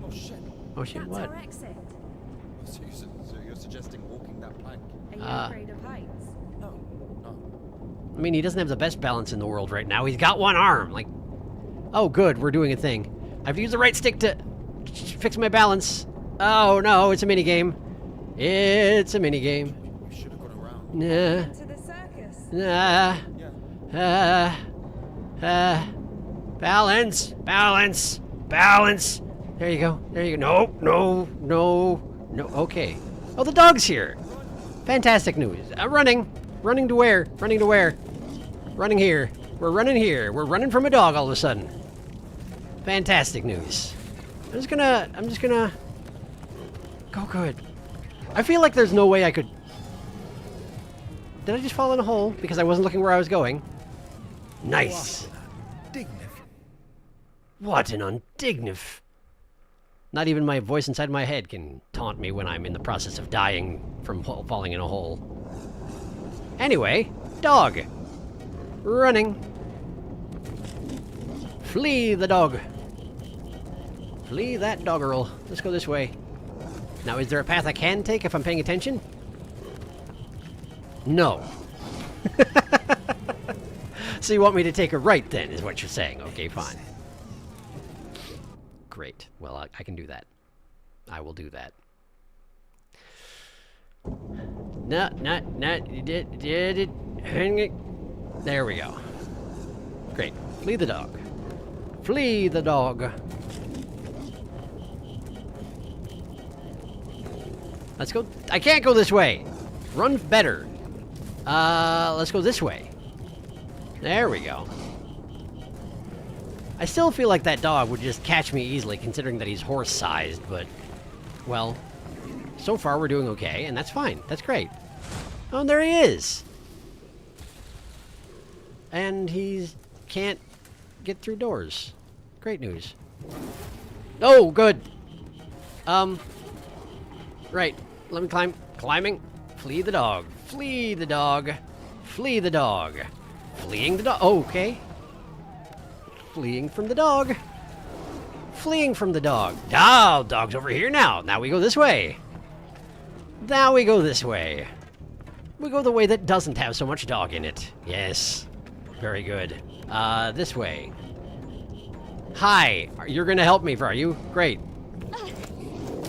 Oh shit. Oh shit, That's what? our exit. So you're suggesting walking that plank? Are you afraid of heights? No. I mean, he doesn't have the best balance in the world right now. He's got one arm. Like, oh, good, we're doing a thing. I have to use the right stick to fix my balance. Oh, no, it's a minigame. It's a minigame. We should have gone around. Nah. To the circus. Nah. Yeah. Balance. Balance. Balance. There you go. There you go. No. Okay. Oh, the dog's here. Fantastic news. Running. Running to where? Running to where? Running here. We're running here. We're running from a dog all of a sudden. Fantastic news. I'm just gonna... Go good. I feel like there's no way I could... Did I just fall in a hole because I wasn't looking where I was going? Nice. What an undignif. Not even my voice inside my head can taunt me when I'm in the process of dying from falling in a hole. Anyway, dog. Running. Flee the dog. Flee that doggerel. Let's go this way. Now, is there a path I can take if I'm paying attention? No. So you want me to take a right then, is what you're saying. Okay, fine. Great. Well, I can do that. I will do that. No, you did it. There we go. Great. Flee the dog. Flee the dog. Let's go. I can't go this way. Run better. Let's go this way. There we go. I still feel like that dog would just catch me easily, considering that he's horse-sized, but... Well, so far we're doing okay, and that's fine. That's great. Oh, and there he is! And he can't get through doors. Great news. Oh, good! Right. Let me climb. Climbing. Flee the dog. Flee the dog. Flee the dog. Fleeing the dog. Oh, okay. Fleeing from the dog. Fleeing from the dog. Oh, dog's over here now. Now we go this way. Now we go this way. We go the way that doesn't have so much dog in it. Yes. Very good. This way. Hi. You're gonna help me, are you? Great.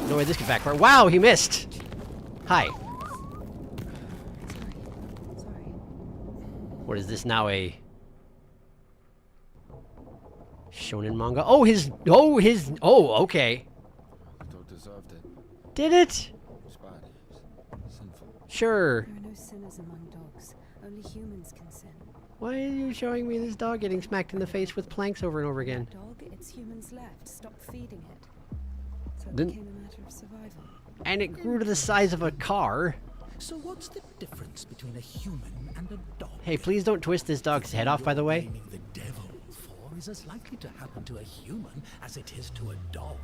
No way this could backfire. Wow, he missed. Hi. Sorry. What is this now, a shonen manga? Oh, okay. The dog deserved it. Did it? It's bad. It's sinful. Sure. There are no sinners among dogs. Only humans can sin. Why are you showing me this dog getting smacked in the face with planks over and over again? Dog, it's humans left. Stop feeding it. So it Then- became a matter of survival. And it grew to the size of a car. So what's the difference between a human and a dog? Hey, please don't twist this dog's head off, by the way. Blaming the devil for is as likely to happen to a human as it is to a dog.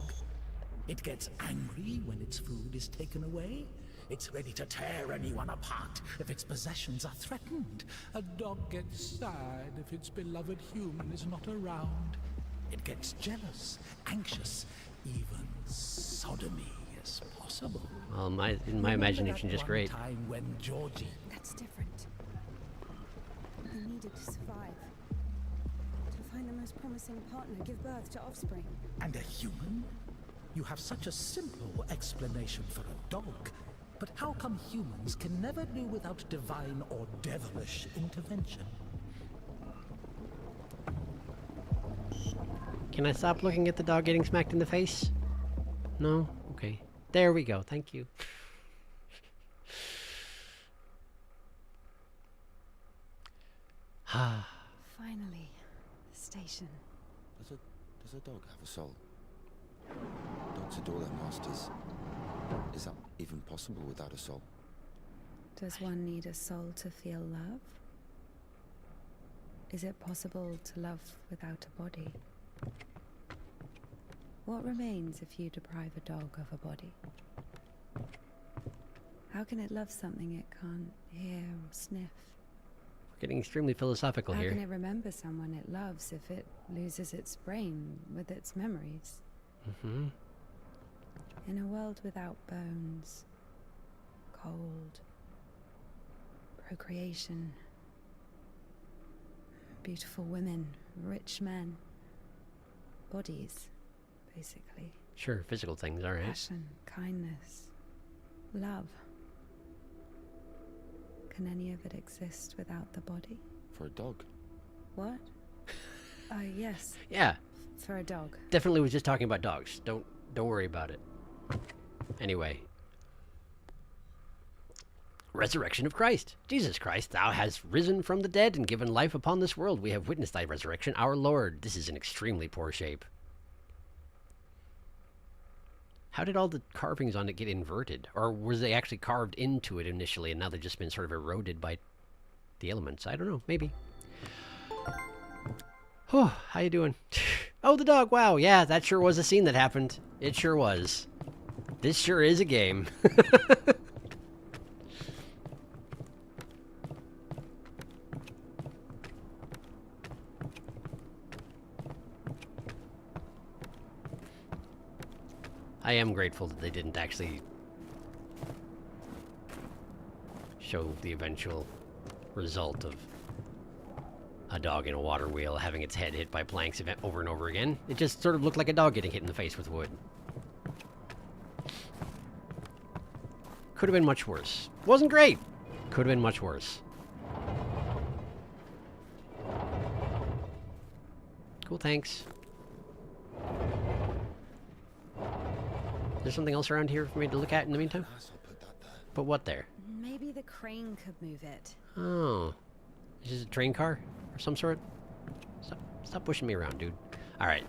It gets angry when its food is taken away. It's ready to tear anyone apart if its possessions are threatened. A dog gets sad if its beloved human is not around. It gets jealous, anxious, even sodomy is possible. Well, in my imagination, just great. Time when Georgie. That's different. They needed to survive. To find the most promising partner, give birth to offspring. And a human? You have such a simple explanation for a dog. But how come humans can never do without divine or devilish intervention? Can I stop looking at the dog getting smacked in the face? No? Okay. There we go. Thank you. Finally, the station. Does a dog have a soul? Dogs adore their masters. Is that even possible without a soul? Does one need a soul to feel love? Is it possible to love without a body? What remains if you deprive a dog of a body? How can it love something it can't hear or sniff? We're getting extremely philosophical How here. can it remember someone it loves if it loses its brain with its memories? Mm-hmm. In a world without bones, cold, procreation, beautiful women, rich men, bodies, basically. Sure, physical things, alright. Passion, kindness, love. Can any of it exist without the body? For a dog? What? Yes. Yeah, For a dog. definitely was just talking about dogs. Don't worry about it. Anyway. Resurrection of Christ. Jesus Christ, thou hast risen from the dead and given life upon this world. We have witnessed thy resurrection, our Lord. This is in extremely poor shape. How did all the carvings on it get inverted? Or was they actually carved into it initially and now they've just been sort of eroded by the elements? I don't know. Maybe. Oh, how you doing? Oh, the dog. Wow. Yeah, that sure was a scene that happened. It sure was. This sure is a game. I am grateful that they didn't actually show the eventual result of a dog in a water wheel having its head hit by planks over and over again. It just sort of looked like a dog getting hit in the face with wood. Could have been much worse. Wasn't great. Could have been much worse. Cool, thanks. Is there something else around here for me to look at in the meantime? I'll put that there. But what there? Maybe the crane could move it. Oh. Is this a train car or some sort? Stop pushing me around, dude. Alright.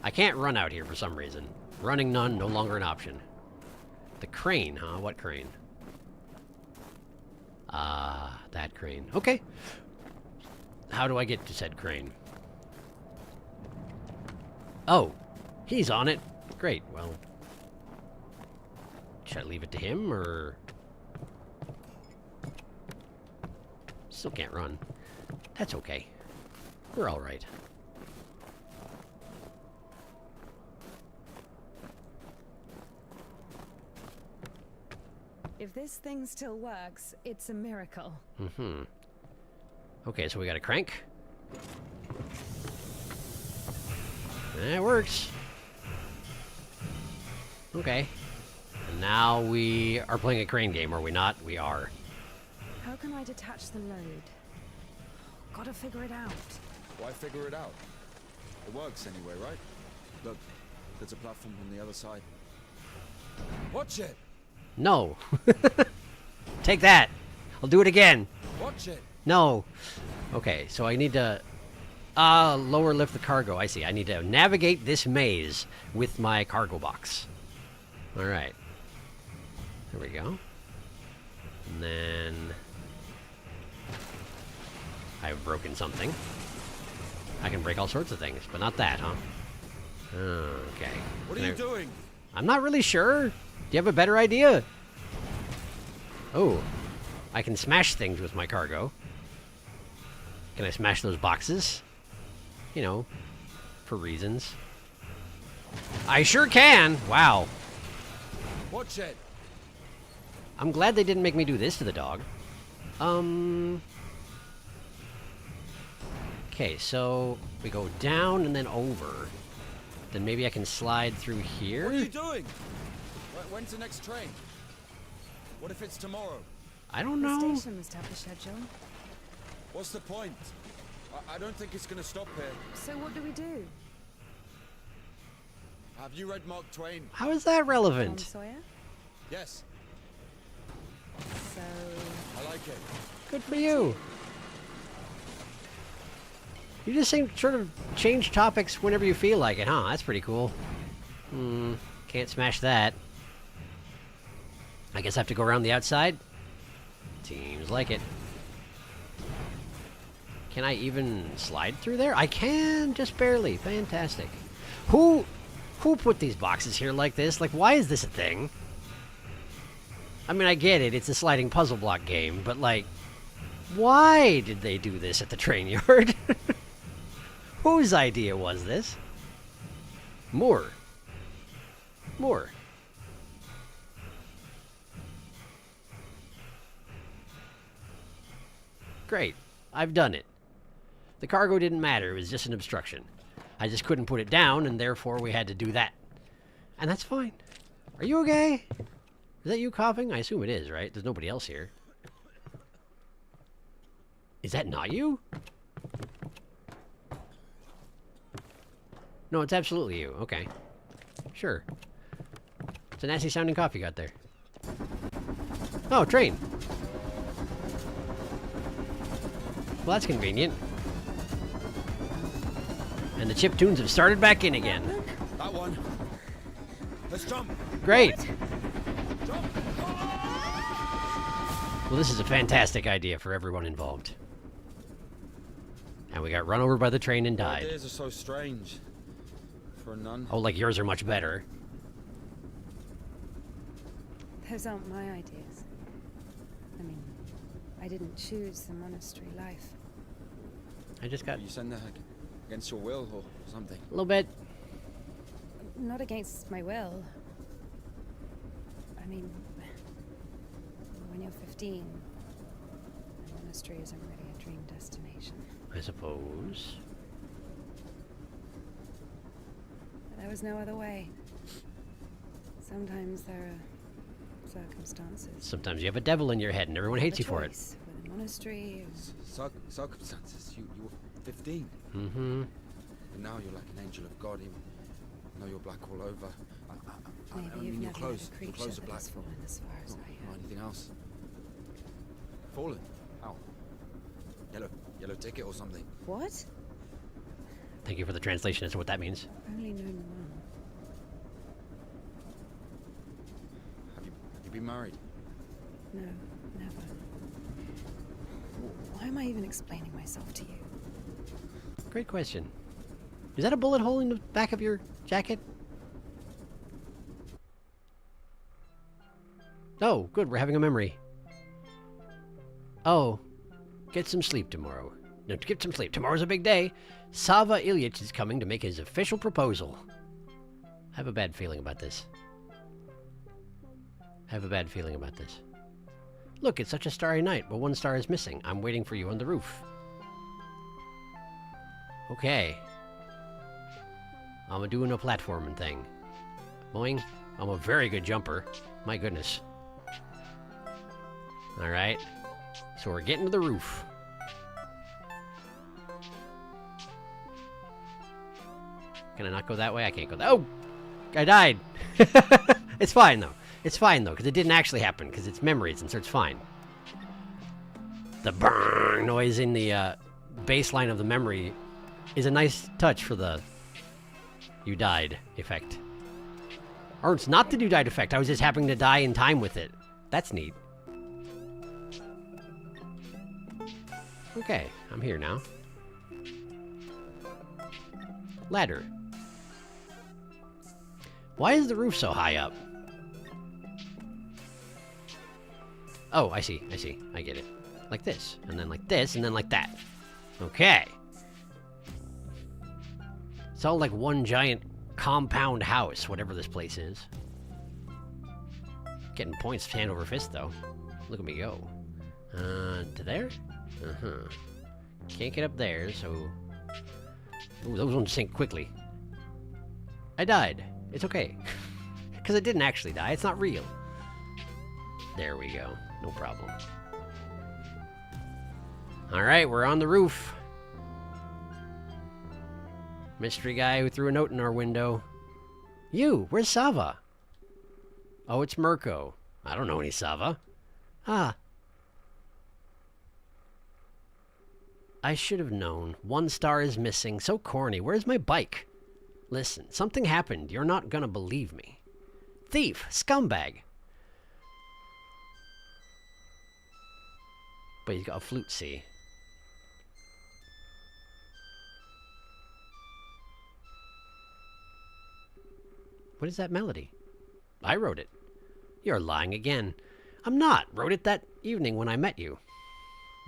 I can't run out here for some reason. Running no longer an option. The crane, huh? What crane? Ah, that crane. Okay. How do I get to said crane? Oh. He's on it. Great. Well. Should I leave it to him, or... Still can't run. That's okay. We're alright. If this thing still works, it's a miracle. Mm-hmm. Okay, so we got a crank. That works. Okay. And now we are playing a crane game, are we not? We are. How can I detach the load? Gotta figure it out. Why figure it out? It works anyway, right? Look, there's a platform on the other side. Watch it! No. Take that. I'll do it again. Watch it! No. Okay, so I need to lower lift the cargo. I see. I need to navigate this maze with my cargo box. All right. There we go. And then I've broken something. I can break all sorts of things, but not that, huh? Okay. What are you doing? I'm not really sure. Do you have a better idea? Oh, I can smash things with my cargo. Can I smash those boxes? You know, for reasons. I sure can! Wow. Watch it! I'm glad they didn't make me do this to the dog. Okay, so we go down and then over. Then maybe I can slide through here? What are you doing? When's the next train? What if it's tomorrow? I don't The know. station must have the schedule. What's the point? I don't think it's gonna stop here. So what do we do? Have you read Mark Twain? How is that Tom relevant? Sawyer? Yes, So... I like it. Good for you. You just sort of change topics whenever you feel like it, huh? That's pretty cool. Can't smash that. I guess I have to go around the outside? Seems like it. Can I even slide through there? I can, just barely. Fantastic. Who put these boxes here like this? Like, why is this a thing? I mean, I get it. It's a sliding puzzle block game, but, like, why did they do this at the train yard? Whose idea was this? More. Great. I've done it. The cargo didn't matter. It was just an obstruction. I just couldn't put it down, and therefore we had to do that. And that's fine. Are you okay? Is that you coughing? I assume it is, right? There's nobody else here. Is that not you? No, it's absolutely you. Okay. Sure. It's a nasty sounding cough you got there. Oh, train. Well, that's convenient. And the chip tunes have started back in again. That one. Let's jump. Great. Jump. Well, this is a fantastic idea for everyone involved. And we got run over by the train and died. Ideas are so strange. For a nun. Oh, like yours are much better. Those aren't my ideas. I mean, I didn't choose the monastery life. I just got You send that against your will or something. a little bit. Not against my will. I mean, when you're 15, the monastery isn't really a dream destination. I suppose. But there was no other way. Sometimes there are circumstances. Sometimes you have a devil in your head and everyone hates A you for it. choice, with a monastery. Circumstances. You were 15. Mm-hmm. And now you're like an angel of God. You know you're black all over. I Maybe you've mean, your never clothes. met a Your creature clothes are that black. has fallen as far as Not, I not have. anything else. Fallen? How? Yellow ticket or something. What? Thank you for the translation as to what that means. I've only known one. Have you been married? No, never. Why am I even explaining myself to you? Great question. Is that a bullet hole in the back of your jacket? Oh, good, we're having a memory. Oh, get some sleep tomorrow. No, get some sleep. Tomorrow's a big day. Sava Ilyich is coming to make his official proposal. I have a bad feeling about this. Look, it's such a starry night, but one star is missing. I'm waiting for you on the roof. Okay. I'm doing a platforming thing. Boing. I'm a very good jumper. My goodness. Alright. So we're getting to the roof. Can I not go that way? I can't go that. Oh! I died! It's fine, though. It's fine, though, because it didn't actually happen, because it's memories, and so it's fine. The brrrr noise in the baseline of the memory is a nice touch for the you died effect. Or it's not the you died effect. I was just happening to die in time with it. That's neat. Okay, I'm here now. Ladder. Why is the roof so high up? Oh, I see. I get it. Like this, and then like this, and then like that. Okay. It's all like one giant compound house, whatever this place is. Getting points hand over fist, though. Look at me go. To there? Uh-huh. Can't get up there, so... Ooh, those ones sink quickly. I died. It's okay. Because I didn't actually die. It's not real. There we go. No problem. Alright, we're on the roof. Mystery guy who threw a note in our window. You, where's Sava? Oh, it's Mirko. I don't know any Sava. Ah. I should have known. One star is missing. So corny. Where's my bike? Listen, something happened. You're not gonna believe me. Thief! Scumbag! But he's got a flute, see? What is that melody? I wrote it. You're lying again. I'm not. Wrote it that evening when I met you.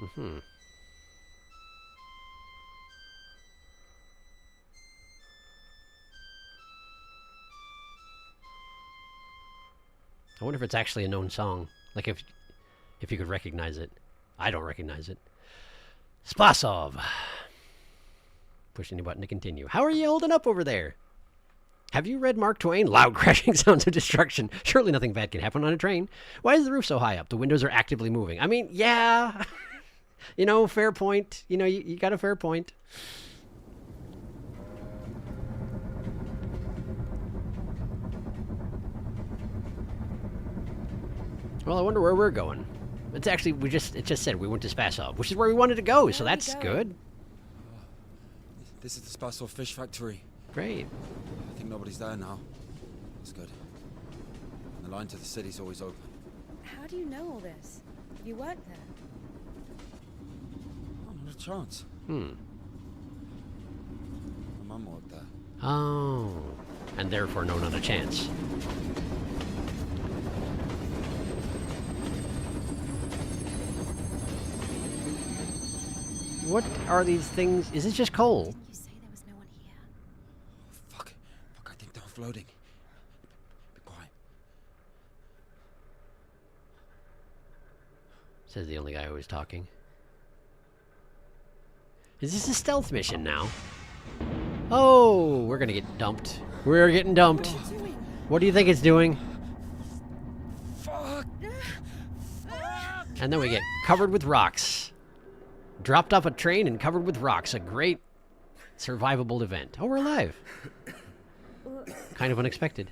Mm-hmm. I wonder if it's actually a known song. Like if you could recognize it. I don't recognize it. Spasov. Push any button to continue. How are you holding up over there? Have you read Mark Twain? Loud crashing sounds of destruction. Surely nothing bad can happen on a train. Why is the roof so high up? The windows are actively moving. I mean, yeah. You know, fair point. You know, you got a fair point. Well, I wonder where we're going. It's actually, it just said we went to Spasov, which is where we wanted to go, so that's good. This is the Spasov fish factory. Great. I think nobody's there now. That's good. And the line to the city's always open. How do you know all this? You work there? Oh, not a chance. Hmm. My mum worked there. Oh. And therefore no, not a chance. What are these things? Is it just coal? Didn't you say there was no one here? Fuck, I think they're floating. Be quiet. Says the only guy who was talking. Is this a stealth mission now? Oh, we're gonna get dumped. We're getting dumped. What do you think it's doing? Fuck! And then we get covered with rocks. Dropped off a train and covered with rocks. A great survivable event. Oh, we're alive. Kind of unexpected.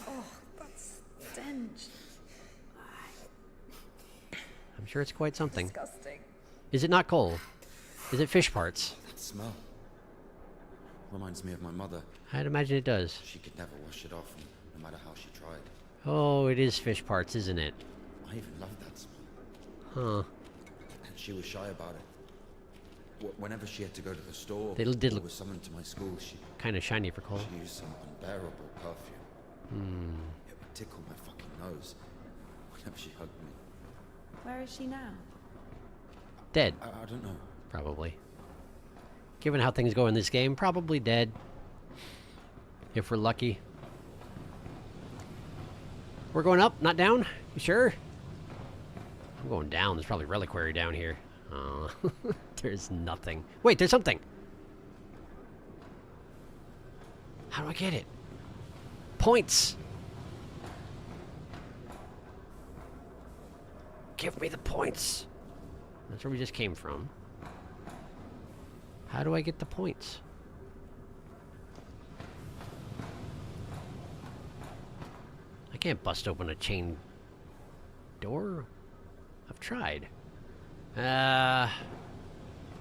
Oh, that's stench. I'm sure it's quite something. Disgusting. Is it not coal? Is it fish parts? That smell reminds me of my mother. I'd imagine it does. She could never wash it off, no matter how she tried. Oh, it is fish parts, isn't it? I even loved that smell. Huh. And she was shy about it. Whenever she had to go to the store They did or look was summoned to my school, she kind of shiny for coal. used some unbearable perfume. tickle my fucking nose whenever she hugged me. Where is she now? Dead. I don't know. Probably. Given how things go in this game, probably dead. If we're lucky. We're going up, not down? You sure? I'm going down. There's probably reliquary down here. Oh, there's nothing. Wait, there's something. How do I get it? Points. Give me the points. That's where we just came from. How do I get the points? I can't bust open a chain door. I've tried.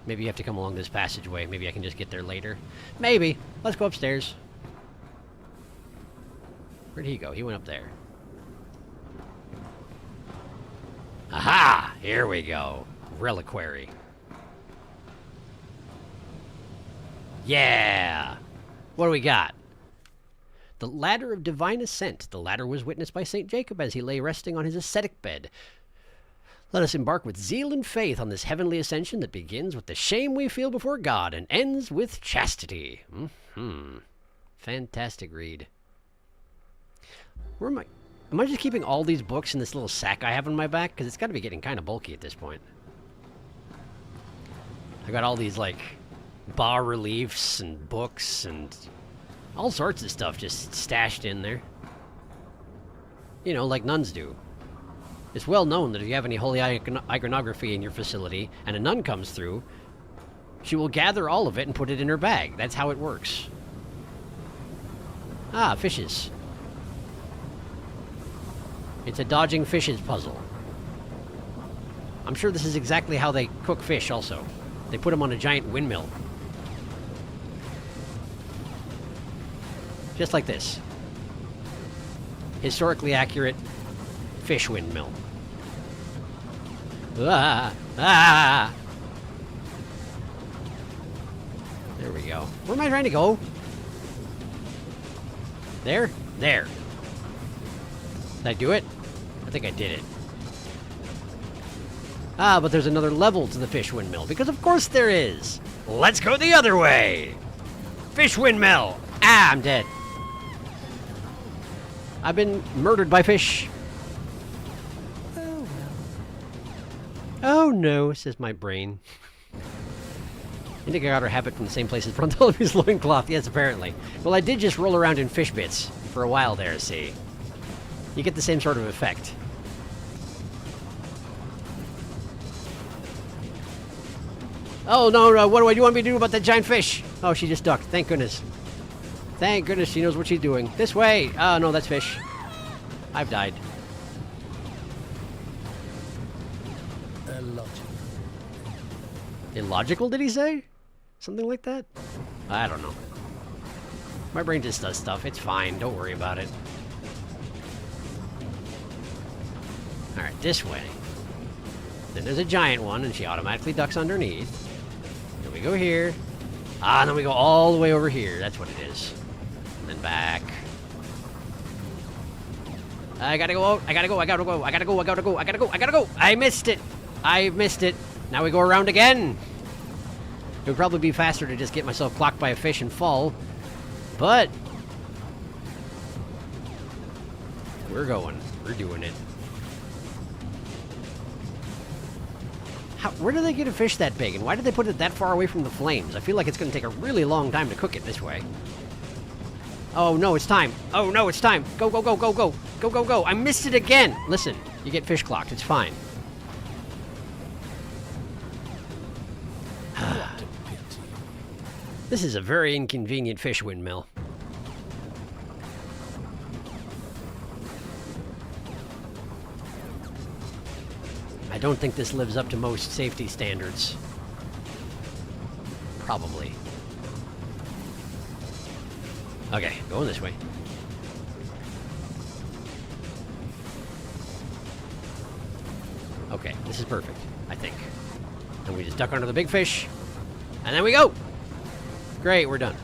Maybe you have to come along this passageway. Maybe I can just get there later. Maybe. Let's go upstairs. Where'd he go? He went up there. Aha! Here we go. Reliquary. Yeah! What do we got? The Ladder of Divine Ascent. The ladder was witnessed by St. Jacob as he lay resting on his ascetic bed. Let us embark with zeal and faith on this heavenly ascension that begins with the shame we feel before God and ends with chastity. Fantastic read. Where am I? Am I just keeping all these books in this little sack I have on my back? Because it's got to be getting kind of bulky at this point. I got all these, like, bas-reliefs and books and all sorts of stuff just stashed in there. You know, like nuns do. It's well known that if you have any holy iconography in your facility and a nun comes through, she will gather all of it and put it in her bag. That's how it works. Ah, fishes. It's a dodging fishes puzzle. I'm sure this is exactly how they cook fish also. They put them on a giant windmill. Just like this. Historically accurate fish windmill. Ah! Ah! There we go. Where am I trying to go? There? There. Did I do it? I think I did it. Ah, but there's another level to the fish windmill, because of course there is. Let's go the other way. Fish windmill. Ah, I'm dead. I've been murdered by fish. Oh no, says my brain. INDIKA got her habit from the same place as Brontolemy's loincloth. Yes, apparently. Well, I did just roll around in fish bits for a while there, see. You get the same sort of effect. Oh, no, what do you want me to do about that giant fish? Oh, she just ducked. Thank goodness. Thank goodness she knows what she's doing. This way! Oh, no, that's fish. I've died. Illogical. Illogical, did he say? Something like that? I don't know. My brain just does stuff. It's fine. Don't worry about it. Alright, this way. Then there's a giant one, and she automatically ducks underneath. Then we go here. Ah, and then we go all the way over here. That's what it is. And then back. I gotta go out. I gotta go. I gotta go. I gotta go. I gotta go. I gotta go. I gotta go. I missed it. I missed it. Now we go around again. It would probably be faster to just get myself clocked by a fish and fall. But we're going. We're doing it. Where do they get a fish that big, and why did they put it that far away from the flames? I feel like it's going to take a really long time to cook it this way. Oh, no, it's time. Oh, no, it's time. Go, go, go, go, go. Go, go, go. I missed it again. Listen, you get fish clocked. It's fine. This is a very inconvenient fish windmill. I don't think this lives up to most safety standards. Probably. Okay, going this way. Okay, this is perfect, I think. And we just duck under the big fish. And then we go! Great, we're done.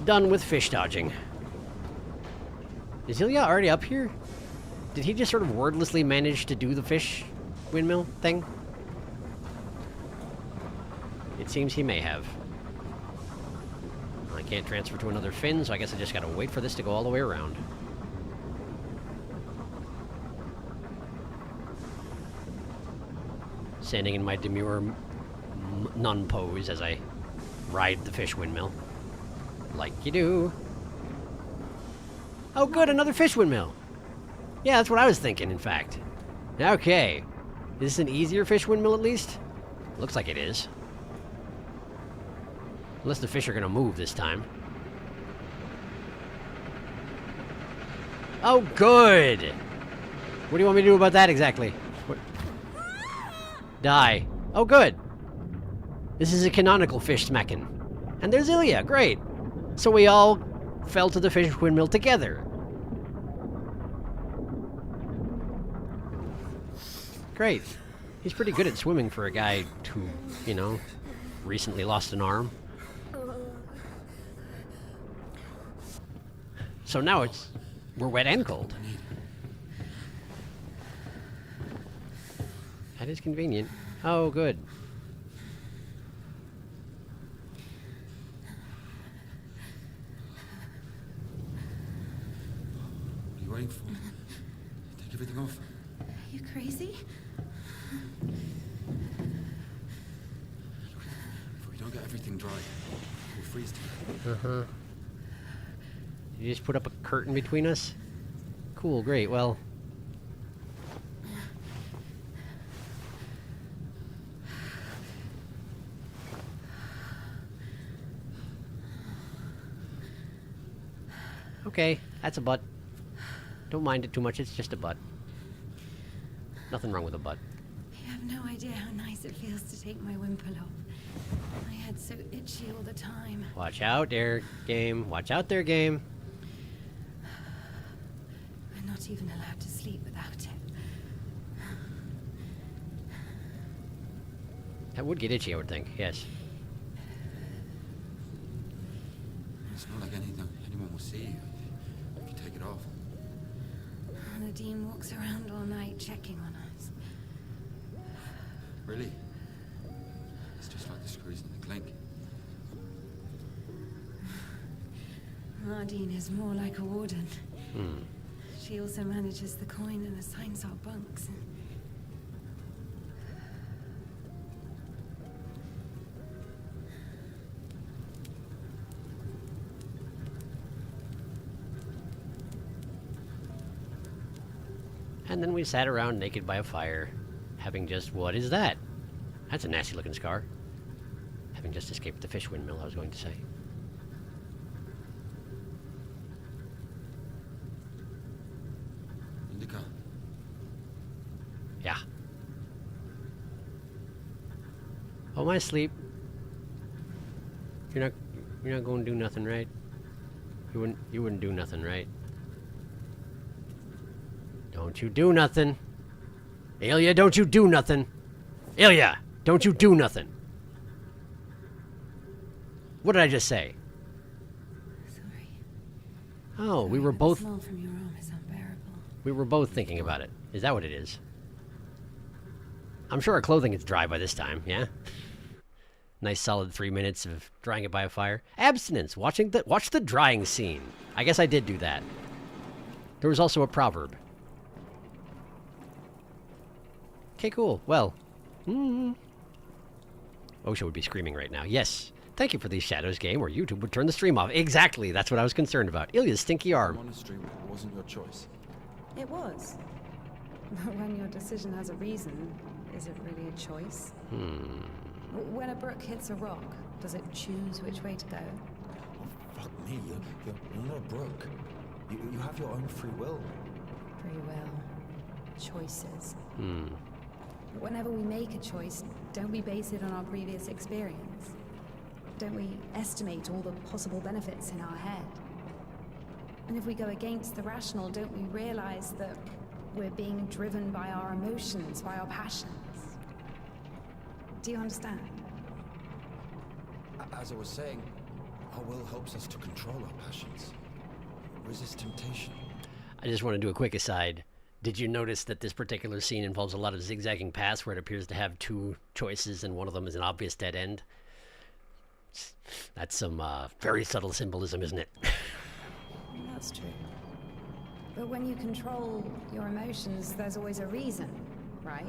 Done with fish dodging. Is Ilya already up here? Did he just sort of wordlessly manage to do the fish windmill thing? It seems he may have. I can't transfer to another fin, so I guess I just gotta wait for this to go all the way around. Standing in my demure nun pose as I ride the fish windmill. Like you do. Oh good, another fish windmill! Yeah, that's what I was thinking, in fact. Okay. Is this an easier fish windmill, at least? Looks like it is. Unless the fish are gonna move this time. Oh, good! What do you want me to do about that, exactly? What? Die. Oh, good! This is a canonical fish smacking. And there's Ilya, great! So we all fell to the fish windmill together. Great. He's pretty good at swimming for a guy who, you know, recently lost an arm. So now we're wet and cold. That is convenient. Oh, good. What are you waiting for? Take everything off. Are you crazy? If we don't get everything dry, we'll freeze to death. Uh-huh. You just put up a curtain between us? Cool, great, well... Okay, that's a butt. Don't mind it too much, it's just a butt. Nothing wrong with a butt. You have no idea how nice it feels to take my wimple off. My head's so itchy all the time. Watch out there, game. Watch out there, game. We're not even allowed to sleep without it. That would get itchy, I would think, yes. It's not like anyone will see you if you take it off. The Dean walks around all night checking on us. Really? It's just like the screws in the clink. Our Dean is more like a warden. Hmm. She also manages the coin and assigns our bunks. And then we sat around naked by a fire, having just... What is that? That's a nasty looking scar. Having just escaped the fish windmill, I was going to say. INDIKA. Yeah. Oh, my sleep. You're not going to do nothing, right? You wouldn't do nothing, right? Don't you do nothing. Ilya, don't you do nothing. Ilya, don't you do nothing. What did I just say? Sorry. Oh, we were both... The smell from your arm is unbearable. We were both thinking about it. Is that what it is? I'm sure our clothing is dry by this time, yeah? Nice solid 3 minutes of drying it by a fire. Abstinence. Watch the drying scene. I guess I did do that. There was also a proverb. Okay, cool. Well. OSHA would be screaming right now. Yes. Thank you for these shadows game, or YouTube would turn the stream off. Exactly. That's what I was concerned about. Ilya's stinky The arm. monastery wasn't your choice. It was. But when your decision has a reason, is it really a choice? When a brook hits a rock, does it choose which way to go? Oh, fuck me. You're not a brook. You have your own free will. Free will. Choices. But whenever we make a choice, don't we base it on our previous experience? Don't we estimate all the possible benefits in our head? And if we go against the rational, don't we realize that we're being driven by our emotions, by our passions? Do you understand? As I was saying, our will helps us to control our passions. Resist temptation. I just want to do a quick aside. Did you notice that this particular scene involves a lot of zigzagging paths where it appears to have two choices and one of them is an obvious dead end? That's some very subtle symbolism, isn't it? That's true. But when you control your emotions, there's always a reason, right?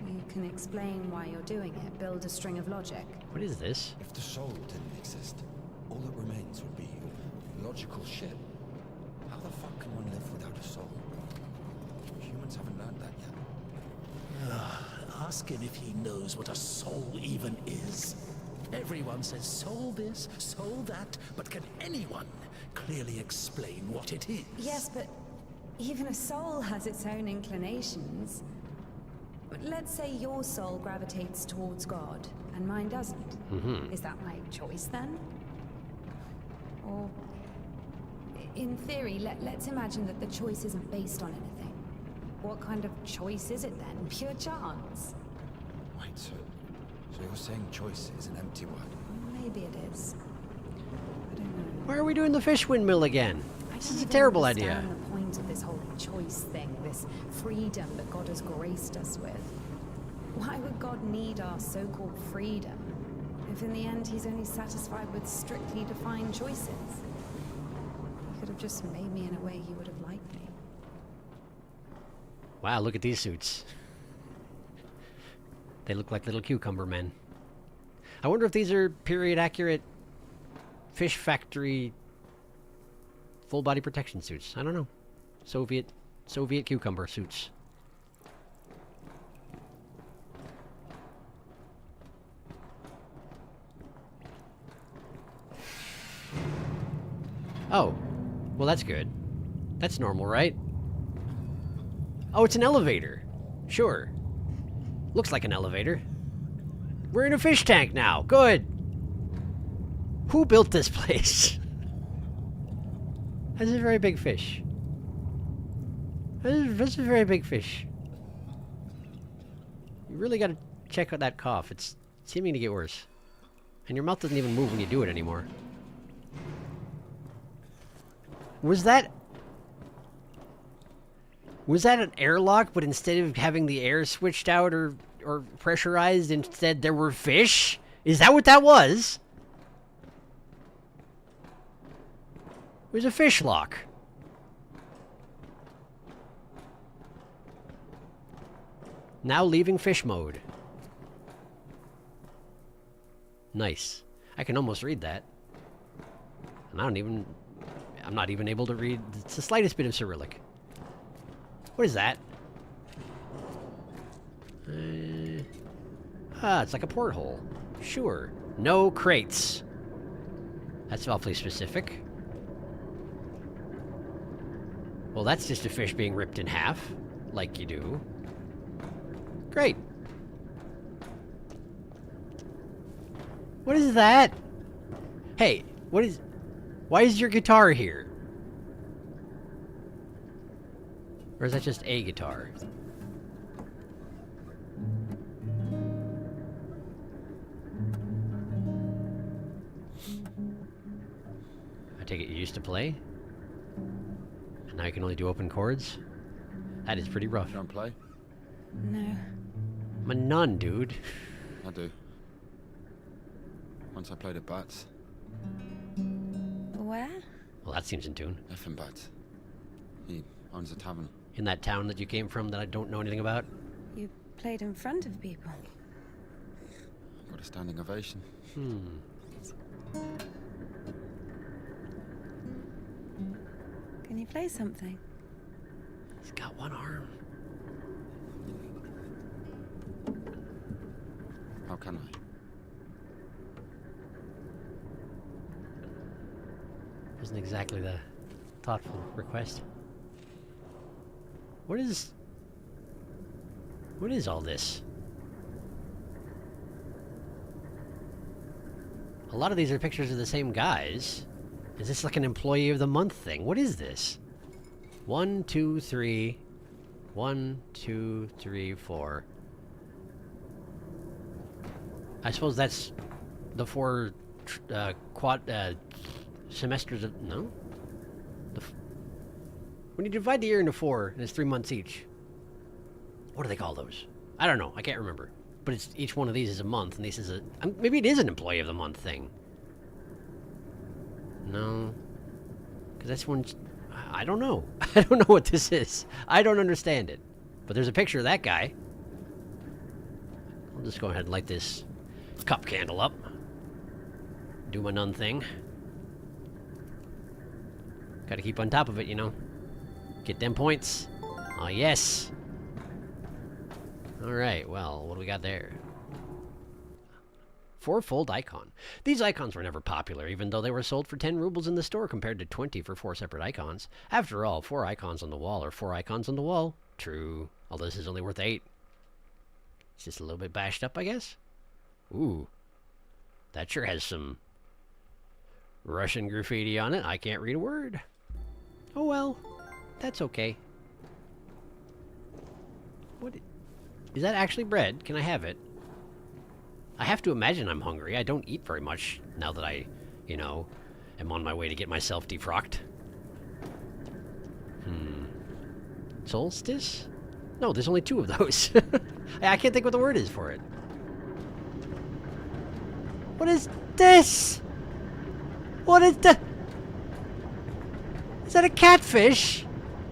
You can explain why you're doing it, build a string of logic. What is this? If the soul didn't exist, all that remains would be logical shit. How the fuck can one live without a soul? Humans haven't learned that yet. Ask him if he knows what a soul even is. Everyone says soul this, soul that, but can anyone clearly explain what it is? Yes, but even a soul has its own inclinations. Let's say your soul gravitates towards God, and mine doesn't. Is that my choice, then? Or, in theory, let's imagine that the choice isn't based on anything. What kind of choice is it, then? Pure chance? Wait, so you're saying choice is an empty word? Maybe it is. I don't know. Why are we doing the fish windmill again? This is a I terrible don't idea. understand the point of this whole choice thing, this freedom that God has graced us with. Why would God need our so-called freedom if in the end he's only satisfied with strictly defined choices? He could have just made me in a way he would have liked me. Wow, look at these suits. They look like little cucumber men. I wonder if these are period-accurate fish factory full-body protection suits. I don't know. Soviet cucumber suits. Oh. Well, that's good. That's normal, right? Oh, it's an elevator. Sure. Looks like an elevator. We're in a fish tank now. Good. Who built this place? That's a very big fish. That's a very big fish. You really gotta check out that cough. It's seeming to get worse. And your mouth doesn't even move when you do it anymore. Was that an airlock, but instead of having the air switched out or pressurized, instead there were fish? Is that what that was? It was a fish lock. Now leaving fish mode. Nice. I can almost read that. And I'm not even able to read the slightest bit of Cyrillic. What is that? It's like a porthole. Sure. No crates. That's awfully specific. Well, that's just a fish being ripped in half, like you do. Great. What is that? Hey, why is your guitar here? Or is that just a guitar? I take it you used to play? And now you can only do open chords? That is pretty rough. You don't play? No. I'm a nun, dude. I do. Once I played at Bats. Where? Well, that seems in tune. Effing Bats. He owns a tavern. In that town that you came from that I don't know anything about? You played in front of people. Got a standing ovation. Can you play something? He's got one arm. How can I? Wasn't exactly the thoughtful request. What is all this? A lot of these are pictures of the same guys. Is this like an employee of the month thing? What is this? 1, 2, 3. 1, 2, 3, 4. I suppose that's the 4 semesters of... No? When you divide the year into 4, and it's 3 months each, what do they call those? I don't know. I can't remember. But it's each one of these is a month, and this is a... maybe it is an employee of the month thing. No. Because that's when... I don't know. I don't know what this is. I don't understand it. But there's a picture of that guy. I'll just go ahead and light this cup candle up. Do my nun thing. Gotta keep on top of it, you know. Get them points. Oh, yes. Alright, well, what do we got there? 4-fold icon. These icons were never popular, even though they were sold for 10 rubles in the store compared to 20 for 4 separate icons. After all, 4 icons on the wall are 4 icons on the wall. True. Although this is only worth 8. It's just a little bit bashed up, I guess. Ooh. That sure has some Russian graffiti on it. I can't read a word. Oh well. That's okay. What? Is that actually bread? Can I have it? I have to imagine I'm hungry. I don't eat very much now that I, you know, am on my way to get myself defrocked. Solstice? No, there's only 2 of those. I can't think what the word is for it. What is this? What is the... Is that a catfish?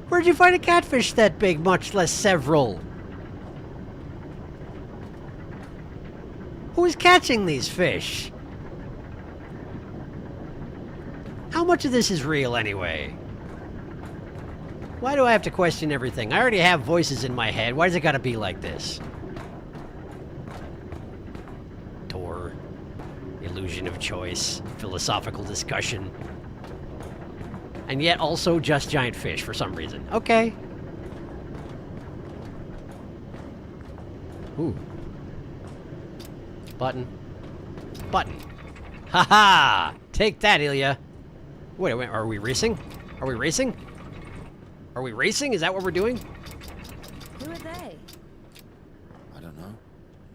Where'd you find a catfish that big, much less several? Who's catching these fish? How much of this is real anyway? Why do I have to question everything? I already have voices in my head. Why does it gotta be like this? Door. Illusion of choice. Philosophical discussion. And yet also just giant fish for some reason. Okay. Ooh. Button. Button. Haha! Take that, Ilya! Wait, are we racing? Are we racing? Are we racing? Is that what we're doing? Who are they? I don't know.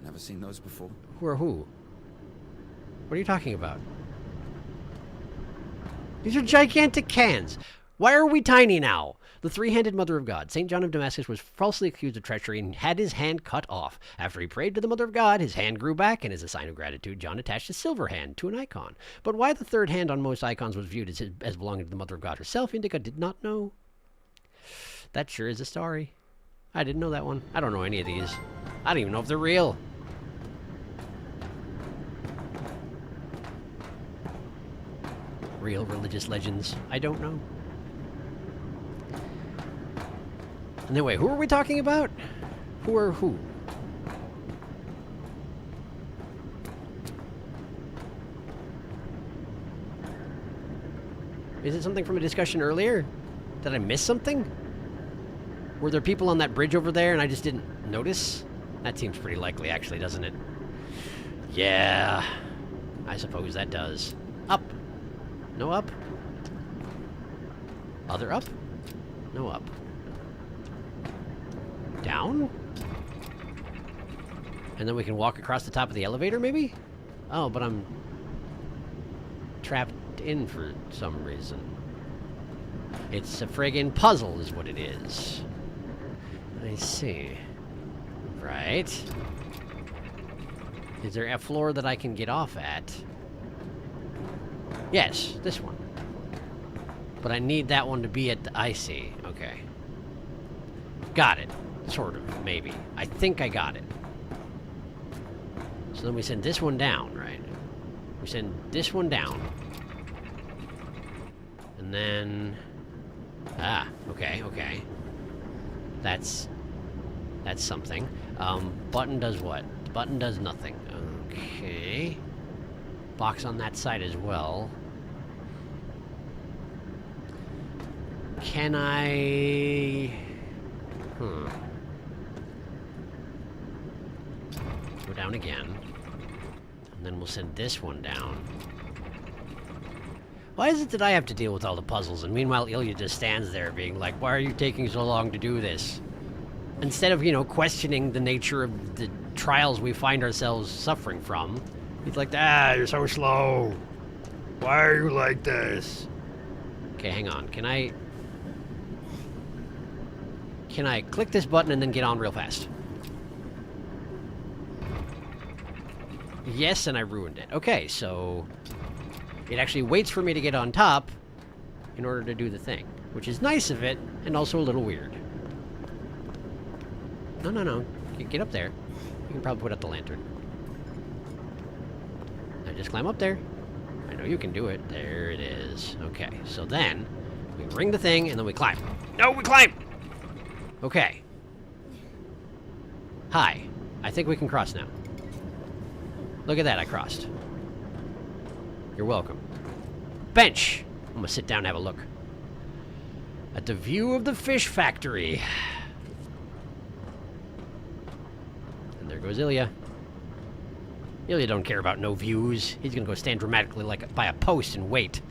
Never seen those before. Who are who? What are you talking about? These are gigantic cans. Why are we tiny now? The three-handed Mother of God, St. John of Damascus, was falsely accused of treachery and had his hand cut off. After he prayed to the Mother of God, his hand grew back, and as a sign of gratitude, John attached a silver hand to an icon. But why the third hand on most icons was viewed as belonging to the Mother of God herself, INDIKA did not know. That sure is a story. I didn't know that one. I don't know any of these. I don't even know if they're real. Real religious legends. I don't know. And then wait, who are we talking about? Who are who? Is it something from a discussion earlier? Did I miss something? Were there people on that bridge over there and I just didn't notice? That seems pretty likely, actually, doesn't it? Yeah, I suppose that does. Up. No up. Other up? No up. Down? And then we can walk across the top of the elevator, maybe? Oh, but I'm trapped in for some reason. It's a friggin' puzzle is what it is. I see. Right. Is there a floor that I can get off at? Yes, this one. But I need that one to be at the... I see. Okay. Got it. Sort of, maybe. I think I got it. So then we send this one down, right? We send this one down. And then... Ah, okay, okay. That's something. Button does what? Button does nothing. Okay. Box on that side as well. Can I... Go down again. And then we'll send this one down. Why is it that I have to deal with all the puzzles, and meanwhile Ilya just stands there being like, why are you taking so long to do this? Instead of, you know, questioning the nature of the trials we find ourselves suffering from, he's like, you're so slow. Why are you like this? Okay, hang on. Can I... can I click this button and then get on real fast? Yes, and I ruined it. Okay, so it actually waits for me to get on top in order to do the thing, which is nice of it, and also a little weird. No, no, no. Get up there. You can probably put up the lantern. Now just climb up there. I know you can do it. There it is. Okay, so then we ring the thing, and then we climb. No, we climb! Okay. Hi. I think we can cross now. Look at that, I crossed. You're welcome. Bench! I'm gonna sit down and have a look at the view of the fish factory. And there goes Ilya. Ilya don't care about no views. He's gonna go stand dramatically like by a post and wait.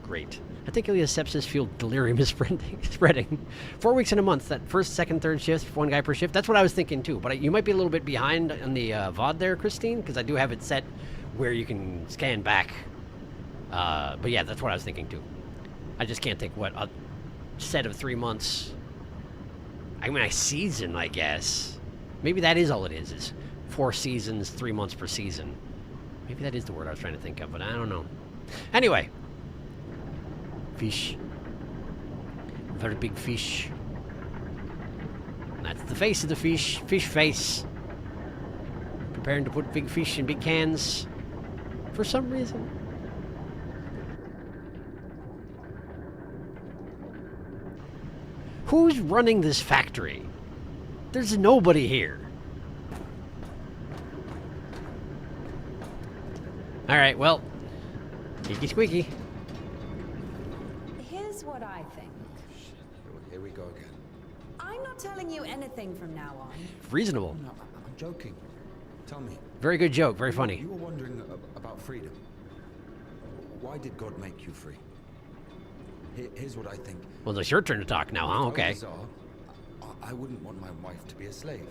Great. I think Ilya's sepsis fueled delirium is spreading. 4 weeks in a month. That first, second, third shift, one guy per shift. That's what I was thinking too. But you might be a little bit behind on the VOD there, Christine, because I do have it set where you can scan back. But yeah, that's what I was thinking too. I just can't think what a set of 3 months. I mean, a season, I guess. Maybe that is all it is 4 seasons, 3 months per season. Maybe that is the word I was trying to think of, but I don't know. Anyway. Fish. Very big fish. That's the face of the fish. Fish face. Preparing to put big fish in big cans. For some reason. Who's running this factory? There's nobody here. Alright, well. Squeaky squeaky. Here's what I think. Here we go again. I'm not telling you anything from now on. Reasonable. No, I'm joking. Tell me. Very good joke, very funny. You were wondering about freedom. Why did God make you free? Here's what I think. Well, it's your turn to talk now, huh? Okay. I wouldn't want my wife to be a slave.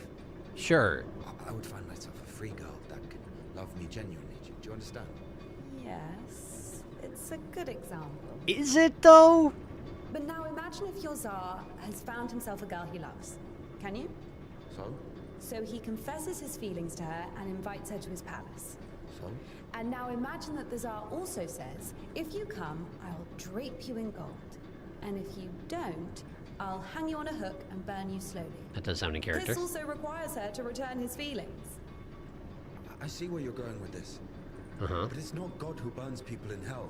Sure. I would find myself a free girl that could love me genuinely. Do you understand? Yes, it's a good example. Is it, though? But now imagine if your Tsar has found himself a girl he loves. Can you? So? So he confesses his feelings to her and invites her to his palace. So? And now imagine that the Tsar also says, if you come, I'll drape you in gold. And if you don't, I'll hang you on a hook and burn you slowly. That does sound in character. This also requires her to return his feelings. I see where you're going with this. Uh-huh. But it's not God who burns people in hell.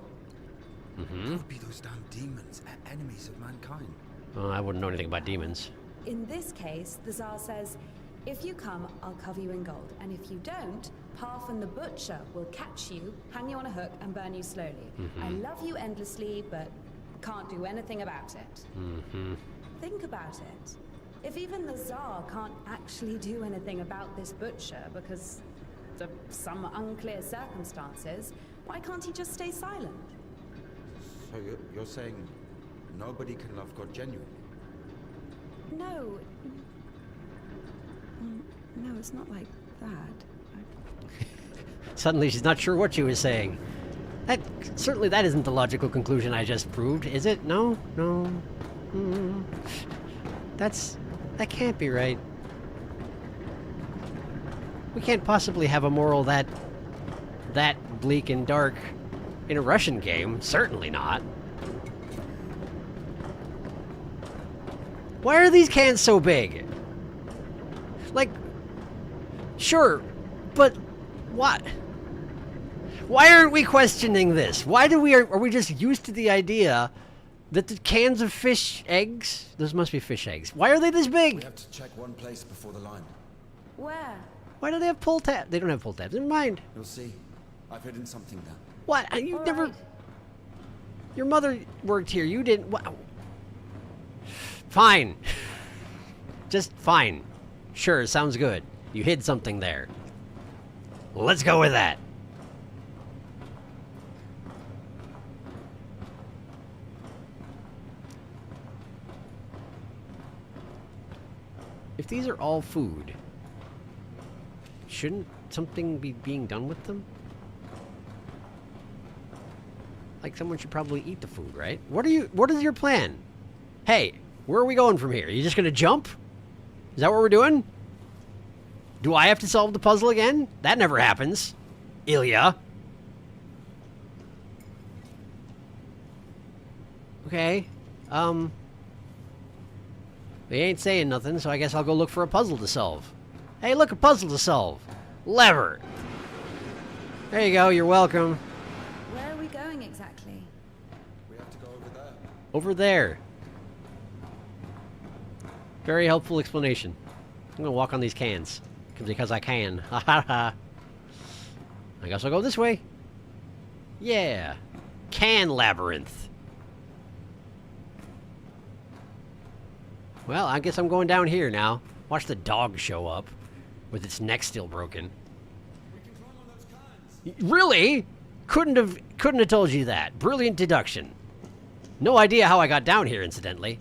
Mm-hmm. It would be those damn demons, enemies of mankind. Well, I wouldn't know anything about demons. In this case, the Tsar says, if you come, I'll cover you in gold. And if you don't, Parfin the Butcher will catch you, hang you on a hook, and burn you slowly. Mm-hmm. I love you endlessly, but can't do anything about it. Mm-hmm. Think about it. If even the Tsar can't actually do anything about this butcher because of some unclear circumstances, why can't he just stay silent? So you're saying nobody can love God genuinely? No. No, it's not like that. Suddenly she's not sure what she was saying. Certainly that isn't the logical conclusion I just proved, is it? No? No? That can't be right. We can't possibly have a moral that bleak and dark in a Russian game. Certainly not. Why are these cans so big? Like, sure, but what? Why aren't we questioning this? Why are we just used to the idea that the cans of fish eggs, those must be fish eggs. Why are they this big? We have to check one place before the line. Where? Why do they have pull tabs? They don't have pull tabs. Never mind. You'll see. I've hidden something there. What? You All never... right. Your mother worked here. You didn't... What? Fine. Just fine. Sure, sounds good. You hid something there. Let's go with that. If these are all food, shouldn't something be being done with them? Like someone should probably eat the food, right? What is your plan? Hey, Where are we going from here? Are you just gonna jump? Is that what we're doing? Do I have to solve the puzzle again? That never happens. Ilya. Okay. They ain't saying nothing, so I guess I'll go look for a puzzle to solve. Hey, look, a puzzle to solve. Lever. There you go, you're welcome. Where are we going exactly? We have to go over there. Over there. Very helpful explanation. I'm gonna walk on these cans. Because I can. Ha ha ha. I guess I'll go this way. Yeah. Can labyrinth. Well, I guess I'm going down here now. Watch the dog show up. With its neck still broken. Really? Couldn't have told you that. Brilliant deduction. No idea how I got down here, incidentally.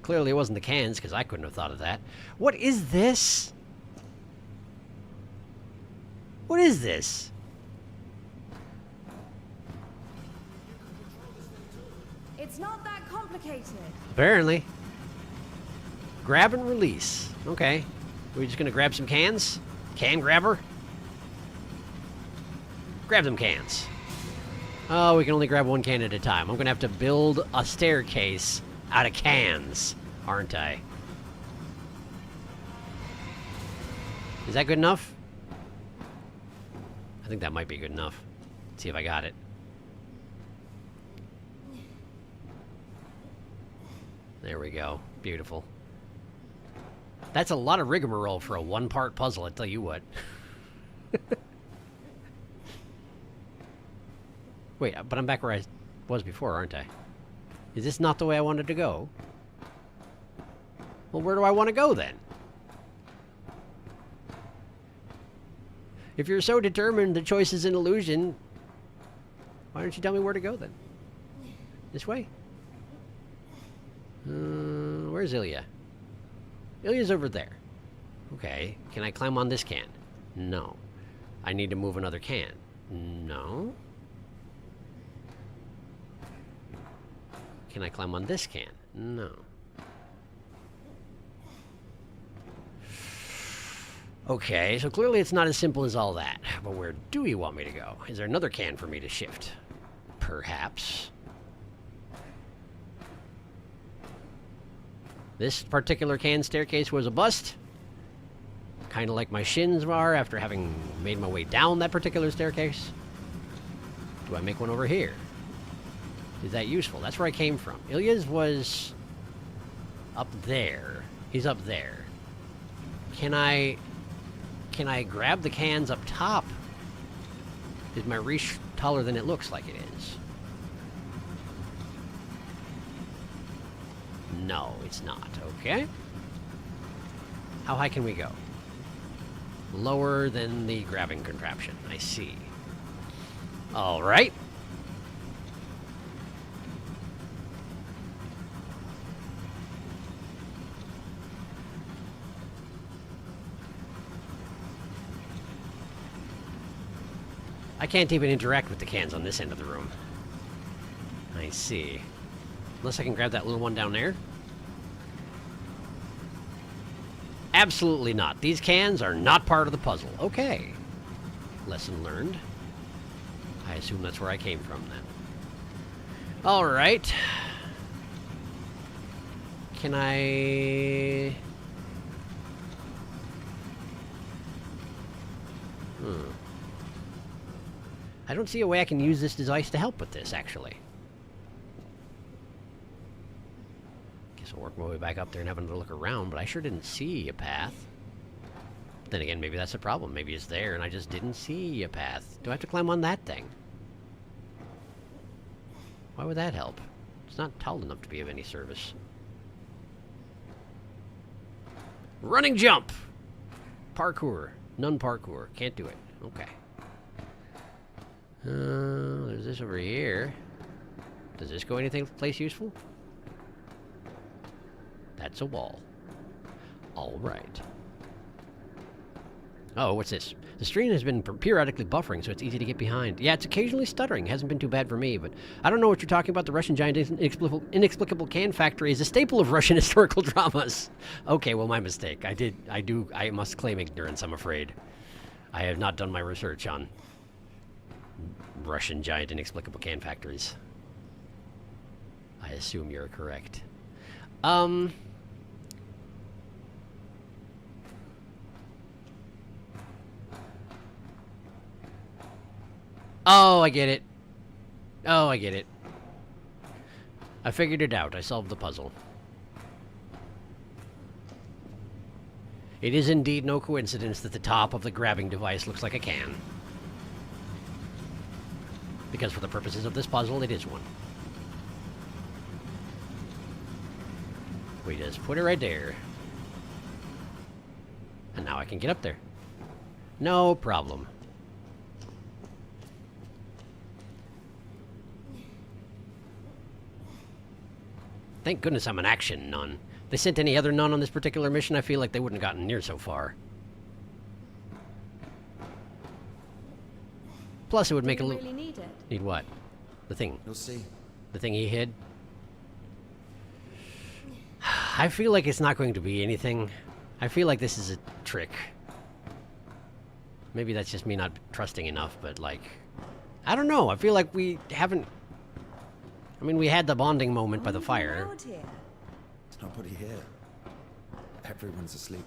Clearly it wasn't the cans, because I couldn't have thought of that. What is this? What is this? It's not that complicated. Apparently. Grab and release. Okay. We're just gonna grab some cans? Can grabber? Grab them cans. Oh, we can only grab one can at a time. I'm gonna have to build a staircase out of cans, aren't I? Is that good enough? I think that might be good enough. Let's see if I got it. There we go. Beautiful. That's a lot of rigmarole for a one-part puzzle, I tell you what. Wait, but I'm back where I was before, aren't I? Is this not the way I wanted to go? Well, where do I want to go, then? If you're so determined the choice is an illusion, why don't you tell me where to go, then? This way? Where's Ilya? Ilya's over there. Okay. Can I climb on this can? No. I need to move another can. No. Can I climb on this can? No. Okay, so clearly it's not as simple as all that. But where do you want me to go? Is there another can for me to shift? Perhaps. This particular can staircase was a bust. Kind of like my shins are after having made my way down that particular staircase. Do I make one over here? Is that useful? That's where I came from. Ilya's was up there. He's up there. Can I grab the cans up top? Is my reach taller than it looks like it is? No, it's not. Okay. How high can we go? Lower than the grabbing contraption. I see. All right. I can't even interact with the cans on this end of the room. I see. Unless I can grab that little one down there. Absolutely not. These cans are not part of the puzzle. Okay. Lesson learned. I assume that's where I came from then. Alright. Can I... I don't see a way I can use this device to help with this, actually. Guess I'll work my way back up there and have another look around, but I sure didn't see a path. Then again, maybe that's the problem. Maybe it's there and I just didn't see a path. Do I have to climb on that thing? Why would that help? It's not tall enough to be of any service. Running jump! Parkour. None parkour. Can't do it. Okay. There's this over here. Does this go anything place useful? That's a wall. Alright. Oh, what's this? The stream has been periodically buffering, so it's easy to get behind. Yeah, it's occasionally stuttering. Hasn't been too bad for me, but I don't know what you're talking about. The Russian giant inexplicable can factory is a staple of Russian historical dramas. Okay, well, my mistake. I must claim ignorance, I'm afraid. I have not done my research on Russian giant inexplicable can factories. I assume you're correct. Oh, I get it. Oh, I get it. I figured it out. I solved the puzzle. It is indeed no coincidence that the top of the grabbing device looks like a can. Because for the purposes of this puzzle, it is one. We just put it right there. And now I can get up there. No problem. Thank goodness I'm an action nun. If they sent any other nun on this particular mission, I feel like they wouldn't have gotten near so far. Plus, it would make a little... really need it? Need what? The thing. You'll see. The thing he hid? I feel like it's not going to be anything. I feel like this is a trick. Maybe that's just me not trusting enough, but like... I don't know. I feel like we haven't... I mean, we had the bonding moment by the fire. It's nobody here. Everyone's asleep.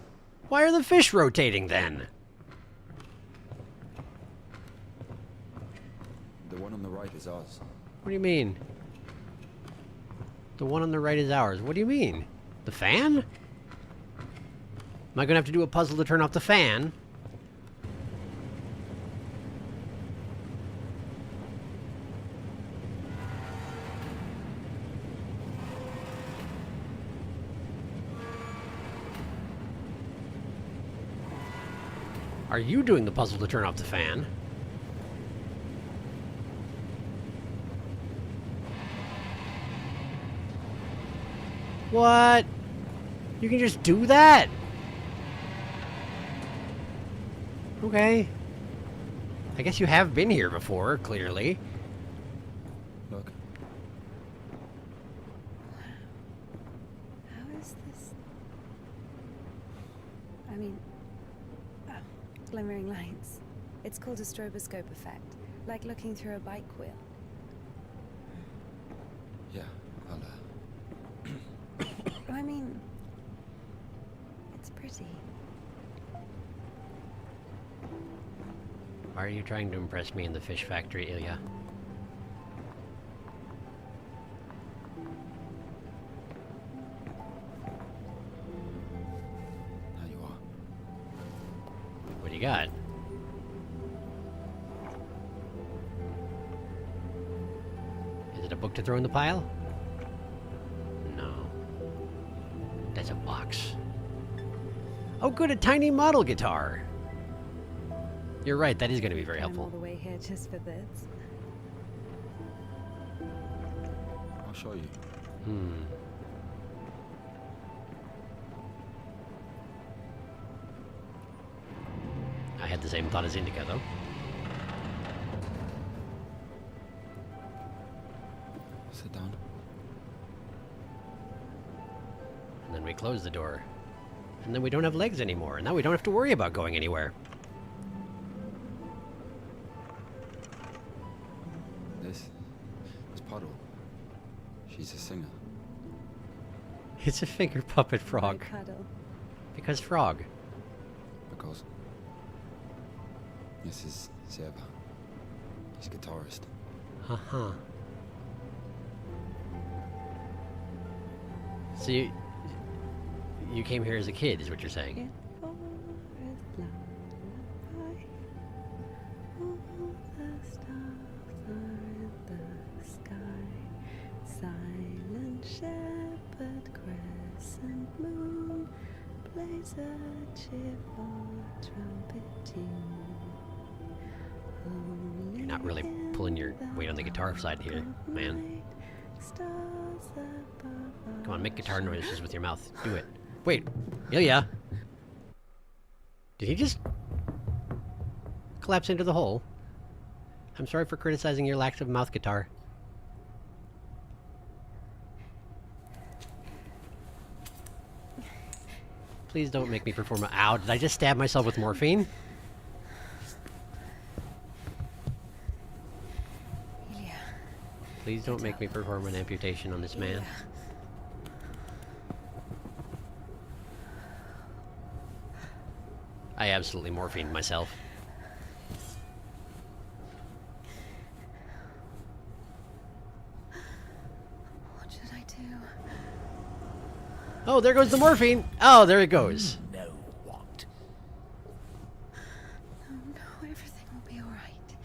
Why are the fish rotating then? The one on the right is ours. What do you mean? The one on the right is ours. What do you mean? The fan? Am I gonna have to do a puzzle to turn off the fan? Are you doing the puzzle to turn off the fan? What? You can just do that? Okay. I guess you have been here before, clearly. Look. How is this? I mean, glimmering lights. It's called a stroboscope effect, like looking through a bike wheel. Yeah, I'll, I mean, it's pretty. Why are you trying to impress me in the fish factory, Ilya? Now you are. What do you got? Is it a book to throw in the pile? No. That's a box. Oh good, a tiny model guitar! You're right, that is going to be very I'm all helpful. the way here just for this. I'll show you. I had the same thought as Indika, though. Sit down. And then we close the door. And then we don't have legs anymore, and now we don't have to worry about going anywhere. This Puddle. She's a singer. It's a finger puppet frog. My cuddle. Because frog. Because this is Seba. He's guitarist. Uh-huh. So you came here as a kid, is what you're saying? Silent shepherd, crescent moon, plays a cheerful trumpet tune. You're not really pulling your weight on the guitar side here, man. Come on, make guitar noises with your mouth. Do it. Wait, Ilya. Did he just... collapse into the hole. I'm sorry for criticizing your lack of mouth guitar. Please don't make me perform a... Ow, did I just stab myself with morphine? Ilya. Please don't make me perform an amputation on this man. Ilya. I absolutely morphined myself. What should I do? Oh, there goes the morphine! Oh, there it goes. No, what? Oh no, everything will be alright.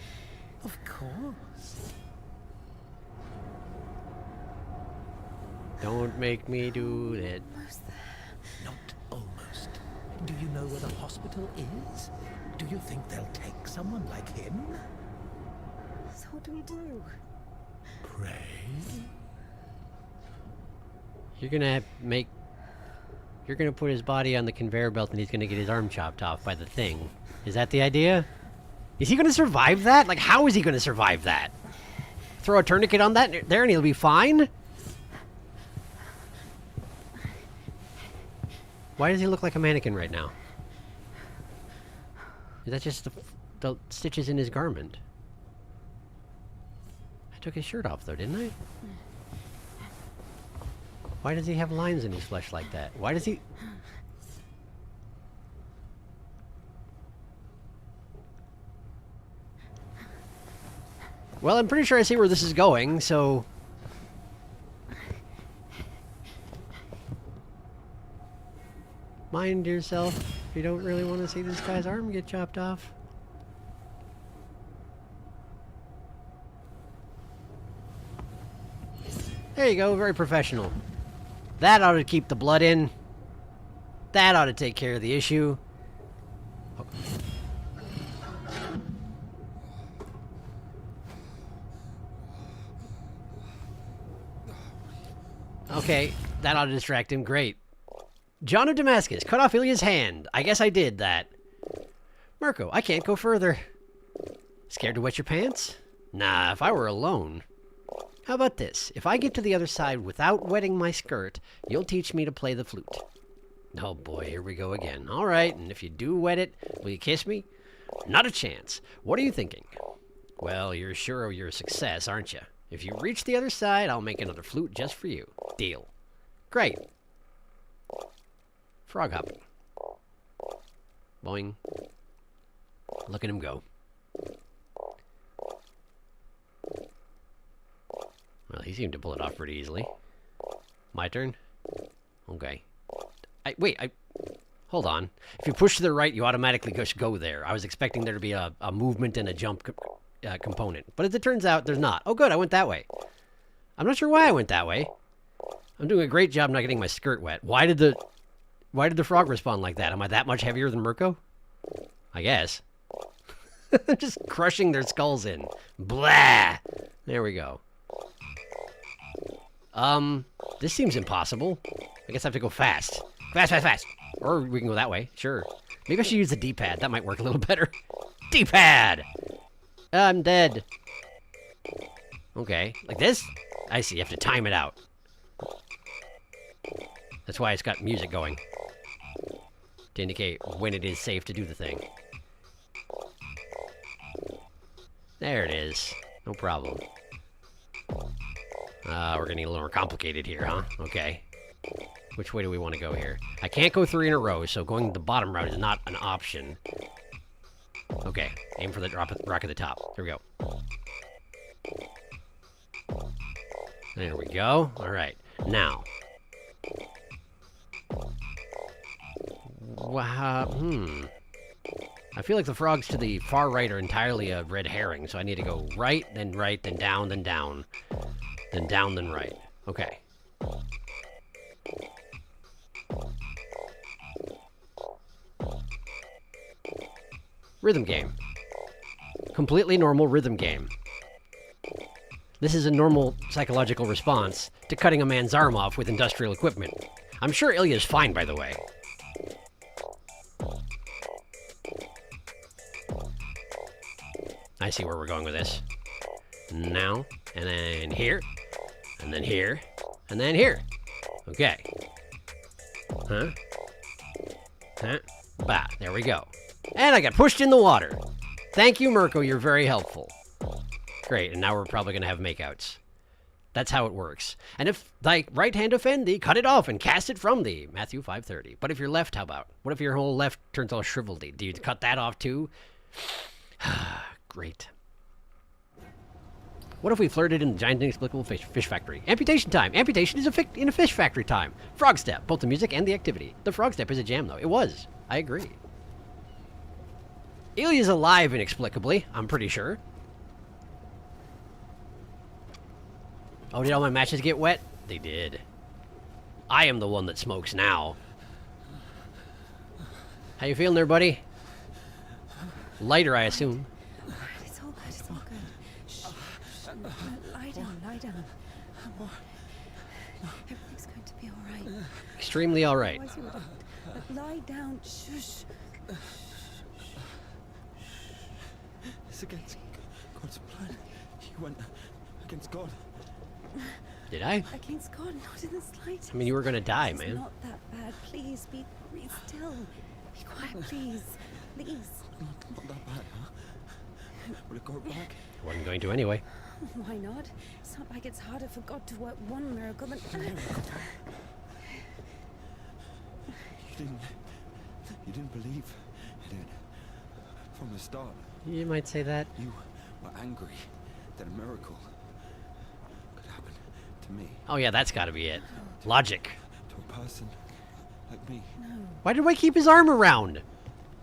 Of course. Don't make me do it. Almost there. Not almost. Do you know where the hospital is? Do you think they'll take someone like him? So what do we do? Pray? You're gonna make... You're gonna put his body on the conveyor belt and he's gonna get his arm chopped off by the thing. Is that the idea? Is he gonna survive that? Like, how is he gonna survive that? Throw a tourniquet on that there and he'll be fine? Why does he look like a mannequin right now? Is that just the stitches in his garment? I took his shirt off though, didn't I? Why does he have lines in his flesh like that? Why does he... Well, I'm pretty sure I see where this is going, so... Mind yourself if you don't really want to see this guy's arm get chopped off. There you go, very professional. That ought to keep the blood in. That ought to take care of the issue. Okay, that ought to distract him. Great. John of Damascus, cut off Ilya's hand. I guess I did that. Mirko, I can't go further. Scared to wet your pants? Nah, if I were alone. How about this? If I get to the other side without wetting my skirt, you'll teach me to play the flute. Oh boy, here we go again. All right, and if you do wet it, will you kiss me? Not a chance. What are you thinking? Well, you're sure of your success, aren't you? If you reach the other side, I'll make another flute just for you. Deal. Great. Frog hopping. Boing. Look at him go. Well, he seemed to pull it off pretty easily. My turn? Okay. Wait, hold on. If you push to the right, you automatically just go there. I was expecting there to be a movement and a jump component. But as it turns out, there's not. Oh, good, I went that way. I'm not sure why I went that way. I'm doing a great job not getting my skirt wet. Why did the frog respond like that? Am I that much heavier than Mirko? I guess. Just crushing their skulls in. Blah! There we go. This seems impossible. I guess I have to go fast. Fast, fast, fast! Or we can go that way, sure. Maybe I should use the D-pad. That might work a little better. D-pad! I'm dead. Okay, like this? I see, you have to time it out. That's why it's got music going. To indicate when it is safe to do the thing. There it is. No problem. We're getting a little more complicated here, huh? Okay. Which way do we want to go here? I can't go 3 in a row, so going the bottom route is not an option. Okay, aim for the rock at the top. Here we go. There we go. Alright, now. Wow, I feel like the frogs to the far right are entirely a red herring, so I need to go right, then down, then down. Then down, then right. Okay. Rhythm game. Completely normal rhythm game. This is a normal psychological response to cutting a man's arm off with industrial equipment. I'm sure Ilya's fine, by the way. I see where we're going with this. Now, and then here, and then here, and then here. Okay. Huh? Huh? Bah, there we go. And I got pushed in the water. Thank you, Mirko, you're very helpful. Great, and now we're probably going to have makeouts. That's how it works. And if thy right hand offend thee, cut it off and cast it from thee. Matthew 5:30. But if your left, how about? What if your whole left turns all shriveled? Do you cut that off too? Great. What if we flirted in the giant inexplicable fish factory? Amputation time. Amputation is in a fish factory time. Frog step. Both the music and the activity. The frog step is a jam, though. It was. I agree. Ilya's alive inexplicably. I'm pretty sure. Oh, did all my matches get wet? They did. I am the one that smokes now. How you feeling there, buddy? Lighter, I assume. It's all good, it's all good. Shh. Lie down, lie down. Everything's going to be all right. Extremely all right. Otherwise you would lie down. Shush. It's against God's plan. You went against God. Did I? Against God, not in the slightest. I mean, you were gonna die, It's man. not that bad. Please, be still. Be quiet, please. Please. Not that bad, huh? Will it go back? I wasn't going to anyway. Why not? It's not like it's harder for God to work one miracle than... You didn't believe in it from the start. You might say that. You were angry that a miracle could happen to me. Oh yeah, that's gotta be it. Logic. To a person like me. No. Why did I keep his arm around?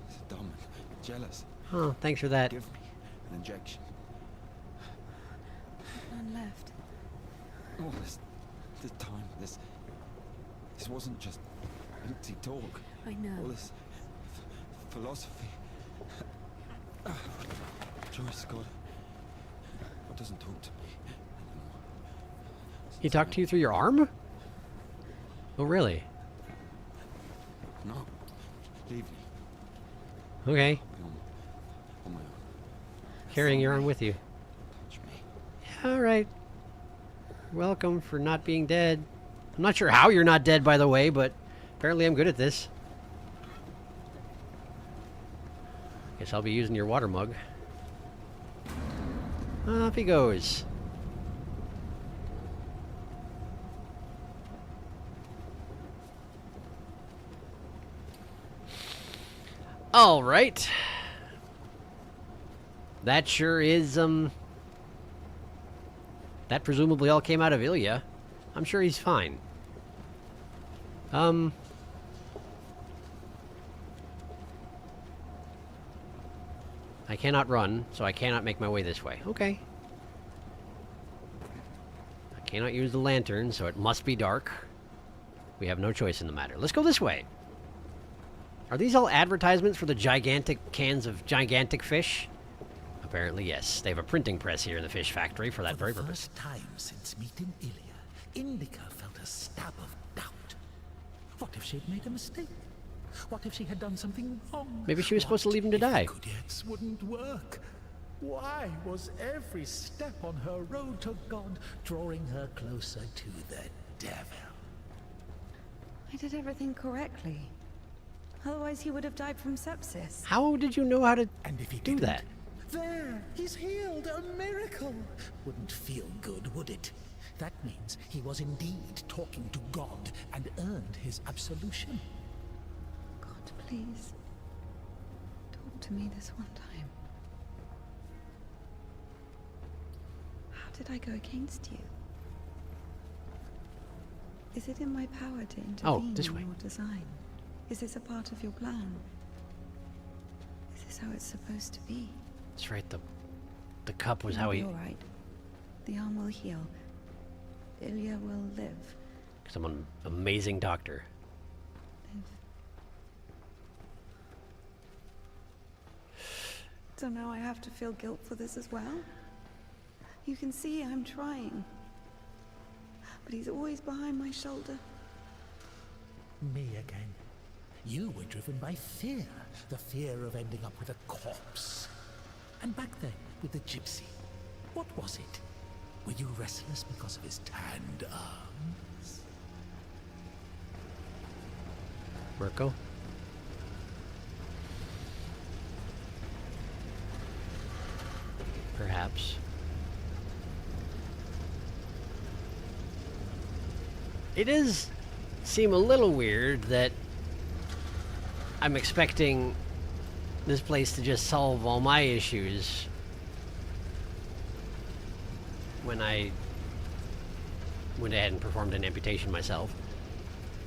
He's dumb and jealous. Oh, thanks for that. Give me an injection. None left. All this time, this wasn't just empty talk. I know. All this philosophy. Joyce, God doesn't talk to me anymore. He talked to you through your arm? Oh, really? No. Leave me. Okay. I'll be on my own. Carrying your arm with you. Touch me. Yeah, all right. Welcome for not being dead. I'm not sure how you're not dead, by the way, but apparently I'm good at this. Guess I'll be using your water mug. Off he goes. All right. That sure is, that presumably all came out of Ilya. I'm sure he's fine. I cannot run, so I cannot make my way this way. Okay. I cannot use the lantern, so it must be dark. We have no choice in the matter. Let's go this way. Are these all advertisements for the gigantic cans of gigantic fish? Apparently, yes. They have a printing press here in the fish factory for that very purpose. For the first time since meeting Ilya, INDIKA felt a stab of doubt. What if she'd made a mistake? What if she had done something wrong? Maybe she was supposed to leave him to die. Kudets wouldn't work. Why was every step on her road to God drawing her closer to the devil? I did everything correctly. Otherwise he would have died from sepsis. How did you know how to And if he do didn't, that? There, he's healed, a miracle. Wouldn't feel good, would it? That means he was indeed talking to God and earned his absolution. God, please. Talk to me this one time. How did I go against you? Is it in my power to intervene this way. in your design? Is this a part of your plan? Is this how it's supposed to be? That's right, the cup was how he... You're right. The arm will heal. Ilya will live. Because I'm an amazing doctor. Live. So now I have to feel guilt for this as well? You can see I'm trying. But he's always behind my shoulder. Me again. You were driven by fear. The fear of ending up with a corpse. And back then, with the gypsy? What was it? Were you restless because of his tanned arms? Mirko? Perhaps. It does seem a little weird that I'm expecting this place to just solve all my issues when I went ahead and performed an amputation myself.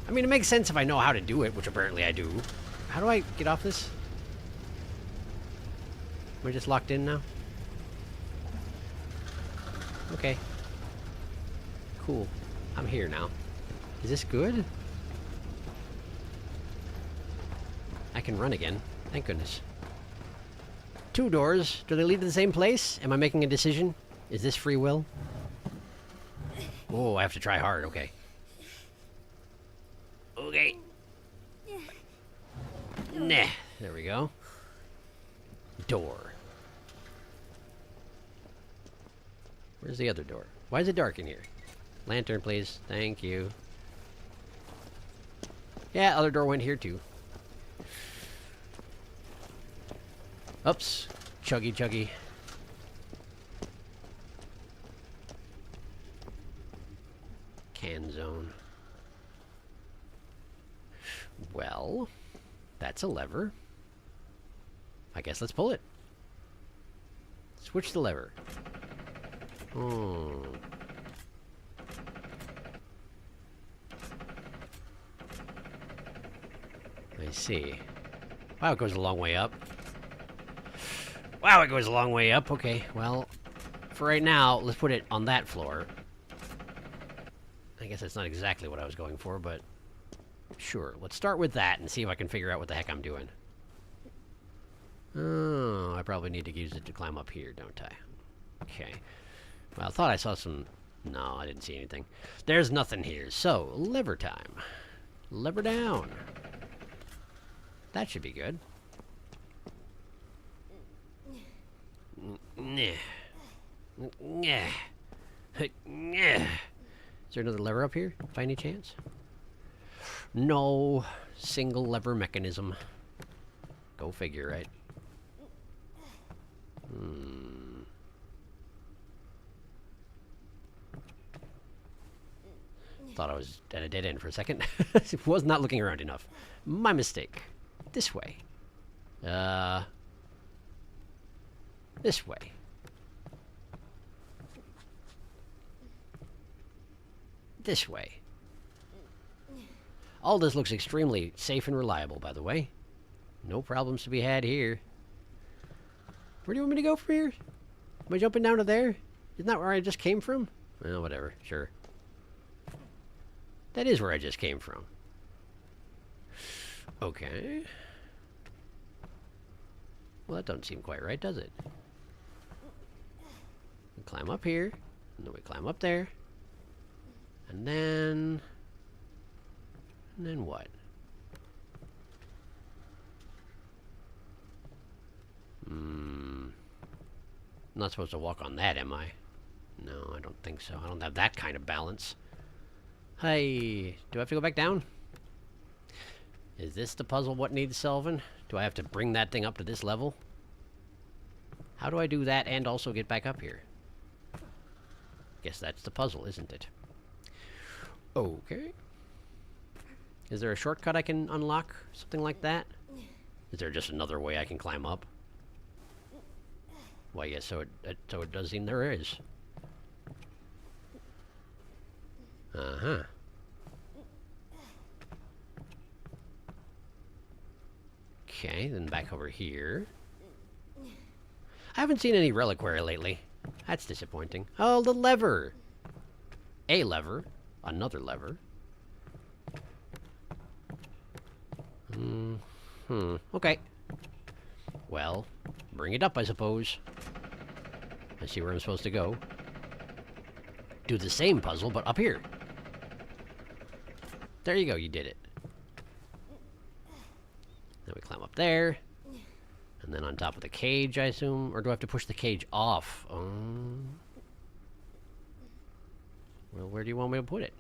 I mean, it makes sense if I know how to do it, which apparently I do. How do I get off this? Am I just locked in now? Okay. Cool. I'm here now. Is this good? I can run again. Thank goodness. 2 doors. Do they lead to the same place? Am I making a decision? Is this free will? Oh, I have to try hard. Okay. Okay. Nah. There we go. Door. Where's the other door? Why is it dark in here? Lantern, please. Thank you. Yeah, other door went here too. Oops. Chuggy, chuggy. Can zone. Well, that's a lever. I guess let's pull it. Switch the lever. Oh. I see. Wow, it goes a long way up. Wow, it goes a long way up. Okay, well, for right now, let's put it on that floor. I guess that's not exactly what I was going for, but sure. Let's start with that and see if I can figure out what the heck I'm doing. Oh, I probably need to use it to climb up here, don't I? Okay. Well, I thought I saw some... No, I didn't see anything. There's nothing here. So, lever time. Lever down. That should be good. Is there another lever up here, by any chance? No. Single lever mechanism. Go figure, right? Thought I was at a dead end for a second. Was not looking around enough. My mistake. This way. This way. This way. All this looks extremely safe and reliable, by the way. No problems to be had here. Where do you want me to go from here? Am I jumping down to there? Isn't that where I just came from? Well, whatever. Sure. That is where I just came from. Okay. Well, that doesn't seem quite right, does it? We climb up here, and then we climb up there. And then what? I'm not supposed to walk on that, am I? No, I don't think so. I don't have that kind of balance. Hey, do I have to go back down? Is this the puzzle what needs solving? Do I have to bring that thing up to this level? How do I do that and also get back up here? Guess that's the puzzle, isn't it? Okay. Is there a shortcut I can unlock? Something like that? Is there just another way I can climb up? Why, yes, so it does seem there is. Uh-huh. Okay, then back over here. I haven't seen any reliquary lately. That's disappointing. Oh, the lever! A lever. Another lever. Okay. Well, bring it up, I suppose. I see where I'm supposed to go. Do the same puzzle, but up here. There you go, you did it. Then we climb up there. And then on top of the cage, I assume? Or do I have to push the cage off? Well, where do you want me to put it?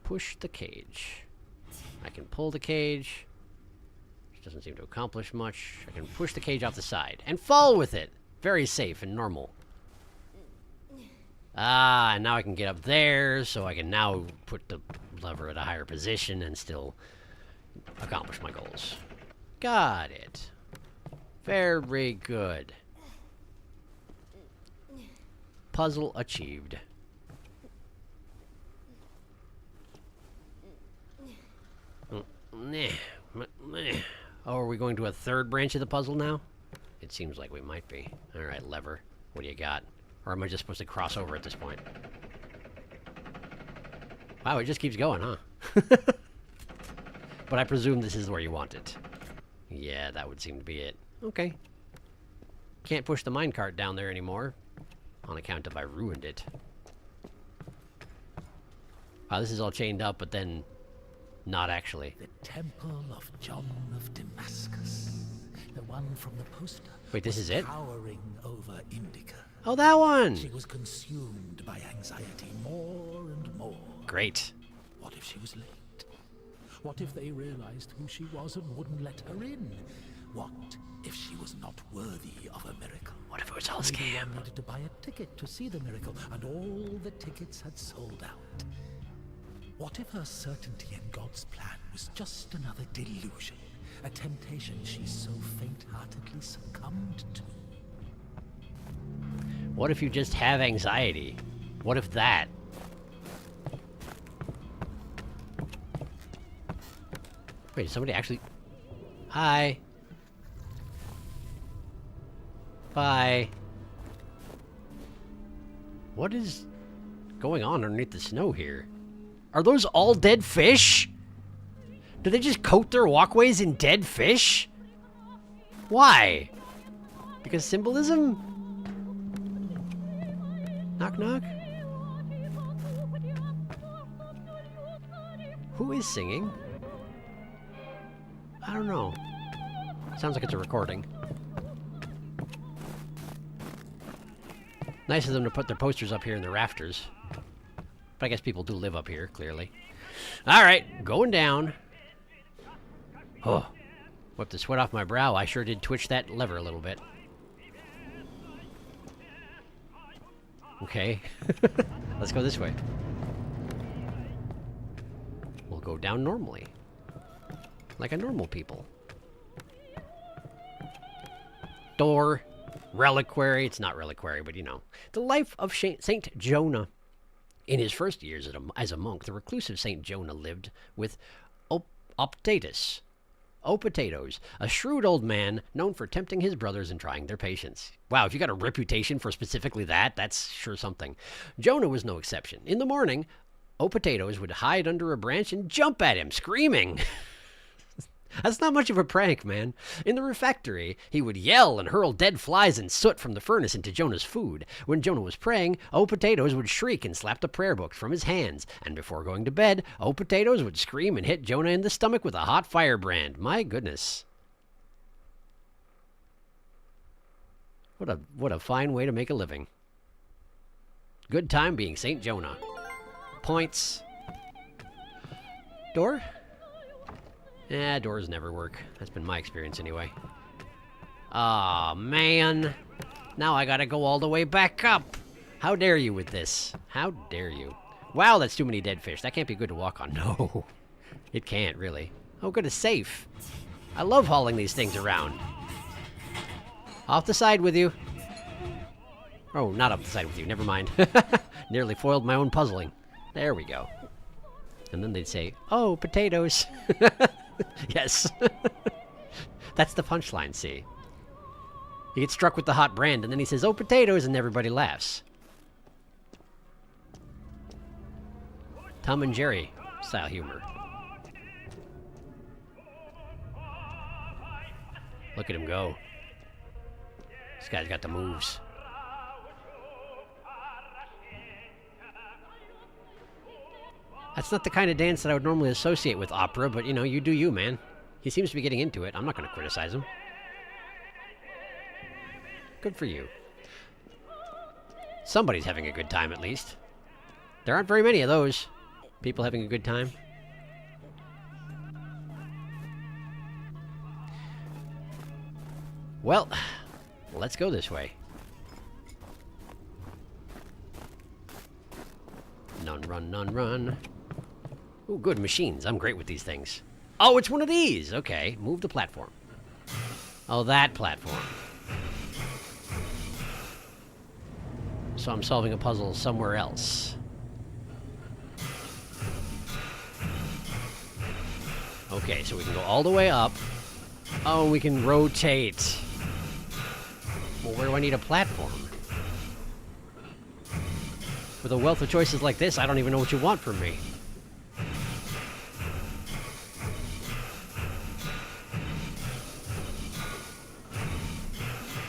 Push the cage. I can pull the cage. Which doesn't seem to accomplish much. I can push the cage off the side. And fall with it! Very safe and normal. Ah, and now I can get up there, so I can now put the lever at a higher position and still accomplish my goals. Got it. Very good. Puzzle achieved. Oh, are we going to a third branch of the puzzle now? It seems like we might be. Alright, lever. What do you got? Or am I just supposed to cross over at this point? Wow, it just keeps going, huh? But I presume this is where you want it. Yeah, that would seem to be it. Okay. Can't push the minecart down there anymore. On account of I ruined it. Wow, this is all chained up, but then... not actually. The Temple of John of Damascus. The one from the poster. Wait, this is it? Towering over INDIKA. Oh, that one! She was consumed by anxiety more and more. Great. What if she was late? What if they realized who she was and wouldn't let her in? What if she was not worthy of a miracle? What if it was all a Maybe scam? one needed to buy a ticket to see the miracle, and all the tickets had sold out. What if her certainty in God's plan was just another delusion? A temptation she so faint-heartedly succumbed to? What if you just have anxiety? What if that? Wait, somebody actually... Hi. Bye. What is going on underneath the snow here? Are those all dead fish? Do they just coat their walkways in dead fish? Why? Because symbolism? Knock knock? Who is singing? I don't know. Sounds like it's a recording. Nice of them to put their posters up here in the rafters. But I guess people do live up here, clearly. Alright, going down. Oh, whipped the sweat off my brow. I sure did twitch that lever a little bit. Okay. Let's go this way. We'll go down normally. Like a normal people. Door. Reliquary. It's not reliquary, but you know. The life of Saint Jonah. In his first years as a monk, the reclusive Saint Jonah lived with Optatus. Potatoes, a shrewd old man known for tempting his brothers and trying their patience. Wow, if you got a reputation for specifically that, that's sure something. Jonah was no exception. In the morning, Potatoes would hide under a branch and jump at him, screaming. That's not much of a prank, man. In the refectory, he would yell and hurl dead flies and soot from the furnace into Jonah's food. When Jonah was praying, Potatoes would shriek and slap the prayer book from his hands. And before going to bed, Potatoes would scream and hit Jonah in the stomach with a hot firebrand. My goodness. What a fine way to make a living. Good time being Saint Jonah. Points. Door? Doors never work. That's been my experience anyway. Aw, man. Now I gotta go all the way back up. How dare you with this? How dare you? Wow, that's too many dead fish. That can't be good to walk on. No. It can't, really. Oh, good, it's safe. I love hauling these things around. Off the side with you. Oh, not up the side with you. Never mind. Nearly foiled my own puzzling. There we go. And then they'd say, oh, potatoes. Yes. That's the punchline, see? He gets struck with the hot brand, and then he says, oh, potatoes, and everybody laughs. Tom and Jerry style humor. Look at him go. This guy's got the moves. That's not the kind of dance that I would normally associate with opera, but, you know, you do you, man. He seems to be getting into it. I'm not going to criticize him. Good for you. Somebody's having a good time, at least. There aren't very many of those people having a good time. Well, let's go this way. None run, none run. Ooh, good machines. I'm great with these things. Oh, it's one of these! Okay, move the platform. Oh, that platform. So I'm solving a puzzle somewhere else. Okay, so we can go all the way up. Oh, we can rotate. Well, where do I need a platform? With a wealth of choices like this, I don't even know what you want from me.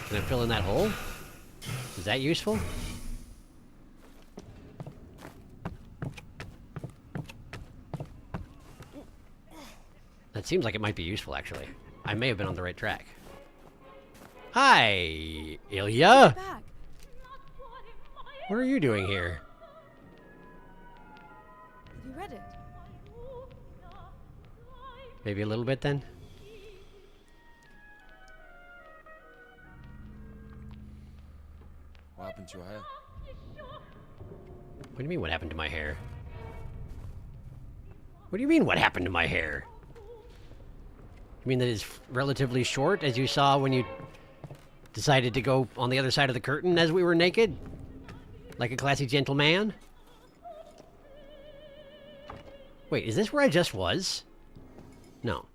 Can I fill in that hole? Is that useful? That seems like it might be useful, actually. I may have been on the right track. Hi, Ilya! Back. What are you doing here? Have you read it? Maybe a little bit, then? What happened to your hair? What do you mean, what happened to my hair? What do you mean, what happened to my hair? You mean that it's relatively short, as you saw when you decided to go on the other side of the curtain as we were naked? Like a classy gentleman? Wait, is this where I just was? No.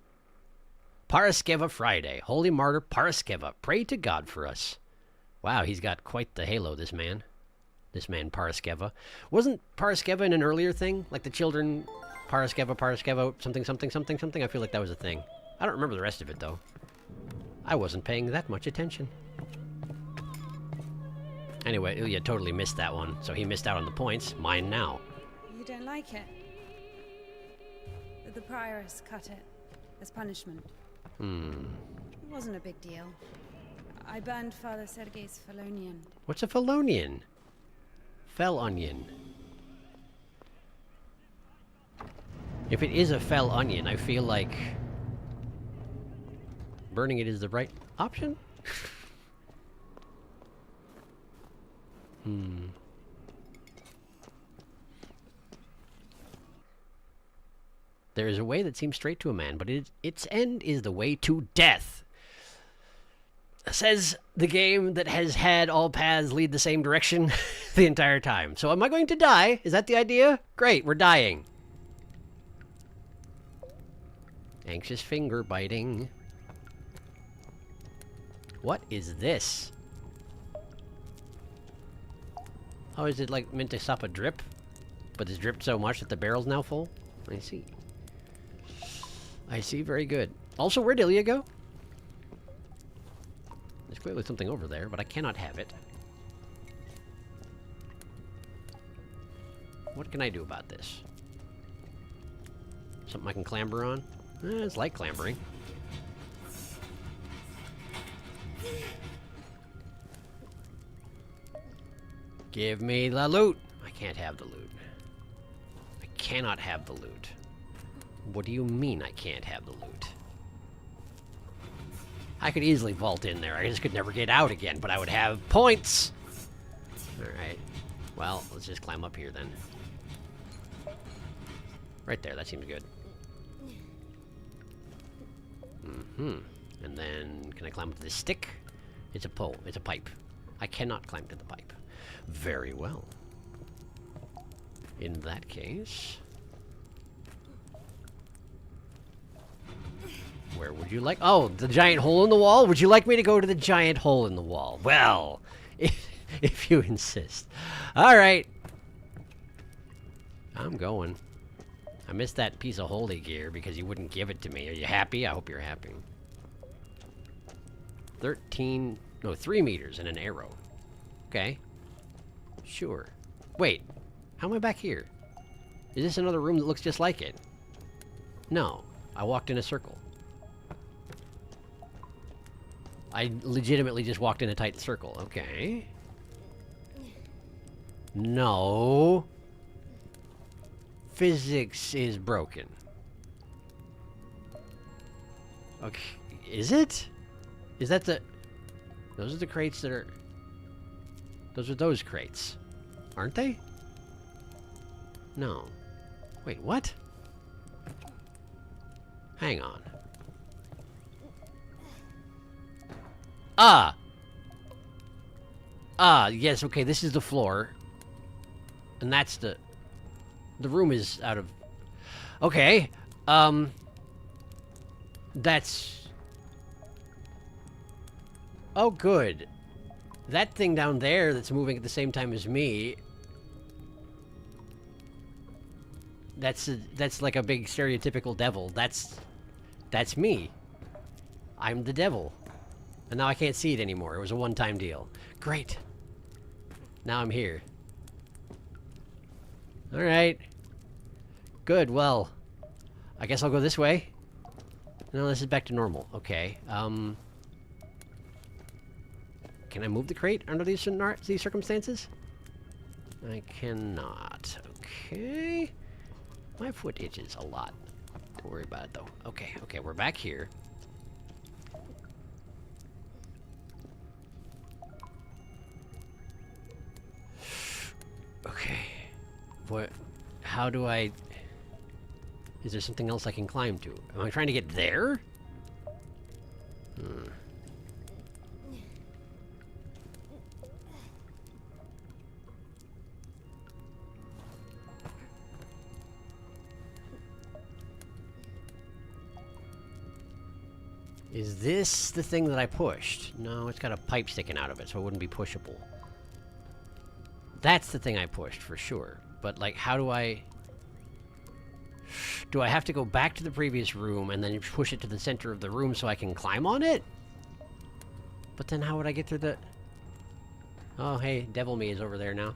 Paraskeva Friday. Holy Martyr Paraskeva. Pray to God for us. Wow, he's got quite the halo, this man. This man, Paraskeva. Wasn't Paraskeva in an earlier thing? Like the children, Paraskeva, something, something, something, something? I feel like that was a thing. I don't remember the rest of it, though. I wasn't paying that much attention. Anyway, Ilya totally missed that one, so he missed out on the points. Mine now. You don't like it? The prioress cut it as punishment. It wasn't a big deal. I burned Father Sergei's Felonian. What's a Felonian? Fell onion. If it is a fell onion, I feel like burning it is the right option? There is a way that seems straight to a man, but its end is the way to death. Says the game that has had all paths lead the same direction the entire time. So am I going to die? Is that the idea? Great, we're dying. Anxious finger biting. What is this? Oh, is it like meant to stop a drip? But it's dripped so much that the barrel's now full? I see. I see, very good. Also, where'd Ilya go? There's clearly something over there, but I cannot have it. What can I do about this? Something I can clamber on? It's like clambering. Give me the loot! I can't have the loot. I cannot have the loot. What do you mean I can't have the loot? I could easily vault in there. I just could never get out again, but I would have points! Alright. Well, let's just climb up here then. Right there, that seems good. And then, can I climb up this stick? It's a pole. It's a pipe. I cannot climb to the pipe. Very well. In that case... Where would you like... Oh, the giant hole in the wall? Would you like me to go to the giant hole in the wall? Well, if you insist. Alright. I'm going. I missed that piece of holy gear because you wouldn't give it to me. Are you happy? I hope you're happy. 3 meters and an arrow. Okay. Sure. Wait. How am I back here? Is this another room that looks just like it? No. I walked in a circle. I legitimately just walked in a tight circle. Okay. No. Physics is broken. Okay. Is it? Is that the... Those are the crates that are... Those are those crates. Aren't they? No. Wait, what? Hang on. Ah! Ah, yes, okay, this is the floor. And that's the... The room is out of... Okay, that's... Oh, good. That thing down there that's moving at the same time as me... That's like a big stereotypical devil. That's me. I'm the devil. And now I can't see it anymore. It was a one-time deal. Great. Now I'm here. Alright. Good, well. I guess I'll go this way. No, this is back to normal. Okay. Can I move the crate under these circumstances? I cannot. Okay. My foot itches a lot. Don't worry about it, though. Okay, okay, we're back here. Okay. What... How do I... Is there something else I can climb to? Am I trying to get there? Hmm. Is this the thing that I pushed? No, it's got a pipe sticking out of it, so it wouldn't be pushable. That's the thing I pushed, for sure. But, like, how do I... Do I have to go back to the previous room and then push it to the center of the room so I can climb on it? But then how would I get through the... Oh, hey, Devil Me is over there now.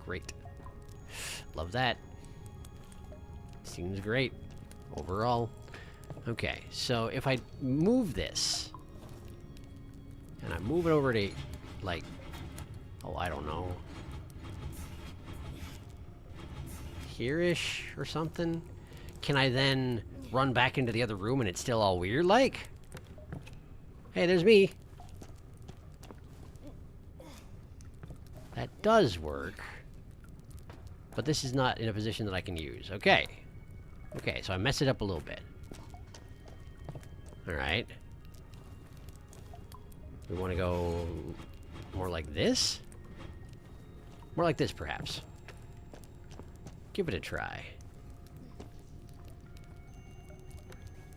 Great. Love that. Seems great. Overall. Okay, so if I move this... And I move it over to, like... Oh, I don't know. Here-ish or something? Can I then run back into the other room and it's still all weird like? Hey, there's me. That does work. But this is not in a position that I can use. Okay. Okay, so I mess it up a little bit. Alright. We want to go more like this? More like this, perhaps. Give it a try.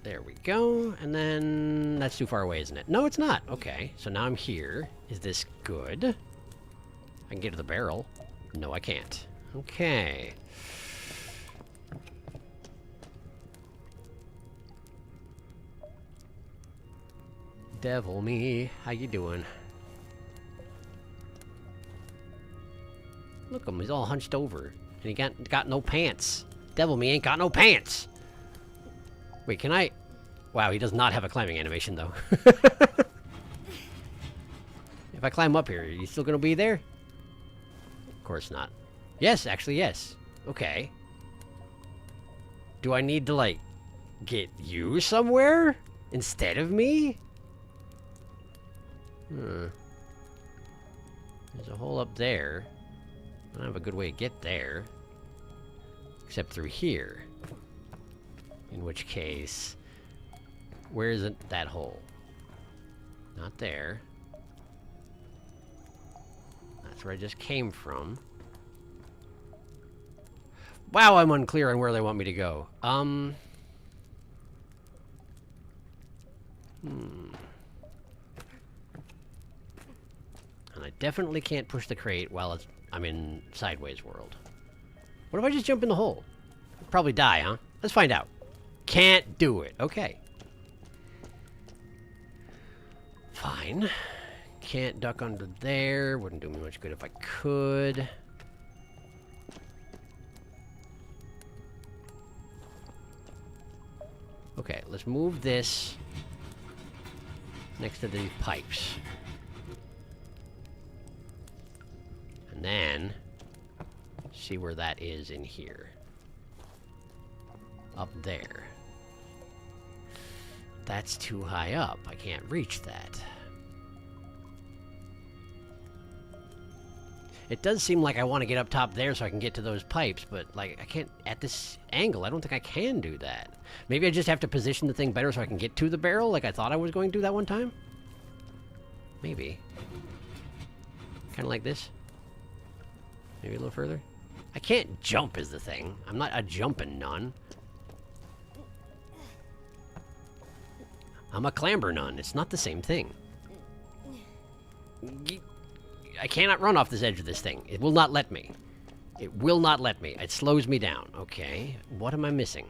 There we go. And then... That's too far away, isn't it? No, it's not. Okay. So now I'm here. Is this good? I can get to the barrel. No, I can't. Okay. Devil Me. How you doing? Look at him. He's all hunched over. And he got no pants. Devil Me ain't got no pants. Wait, can I... Wow, he does not have a climbing animation, though. If I climb up here, are you still gonna be there? Of course not. Yes, actually, yes. Okay. Do I need to, like, get you somewhere? Instead of me? Hmm. There's a hole up there. I don't have a good way to get there. Except through here. In which case... Where isn't that hole? Not there. That's where I just came from. Wow, I'm unclear on where they want me to go. And I definitely can't push the crate while I'm in sideways world. What if I just jump in the hole? I'll probably die, huh? Let's find out. Can't do it. Okay. Fine. Can't duck under there. Wouldn't do me much good if I could. Okay, let's move this next to these pipes. And then see where that is in here. Up there. That's too high up. I can't reach that. It does seem like I want to get up top there so I can get to those pipes, but, like, I can't, at this angle, I don't think I can do that. Maybe I just have to position the thing better so I can get to the barrel like I thought I was going to do that one time? Maybe. Kind of like this? Maybe a little further? I can't jump is the thing. I'm not a jumping nun. I'm a clamber nun. It's not the same thing. I cannot run off this edge of this thing. It will not let me. It will not let me. It slows me down. Okay. What am I missing?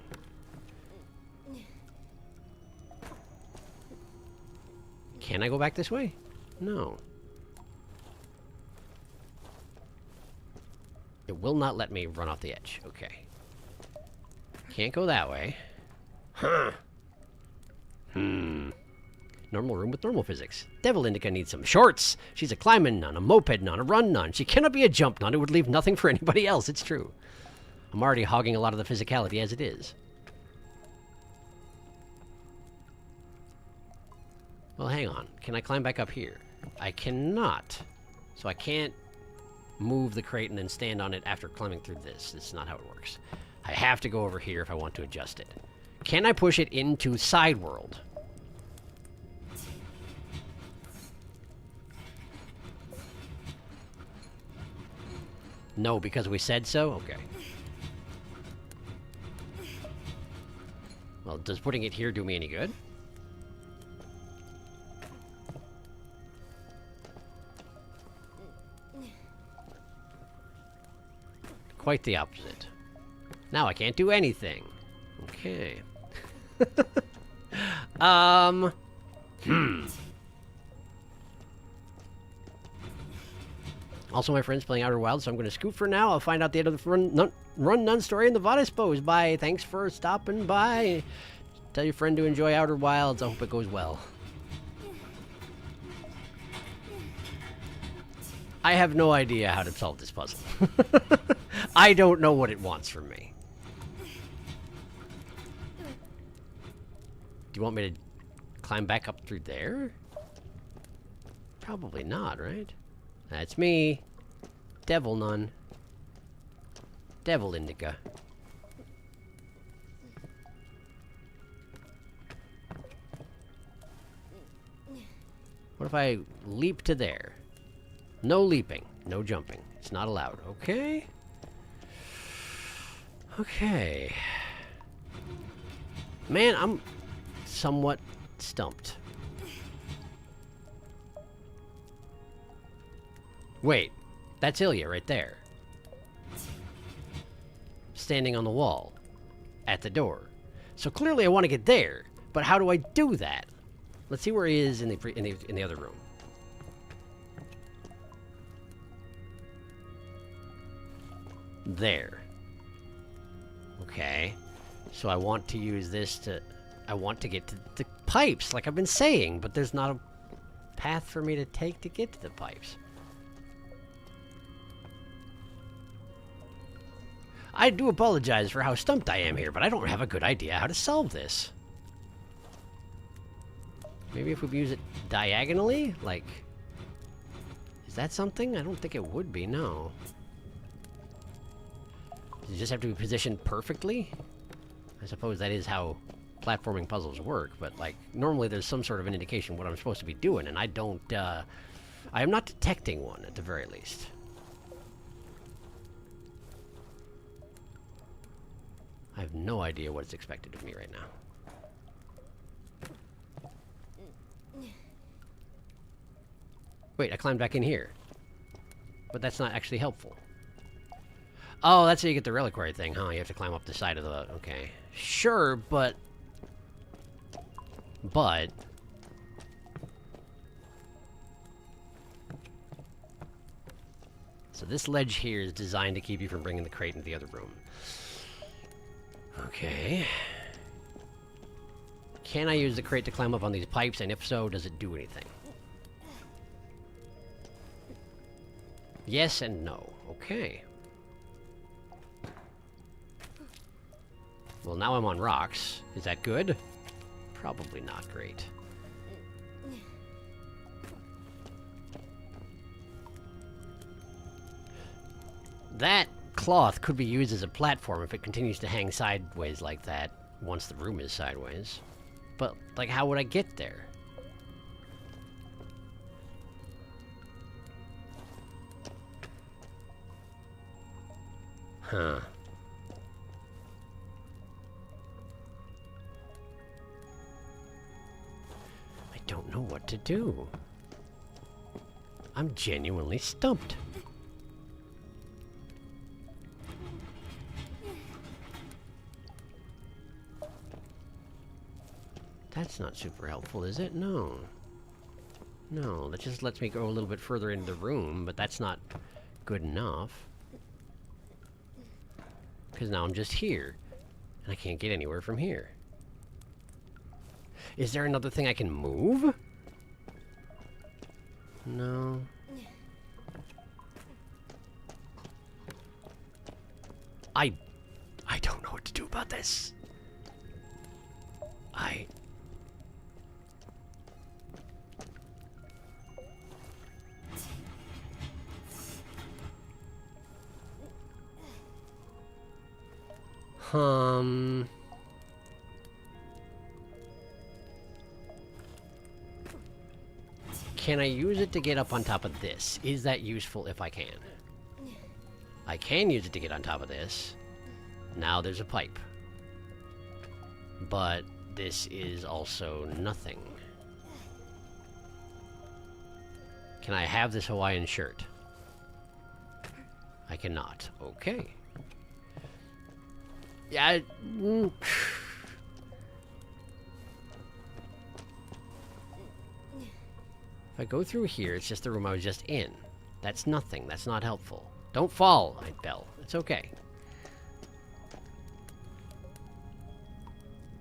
Can I go back this way? No. It will not let me run off the edge. Okay. Can't go that way. Huh. Normal room with normal physics. Devil Indica needs some shorts. She's a climbing nun, a moped nun, a run nun. She cannot be a jump nun. It would leave nothing for anybody else. It's true. I'm already hogging a lot of the physicality as it is. Well, hang on. Can I climb back up here? I cannot. So I can't move the crate and then stand on it after climbing through this. This is not how it works. I have to go over here if I want to adjust it. Can I push it into side world? No, because we said so? Okay. Well, does putting it here do me any good? Quite the opposite. Now I can't do anything. Okay. Also, my friend's playing Outer Wilds, so I'm going to scoot for now. I'll find out the end of the Run Nun story in the Vadis pose. Bye. Thanks for stopping by. Tell your friend to enjoy Outer Wilds. I hope it goes well. I have no idea how to solve this puzzle. I don't know what it wants from me. Do you want me to climb back up through there? Probably not, right? That's me. Devil Nun. Devil Indica. What if I leap to there? No leaping. No jumping. It's not allowed. Okay. Okay. Man, I'm somewhat stumped. Wait, that's Ilya right there. Standing on the wall. At the door. So clearly I want to get there. But how do I do that? Let's see where he is in the other room. There. Okay. So I want to use this to... I want to get to the pipes, like I've been saying, but there's not a path for me to take to get to the pipes. I do apologize for how stumped I am here, but I don't have a good idea how to solve this. Maybe if we use it diagonally? Like... Is that something? I don't think it would be, no. Does it just have to be positioned perfectly? I suppose that is how platforming puzzles work, but, like, normally there's some sort of an indication what I'm supposed to be doing, and I don't, I am not detecting one, at the very least. I have no idea what is expected of me right now. Wait, I climbed back in here. But that's not actually helpful. Oh, that's how you get the reliquary thing, huh? You have to climb up the side of the... Okay. Sure, but... So this ledge here is designed to keep you from bringing the crate into the other room. Okay. Can I use the crate to climb up on these pipes, and if so, does it do anything? Yes and no. Okay. Well, now I'm on rocks. Is that good? Probably not great. That cloth could be used as a platform if it continues to hang sideways like that once the room is sideways. But, like, how would I get there? Huh. I don't know what to do. I'm genuinely stumped. That's not super helpful, is it? No. No, that just lets me go a little bit further into the room, but that's not good enough. Because now I'm just here, and I can't get anywhere from here. Is there another thing I can move? No. I don't know what to do about this. Can I use it to get up on top of this? Is that useful if I can? I can use it to get on top of this. Now there's a pipe. But this is also nothing. Can I have this Hawaiian shirt? I cannot. Okay. Yeah. If I go through here, it's just the room I was just in. That's nothing. That's not helpful. Don't fall, I'd Bell. It's okay.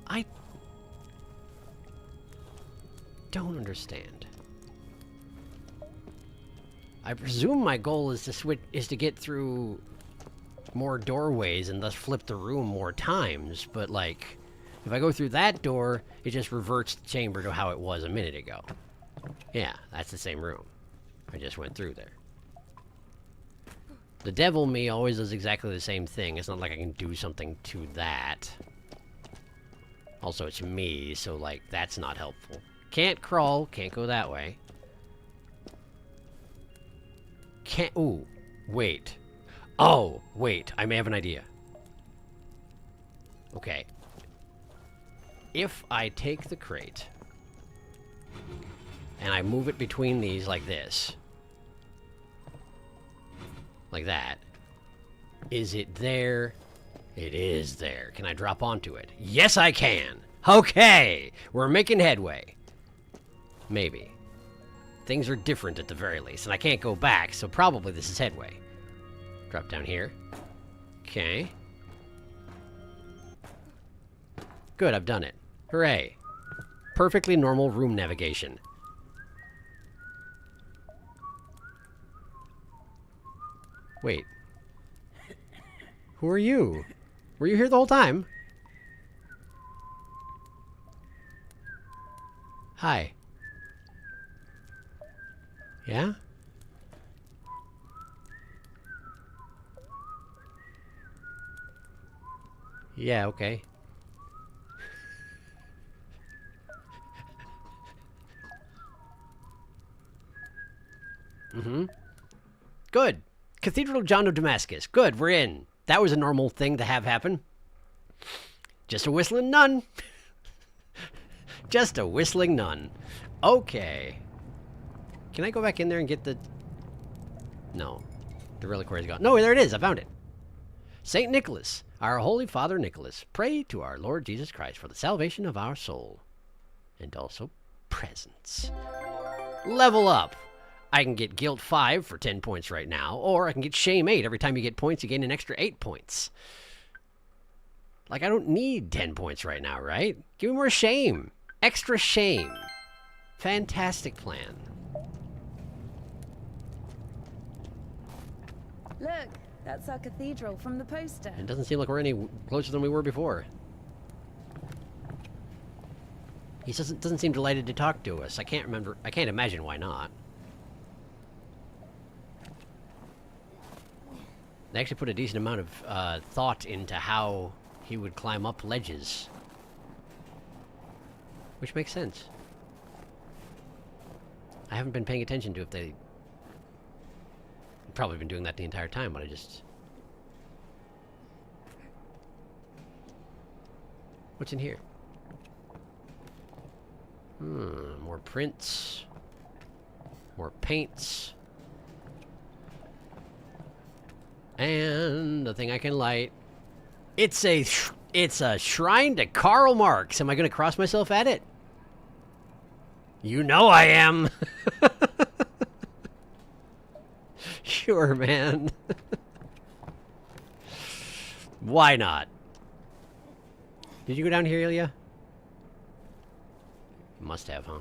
I don't understand. I presume my goal is to get through more doorways and thus flip the room more times, but like, if I go through that door, it just reverts the chamber to how it was a minute ago. Yeah, that's the same room. I just went through there. The devil me always does exactly the same thing. It's not like I can do something to that. Also, it's me, so like, that's not helpful. Can't crawl, can't go that way. Can't, ooh, wait. Oh, wait, I may have an idea. Okay. If I take the crate and I move it between these like this, like that, is it there? It is there. Can I drop onto it? Yes, I can. Okay, we're making headway. Maybe. Things are different at the very least, and I can't go back, so probably this is headway. Drop down here. Okay. Good, I've done it. Hooray. Perfectly normal room navigation. Wait. Who are you? Were you here the whole time? Hi. Yeah? Yeah, okay. Mm-hmm. Good. Cathedral John of Damascus. Good, we're in. That was a normal thing to have happen. Just a whistling nun. Just a whistling nun. Okay. Can I go back in there and get the... No. The reliquary is gone. No, there it is. I found it. Saint Nicholas, our Holy Father Nicholas, pray to our Lord Jesus Christ for the salvation of our soul. And also presents. Level up. I can get Guilt 5 for 10 points right now, or I can get Shame 8. Every time you get points, you gain an extra 8 points. Like, I don't need 10 points right now, right? Give me more Shame. Extra shame. Fantastic plan. Look, that's our cathedral from the poster. It doesn't seem like we're any closer than we were before. He doesn't seem delighted to talk to us. I can't imagine why not. They actually put a decent amount of thought into how he would climb up ledges. Which makes sense. I haven't been paying attention to if they... Probably been doing that the entire time, but I just... What's in here? More prints. More paints. And the thing I can light. It's a shrine to Karl Marx. Am I going to cross myself at it? You know I am. Sure, man. Why not? Did you go down here, Ilya? Must have, huh?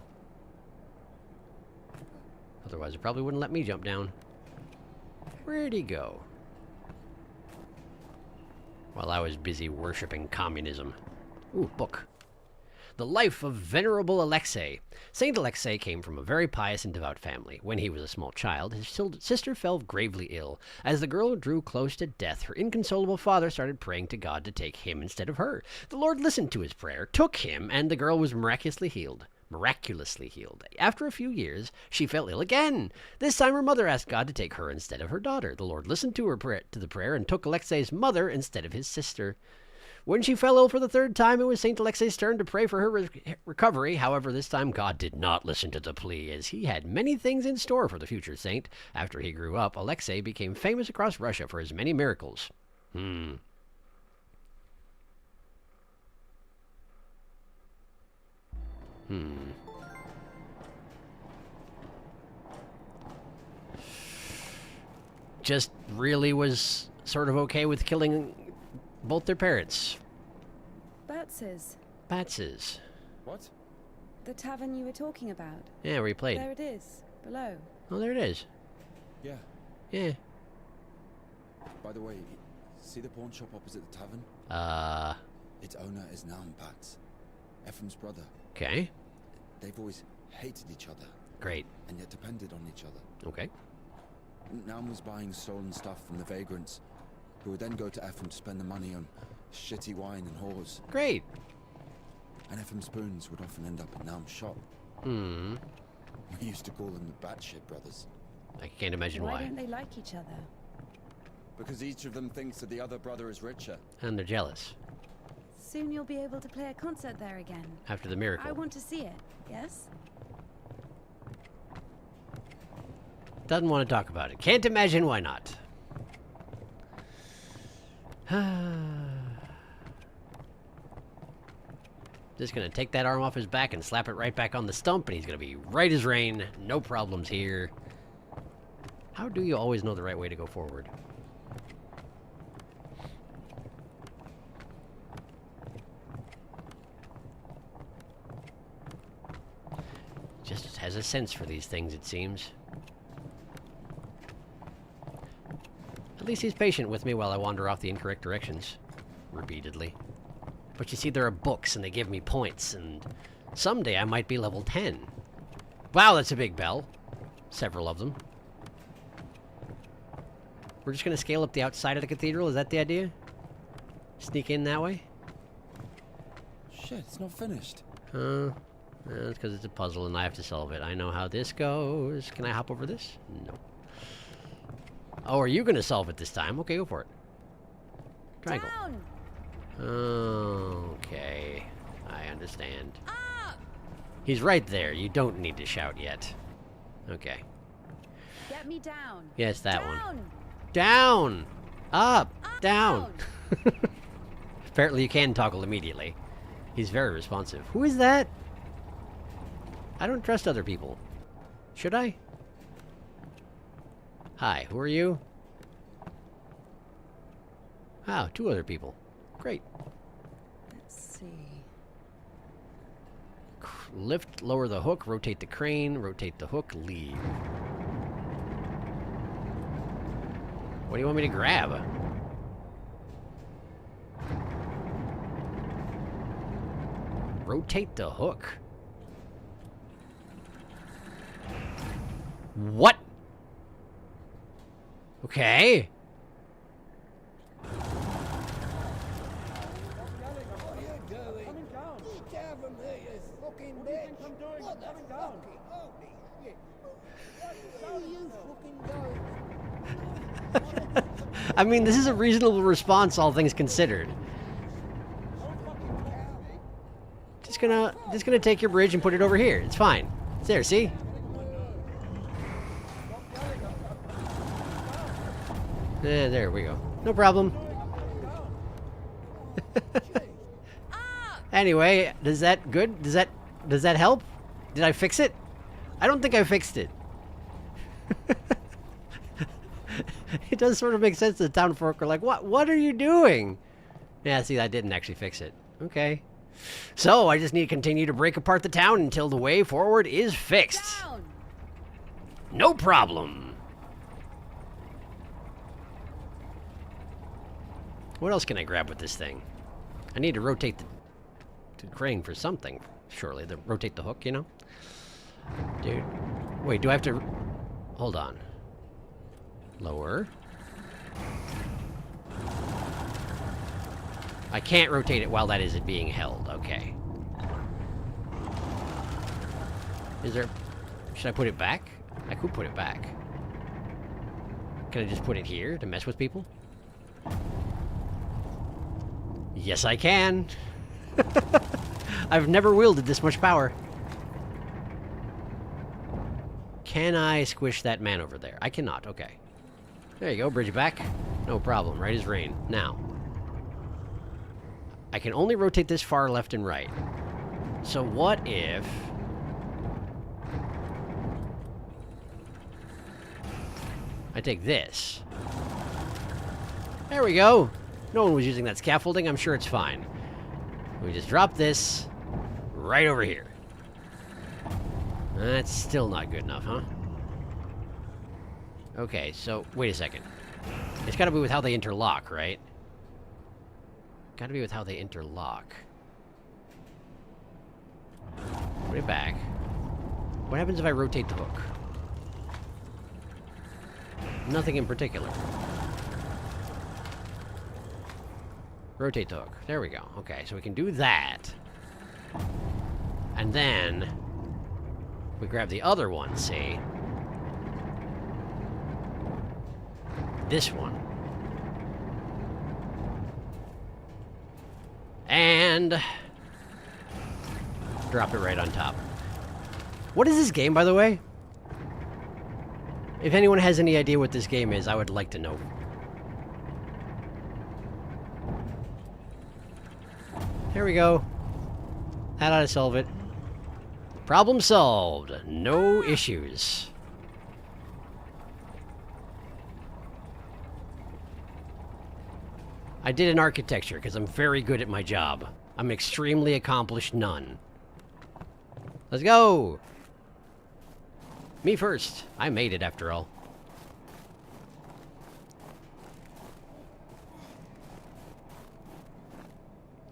Otherwise, it probably wouldn't let me jump down. Where'd he go? While I was busy worshipping communism. Ooh, book. The Life of Venerable Alexei. Saint Alexei came from a very pious and devout family. When he was a small child, his sister fell gravely ill. As the girl drew close to death, her inconsolable father started praying to God to take him instead of her. The Lord listened to his prayer, took him, and the girl was miraculously healed. After a few years, she fell ill again. This time her mother asked God to take her instead of her daughter. The Lord listened to the prayer and took Alexei's mother instead of his sister. When she fell ill for the third time, it was St. Alexei's turn to pray for her recovery. However, this time God did not listen to the plea, as he had many things in store for the future saint. After he grew up, Alexei became famous across Russia for his many miracles. Just really was sort of okay with killing both their parents. Batses. What? The tavern you were talking about. Yeah, where you played. There it is, below. Oh, there it is. Yeah. Yeah. By the way, see the pawn shop opposite the tavern? Its owner is Naum Bats, Ephraim's brother. Okay. They've always hated each other. Great. And yet depended on each other. Okay. Naum was buying stolen stuff from the vagrants, who would then go to Ephraim to spend the money on shitty wine and whores. Great. And Ephraim's spoons would often end up in Naum's shop. We used to call them the Batshit brothers. I can't imagine why. Why don't they like each other? Because each of them thinks that the other brother is richer. And they're jealous. Soon you'll be able to play a concert there again. After the miracle. I want to see it, yes? Doesn't want to talk about it. Can't imagine why not. Just gonna take that arm off his back and slap it right back on the stump, and he's gonna be right as rain. No problems here. How do you always know the right way to go forward? Just has a sense for these things, it seems. At least he's patient with me while I wander off the incorrect directions. Repeatedly. But you see, there are books, and they give me points, and someday I might be level 10. Wow, that's a big bell. Several of them. We're just gonna scale up the outside of the cathedral, is that the idea? Sneak in that way? Shit, it's not finished. That's because it's a puzzle and I have to solve it. I know how this goes. Can I hop over this? No. Oh, are you gonna solve it this time? Okay, go for it. Triangle. Down! Okay. I understand. He's right there. You don't need to shout yet. Okay. Get me down. Yes, that down. one. Down! Up! Down! Apparently you can toggle immediately. He's very responsive. Who is that? I don't trust other people. Should I? Hi, who are you? Wow, 2 other people. Great. Let's see. lift, lower the hook, rotate the crane, rotate the hook, leave. What do you want me to grab? Rotate the hook. What? Okay. I mean, this is a reasonable response, all things considered. Just gonna take your bridge and put it over here. It's fine. It's there, see? There we go. No problem. Anyway, does that good? Does that help? Did I fix it? I don't think I fixed it. It does sort of make sense that the town folk are like, what are you doing? Yeah, see, I didn't actually fix it. Okay. So, I just need to continue to break apart the town until the way forward is fixed. Down. No problem. What else can I grab with this thing? I need to rotate the crane for something, surely. Rotate the hook, you know? Dude. Wait, do I have to... Hold on. Lower. I can't rotate it while that is being held. Okay. Is there... Should I put it back? I could put it back. Can I just put it here to mess with people? Yes, I can. I've never wielded this much power. Can I squish that man over there? I cannot. Okay. There you go. Bridge it back. No problem. Right as rain. Now. I can only rotate this far left and right. So what if... I take this. There we go. No one was using that scaffolding. I'm sure it's fine. We just drop this right over here. That's still not good enough, huh? Okay, so wait a second. It's gotta be with how they interlock, right? Gotta be with how they interlock. Put it back. What happens if I rotate the hook? Nothing in particular. Rotate the hook. There we go. Okay, so we can do that. And then... we grab the other one, see? This one. And... drop it right on top. What is this game, by the way? If anyone has any idea what this game is, I would like to know. There we go. That ought to solve it. Problem solved. No issues. I did an architecture because I'm very good at my job. I'm an extremely accomplished nun. Let's go! Me first. I made it after all.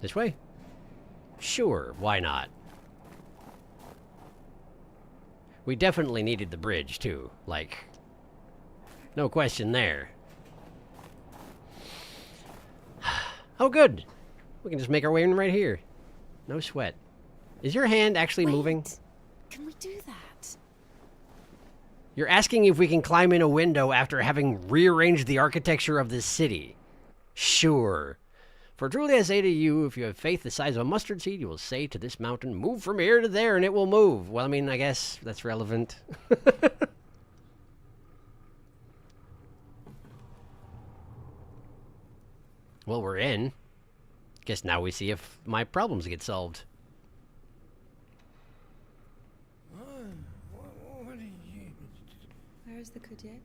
This way? Sure, why not? We definitely needed the bridge, too. Like, no question there. Oh, good. We can just make our way in right here. No sweat. Is your hand actually moving? Can we do that? You're asking if we can climb in a window after having rearranged the architecture of this city. Sure. For truly I say to you, if you have faith the size of a mustard seed, you will say to this mountain, move from here to there, and it will move. Well, I mean, I guess that's relevant. Well, we're in. Guess now we see if my problems get solved. Where is the cadet?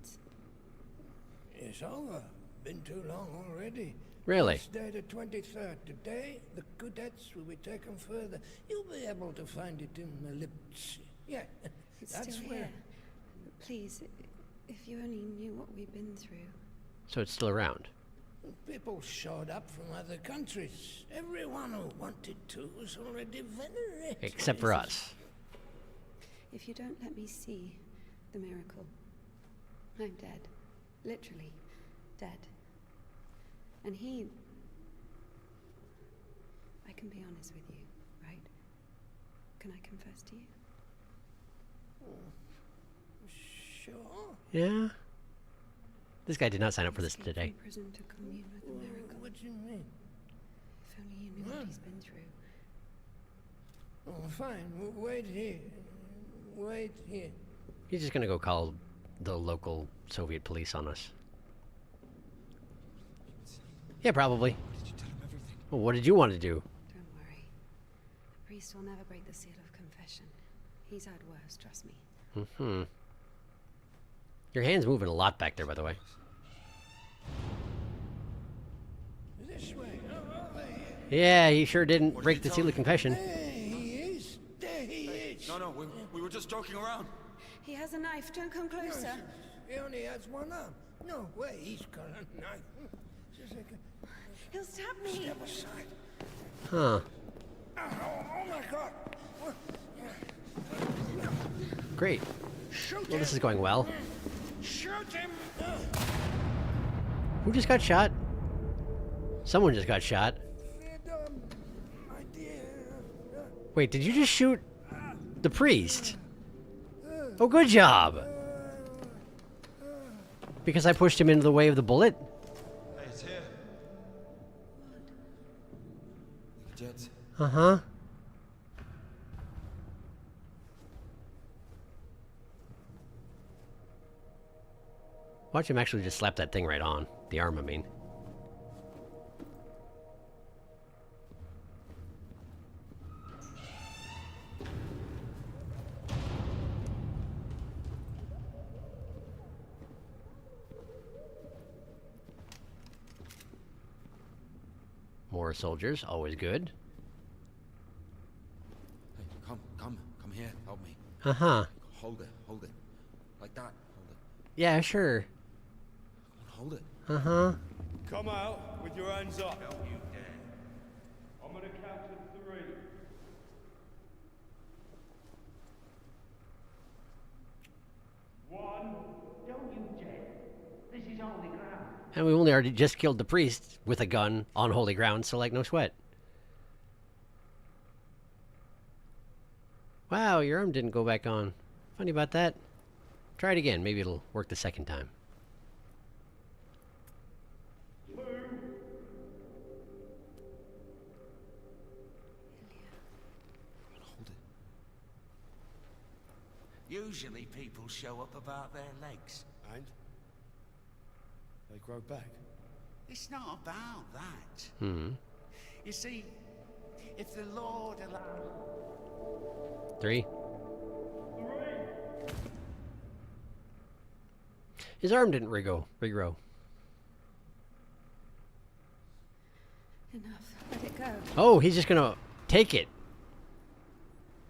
It's over. Been too long already. Really? Day the 23rd. Today, the cadets will be taken further. You'll be able to find it in the lips. Yeah, It's that's still where. here. Please, if you only knew what we've been through. So it's still around. People showed up from other countries. Everyone who wanted to was already venerated. Except for us. If you don't let me see the miracle, I'm dead. Literally dead. And I can be honest with you, right? Can I confess to you? Sure. Yeah. This guy did not sign up for this Escaped today. from prison to commune with the miracle. What do you mean? If only you knew what he's been through. Oh, fine. Wait here. Wait here. He's just gonna go call the local Soviet police on us. Yeah, probably. Did you tell him everything? Well, what did you want to do? Don't worry. The priest will never break the seal of confession. He's had worse, trust me. Mm-hmm. Your hand's moving a lot back there, by the way. This way. Yeah, he sure didn't break the seal of confession. There he is. There he is. No, we were just joking around. He has a knife. Don't come closer. He only has one arm. No way, he's got a knife. Just a second. He'll stab me. Step aside. Huh. Oh my God. Great. Shoot Well, this him. is going well. Shoot him. Who just got shot? Someone just got shot. My dear. Wait, did you just shoot the priest? Oh, good job. Because I pushed him into the way of the bullet? Hey, it's here. Jets. Uh-huh. Watch him actually just slap that thing right on. The arm, I mean. More soldiers, always good. Hey, come here, help me. Uh-huh. Hold it. Like that, hold it. Yeah, sure. Hold it. Uh-huh. Come out with your hands up. Don't you dare. I'm gonna count to 3. One. Don't you dare. This is holy ground. And we only already just killed the priest with a gun on holy ground, so like no sweat. Wow, your arm didn't go back on. Funny about that. Try it again. Maybe it'll work the second time. 2. Hold it. Usually people show up about their legs. And? They grow back. It's not about that. Hmm. You see, if the Lord allows... 3. His arm didn't regrow. Enough. Let it go. Oh, he's just gonna take it.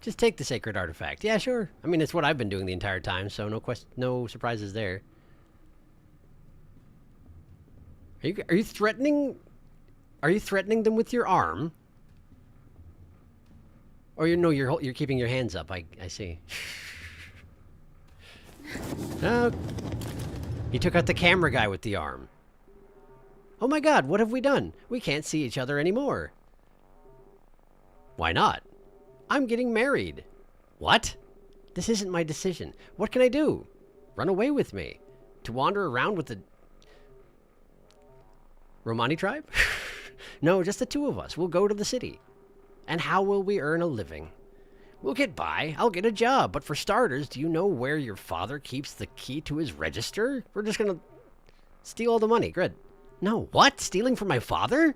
Just take the sacred artifact. Yeah, sure. I mean, it's what I've been doing the entire time, so no surprises there. Are you threatening? Are you threatening them with your arm? Or you're keeping your hands up. I see. Oh, he took out the camera guy with the arm. Oh my God, what have we done? We can't see each other anymore. Why not? I'm getting married. What? This isn't my decision. What can I do? Run away with me? To wander around with the Romani tribe? No, just the two of us. We'll go to the city. And how will we earn a living? We'll get by. I'll get a job. But for starters, do you know where your father keeps the key to his register? We're just gonna steal all the money. Good. No, what? Stealing from my father?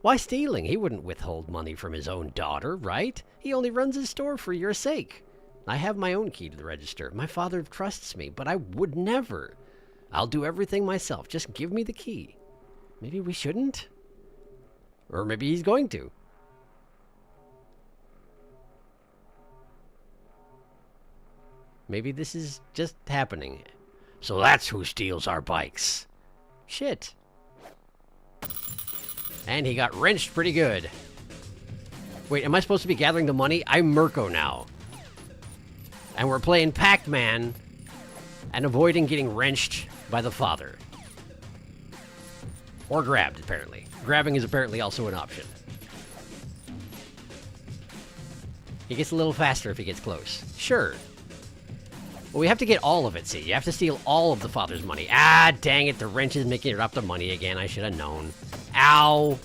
Why stealing? He wouldn't withhold money from his own daughter, right? He only runs his store for your sake. I have my own key to the register. My father trusts me, but I would never. I'll do everything myself. Just give me the key. Maybe we shouldn't? Or maybe he's going to. Maybe this is just happening. So that's who steals our bikes. Shit. And he got wrenched pretty good. Wait, am I supposed to be gathering the money? I'm Mirko now. And we're playing Pac-Man and avoiding getting wrenched by the father. Or grabbed, apparently. Grabbing is apparently also an option. He gets a little faster if he gets close. Sure. Well, we have to get all of it, see? You have to steal all of the father's money. Ah, dang it, the wrench is making it up the money again. I should have known. Ow!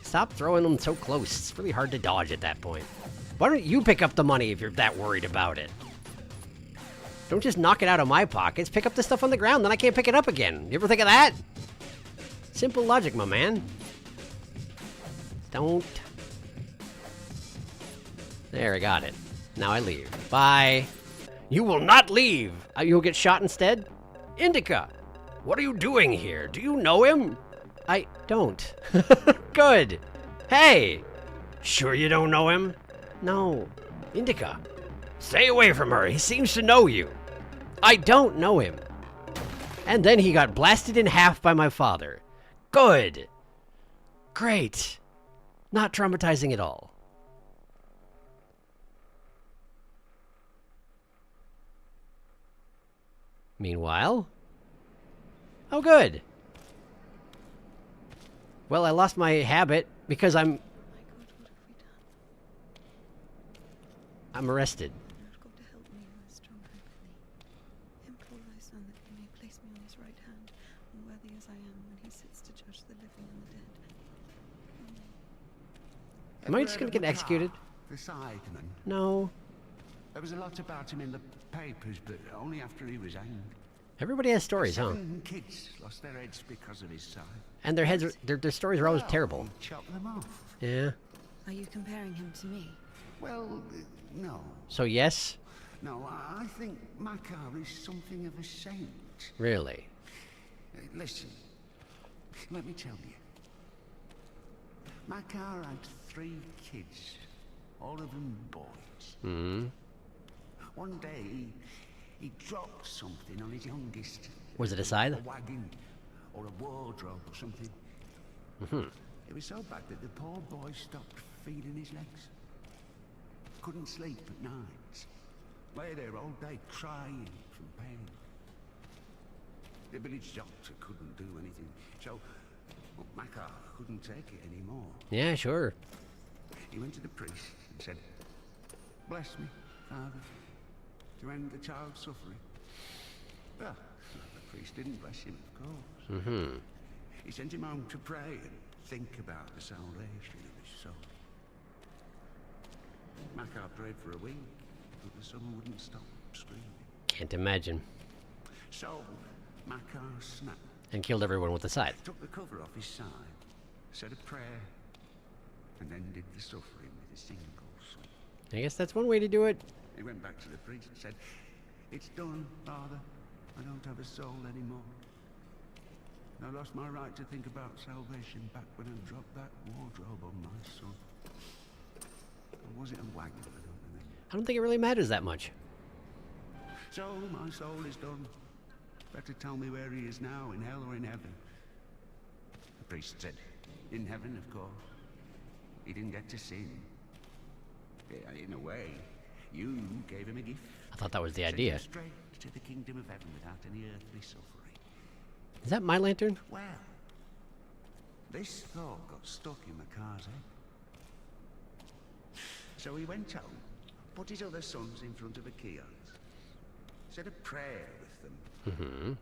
Stop throwing them so close. It's really hard to dodge at that point. Why don't you pick up the money if you're that worried about it? Don't just knock it out of my pockets. Pick up the stuff on the ground, then I can't pick it up again. You ever think of that? Simple logic, my man. Don't. There, I got it. Now I leave. Bye. You will not leave. You'll get shot instead? INDIKA, what are you doing here? Do you know him? I don't. Good. Hey. Sure you don't know him? No. INDIKA, stay away from her. He seems to know you. I don't know him. And then he got blasted in half by my father. Good. Great. Not traumatizing at all. Meanwhile... Oh, good. Well, I lost my habit because I'm arrested. You've got to help me with strong hope in thee. Implore thy son that he may place me on his right hand, unworthy as I am when he sits to judge the living and the dead. Am I just gonna get executed? The sideman. No. There was a lot about him in the papers, but only after he was hanged. Everybody has stories, huh? 7 kids lost their heads because of his side. And their heads, their stories are always terrible. Chop them off. Yeah. Are you comparing him to me? Well, no. So yes? No, I think Makar is something of a saint. Really? Listen, let me tell you. Makar had 3 kids, all of them boys. Hmm. One day, he dropped something on his youngest. Was it a scythe? A wagon, or a wardrobe, or something. Mm-hmm. It was so bad that the poor boy stopped feeding his legs. Couldn't sleep at night. Lay there all day crying from pain. The village doctor couldn't do anything, so Makar couldn't take it anymore. Yeah, sure. He went to the priest and said, "Bless me, Father, to end the child's suffering." Well, the priest didn't bless him, of course. Mm-hmm. He sent him home to pray and think about the salvation of his soul. Makar prayed for a week, but the son wouldn't stop screaming. Can't imagine. So, Makar snapped. And killed everyone with a scythe. Took the cover off his side, said a prayer, and ended the suffering with a single swing. I guess that's one way to do it. He went back to the priest and said, "It's done, Father. I don't have a soul anymore. I lost my right to think about salvation back when I dropped that wardrobe on my son. Or was it a wagon? I don't remember. I don't think it really matters that much. So my soul is done. Better tell me where he is now, in hell or in heaven." The priest said, "In heaven, of course. He didn't get to sin. Yeah, in a way, you gave him a gift. I thought that was the Sent idea. him straight to the kingdom of heaven without any earthly suffering." Is that my lantern? Well, this thought got stuck in Makar's head. So he went home, put his other sons in front of a kiosk, said a prayer with them, Mm-hmm.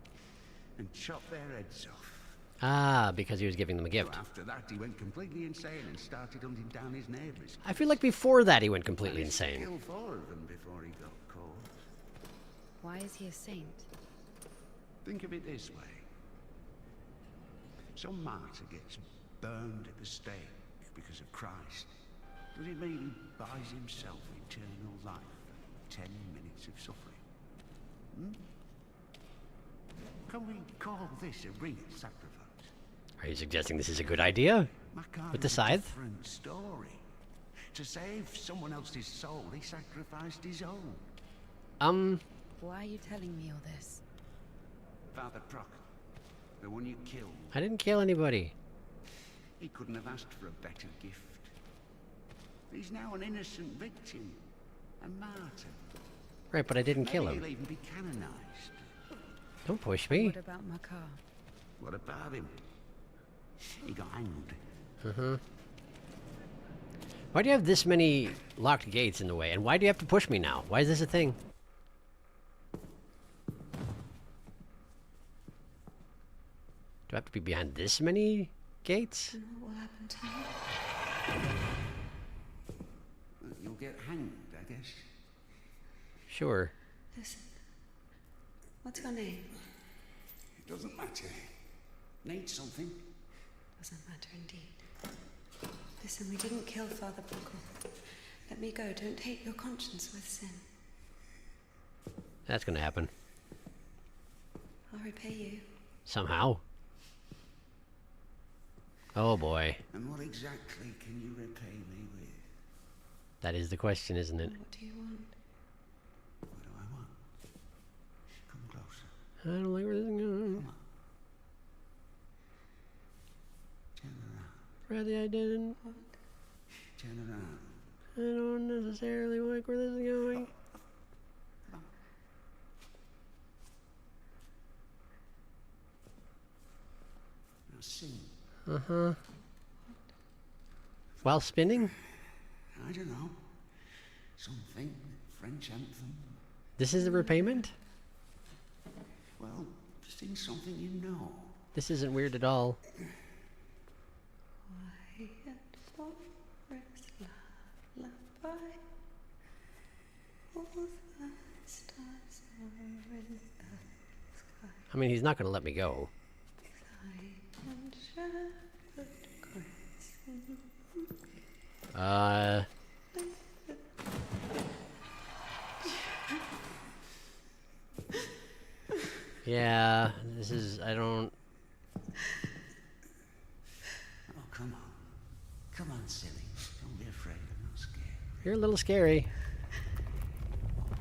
and chopped their heads off. Ah, because he was giving them a gift. So after that, he went completely insane and started hunting down his neighbours. I feel like before that he went completely insane. He killed 4 of them before he got caught. Why is he a saint? Think of it this way. Some martyr gets burned at the stake because of Christ. Does it mean he buys himself eternal life for 10 minutes of suffering? Hmm? Can we call this a real sacrifice? Are you suggesting this is a good idea? MacLeod With the was a scythe? different story. To save someone else's soul, he sacrificed his own. Why are you telling me all this? Father Crunk, the one you killed. I didn't kill anybody. He couldn't have asked for a better gift. He's now an innocent victim, a martyr. Right, but I didn't kill Maybe him. he'll even be canonized. Don't push me. What about Makar? What about him? He got hanged. Why do you have this many locked gates in the way? And why do you have to push me now? Why is this a thing? Do I have to be behind this many gates? And what will happen to me? You'll get hanged, I guess. Sure. Listen. What's your name? It doesn't matter. Need something? Doesn't matter indeed. Listen, we didn't kill Father Buckle. Let me go. Don't taint your conscience with sin. That's gonna happen. I'll repay you. Somehow. Oh boy. And what exactly can you repay me with? That is the question, isn't it? What do you want? What do I want? Come closer. I don't like where this is going. Come on. Turn around. Rather I didn't. What? Turn around. I don't necessarily like where this is going. Now sing. Uh-huh. While spinning? I don't know. Something. French anthem. This is the repayment? Well, sing something you know. This isn't weird at all. Quiet forest lullaby. All the stars are in the sky. I mean, he's not gonna let me go. Silent shepherd cries. Yeah, this is, I don't... Oh, come on. Come on, silly. Don't be afraid. I'm not scared. You're a little scary.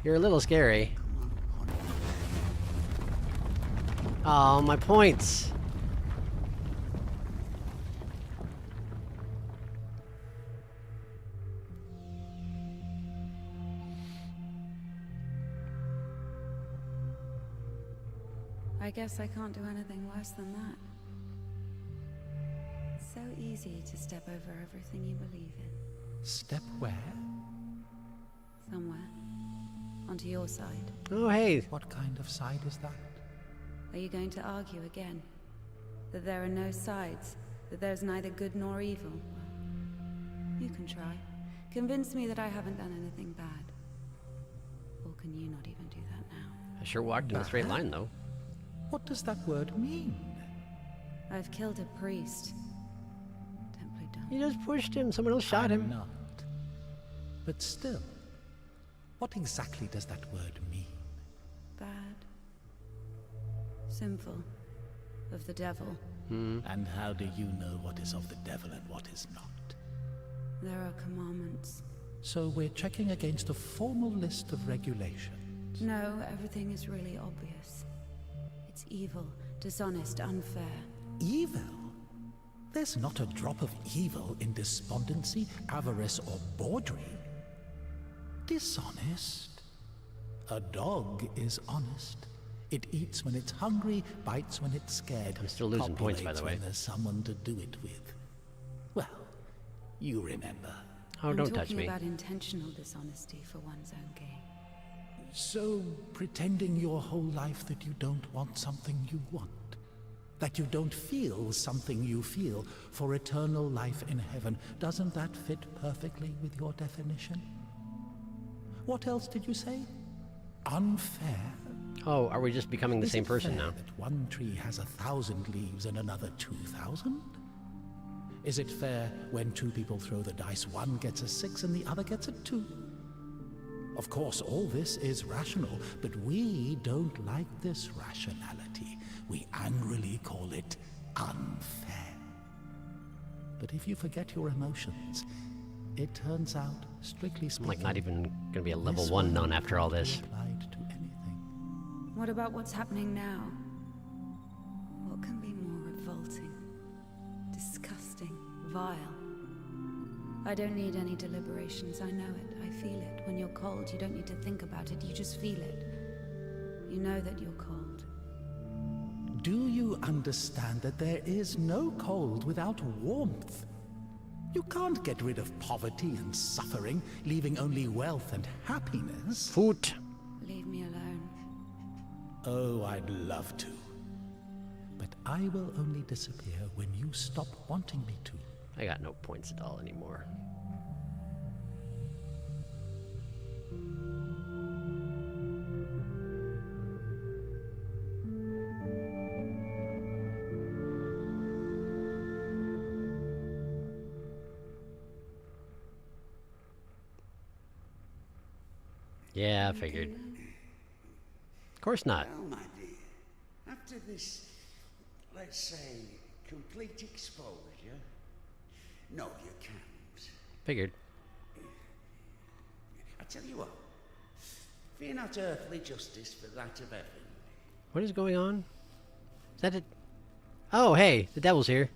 You're a little scary. Come on, honey. Oh, my points. I guess I can't do anything worse than that. It's so easy to step over everything you believe in. Step where? Somewhere. Onto your side. Oh, hey. What kind of side is that? Are you going to argue again? That there are no sides? That there's neither good nor evil? Well, you can try. Convince me that I haven't done anything bad. Or can you not even do that now? I sure walked in a straight line, though. What does that word mean? I've killed a priest. Templar don't. You just pushed him. Someone else shot him. Not. But still, what exactly does that word mean? Bad. Sinful. Of the devil. And how do you know what is of the devil and what is not? There are commandments. So we're checking against a formal list of regulations. No, everything is really obvious. It's evil, dishonest, unfair. Evil? There's not a drop of evil in despondency, avarice, or bawdry. Dishonest? A dog is honest. It eats when it's hungry, bites when it's scared. I'm still losing points, by the way. When there's someone to do it with. Well, you remember. Oh, don't touch I'm talking me. about intentional dishonesty for one's own gain. So, pretending your whole life that you don't want something you want, that you don't feel something you feel for eternal life in heaven, doesn't that fit perfectly with your definition? What else did you say? Unfair? Oh, are we just becoming the same person now? That one tree has 1,000 leaves and another 2,000? Is it fair when two people throw the dice, one gets a 6 and the other gets a 2? Of course, all this is rational, but we don't like this rationality. We angrily call it unfair. But if you forget your emotions, it turns out, strictly speaking, I'm like not even gonna be a level this 1 nun one after all can't be this. applied to anything. What about what's happening now? What can be more revolting, disgusting, vile? I don't need any deliberations, I know it, I feel it. When you're cold, you don't need to think about it, you just feel it. You know that you're cold. Do you understand that there is no cold without warmth? You can't get rid of poverty and suffering, leaving only wealth and happiness. Food. Leave me alone. Oh, I'd love to. But I will only disappear when you stop wanting me to. I got no points at all anymore. Yeah, I figured. Of course not. Well, my dear, after this, let's say, complete exposure, no, you can't. Figured. I tell you what, fear not earthly justice, but that of heaven. What is going on? Is that it? Oh, hey, the devil's here.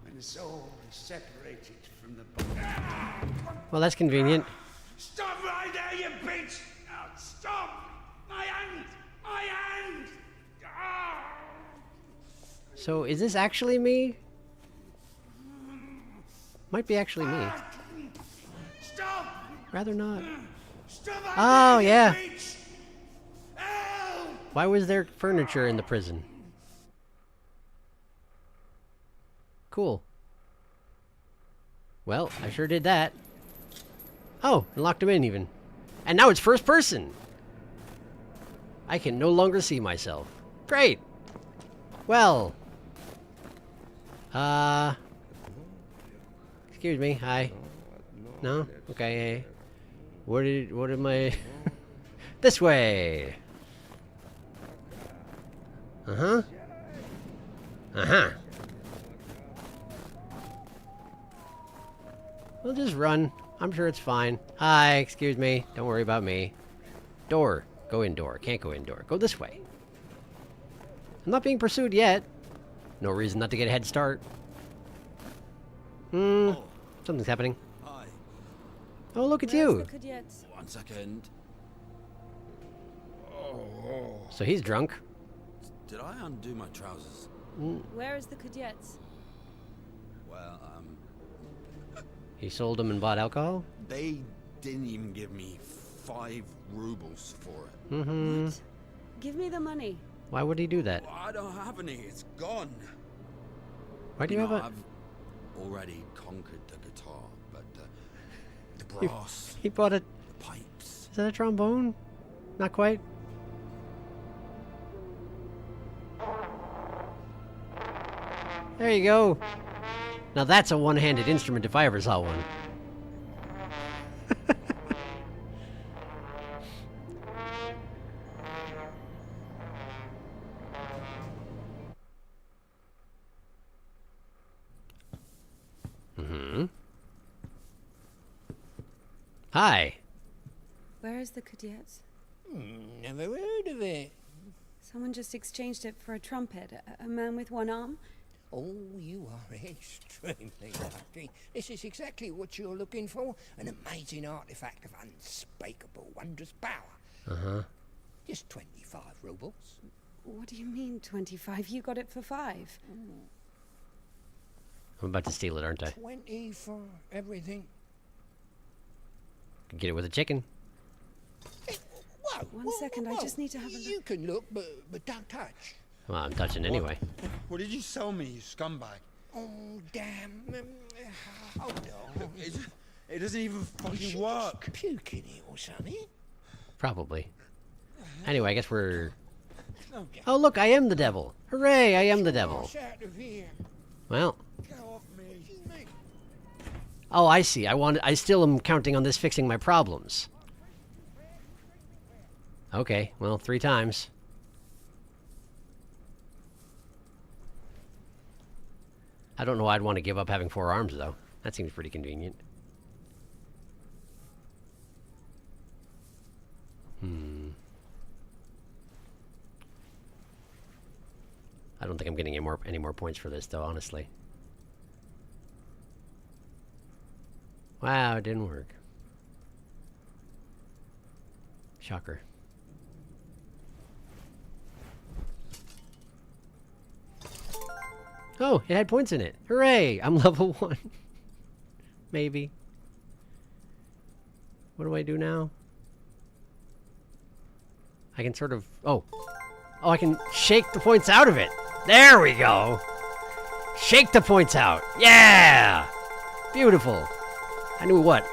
When the soul is separated from the body. Well, that's convenient. Stop right there, you bitch! Now, stop! My hand! My hand! Ah! So, is this actually me? Might be actually me. Stop! Rather not. Stop Oh, yeah. bitch! Help! Why was there furniture in the prison? Cool. Well, I sure did that. Oh, and locked him in even. And now it's first person! I can no longer see myself. Great! Well. Excuse me, hi. No? Okay, hey. What am I... This way! Uh-huh. Uh-huh. We'll just run. I'm sure it's fine. Hi, excuse me. Don't worry about me. Door. Go indoor. Can't go indoor. Go this way. I'm not being pursued yet. No reason not to get a head start. Something's happening. Hi. Oh, look at Where's you. the cadets? 1 second. So he's drunk. Did I undo my trousers? Where is the cadets? Well, He sold them and bought alcohol? they didn't even give me 5 rubles for it. Mm-hmm. What? Give me the money. Why would he do that? I don't have any. It's gone. Why do you have a... I've already conquered the guitar, but the brass, He bought a... the pipes. Is that a trombone? Not quite. There you go. Now that's a one-handed instrument if I ever saw one. Hi. Where is the cadets? Never heard of it. Someone just exchanged it for a trumpet. A man with one arm? Oh, you are extremely lucky. This is exactly what you're looking for. An amazing artifact of unspeakable wondrous power. Uh-huh. Just 25 rubles. What do you mean, 25? You got it for 5. I'm about to steal it, aren't I? 20 for everything. Could get it with a chicken. Whoa, One second, I just need to have a look. You can look, but don't touch. Well, I'm touching anyway. What did you sell me, you scumbag? Oh, damn. Hold on. It doesn't even fucking work. Puke in it or something. Probably. Anyway, I guess we're... Okay. Oh, look, I am the devil. Hooray, I am the devil. Out of here. Well... Go off me. Oh, I see. I still am counting on this fixing my problems. Okay, well, 3 times. I don't know why I'd want to give up having 4 arms, though. That seems pretty convenient. I don't think I'm getting any more points for this, though, honestly. Wow, it didn't work. Shocker. Oh, it had points in it. Hooray! I'm level 1. Maybe. What do I do now? I can sort of... Oh, I can shake the points out of it. There we go. Shake the points out. Yeah! Beautiful. I knew what?